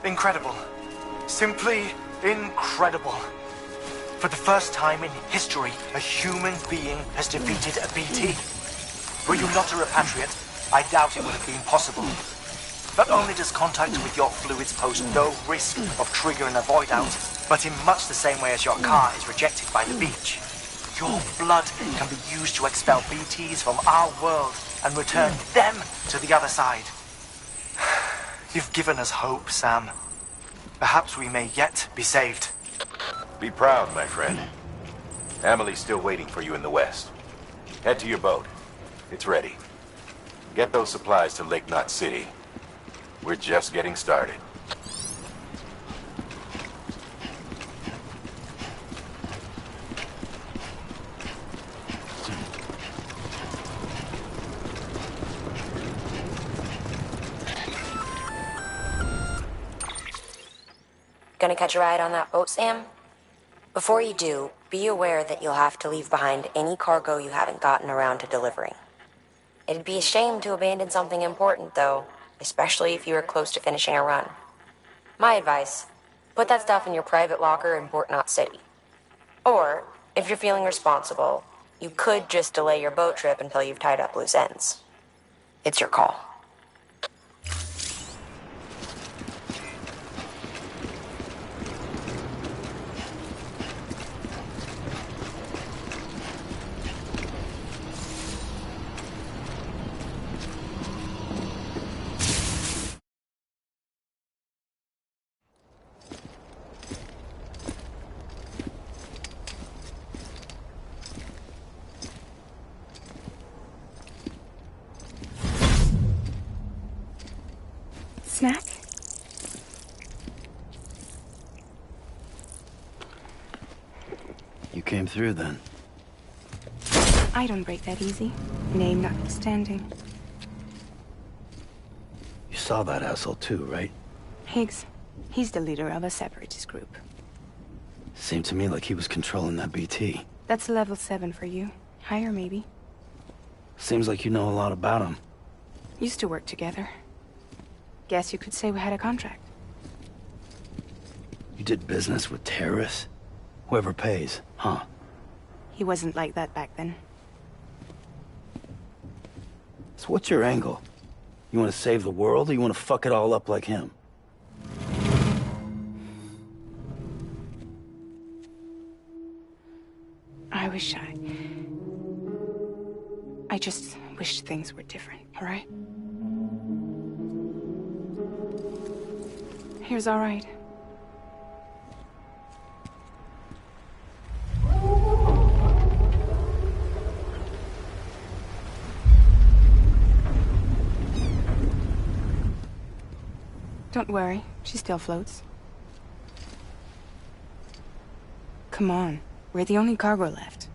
Incredible. Simply incredible. For the first time in history, a human being has defeated a BT. Were you not a repatriate, I doubt it would have been possible. Not only does contact with your fluids pose no risk of triggering a void out, but in much the same way as your car is rejected by the beach, your blood can be used to expel BTs from our world and return them to the other side. You've given us hope, Sam. Perhaps we may yet be saved. Be proud, my friend. Amelie's still waiting for you in the west. Head to your boat. It's ready. Get those supplies to Lake Knot City. We're just getting started. Gonna catch a ride on that boat, Sam? Before you do, be aware that you'll have to leave behind any cargo you haven't gotten around to delivering. It'd be a shame to abandon something important, though, especially if you are close to finishing a run. My advice, put that stuff in your private locker in Port Knot City. Or, if you're feeling responsible, you could just delay your boat trip until you've tied up loose ends. It's your call. Snack? You came through then. I don't break that easy. Name notwithstanding. You saw that asshole too, right? Higgs. He's the leader of a separatist group. Seemed to me like he was controlling that BT. That's level 7 for you. Higher, maybe. Seems like you know a lot about him. Used to work together. Guess you could say we had a contract. You did business with terrorists? Whoever pays, huh? He wasn't like that back then. So what's your angle? You want to save the world, or you want to fuck it all up like him? I just wished things were different, all right? Here's all right. Don't worry, she still floats. Come on, we're the only cargo left.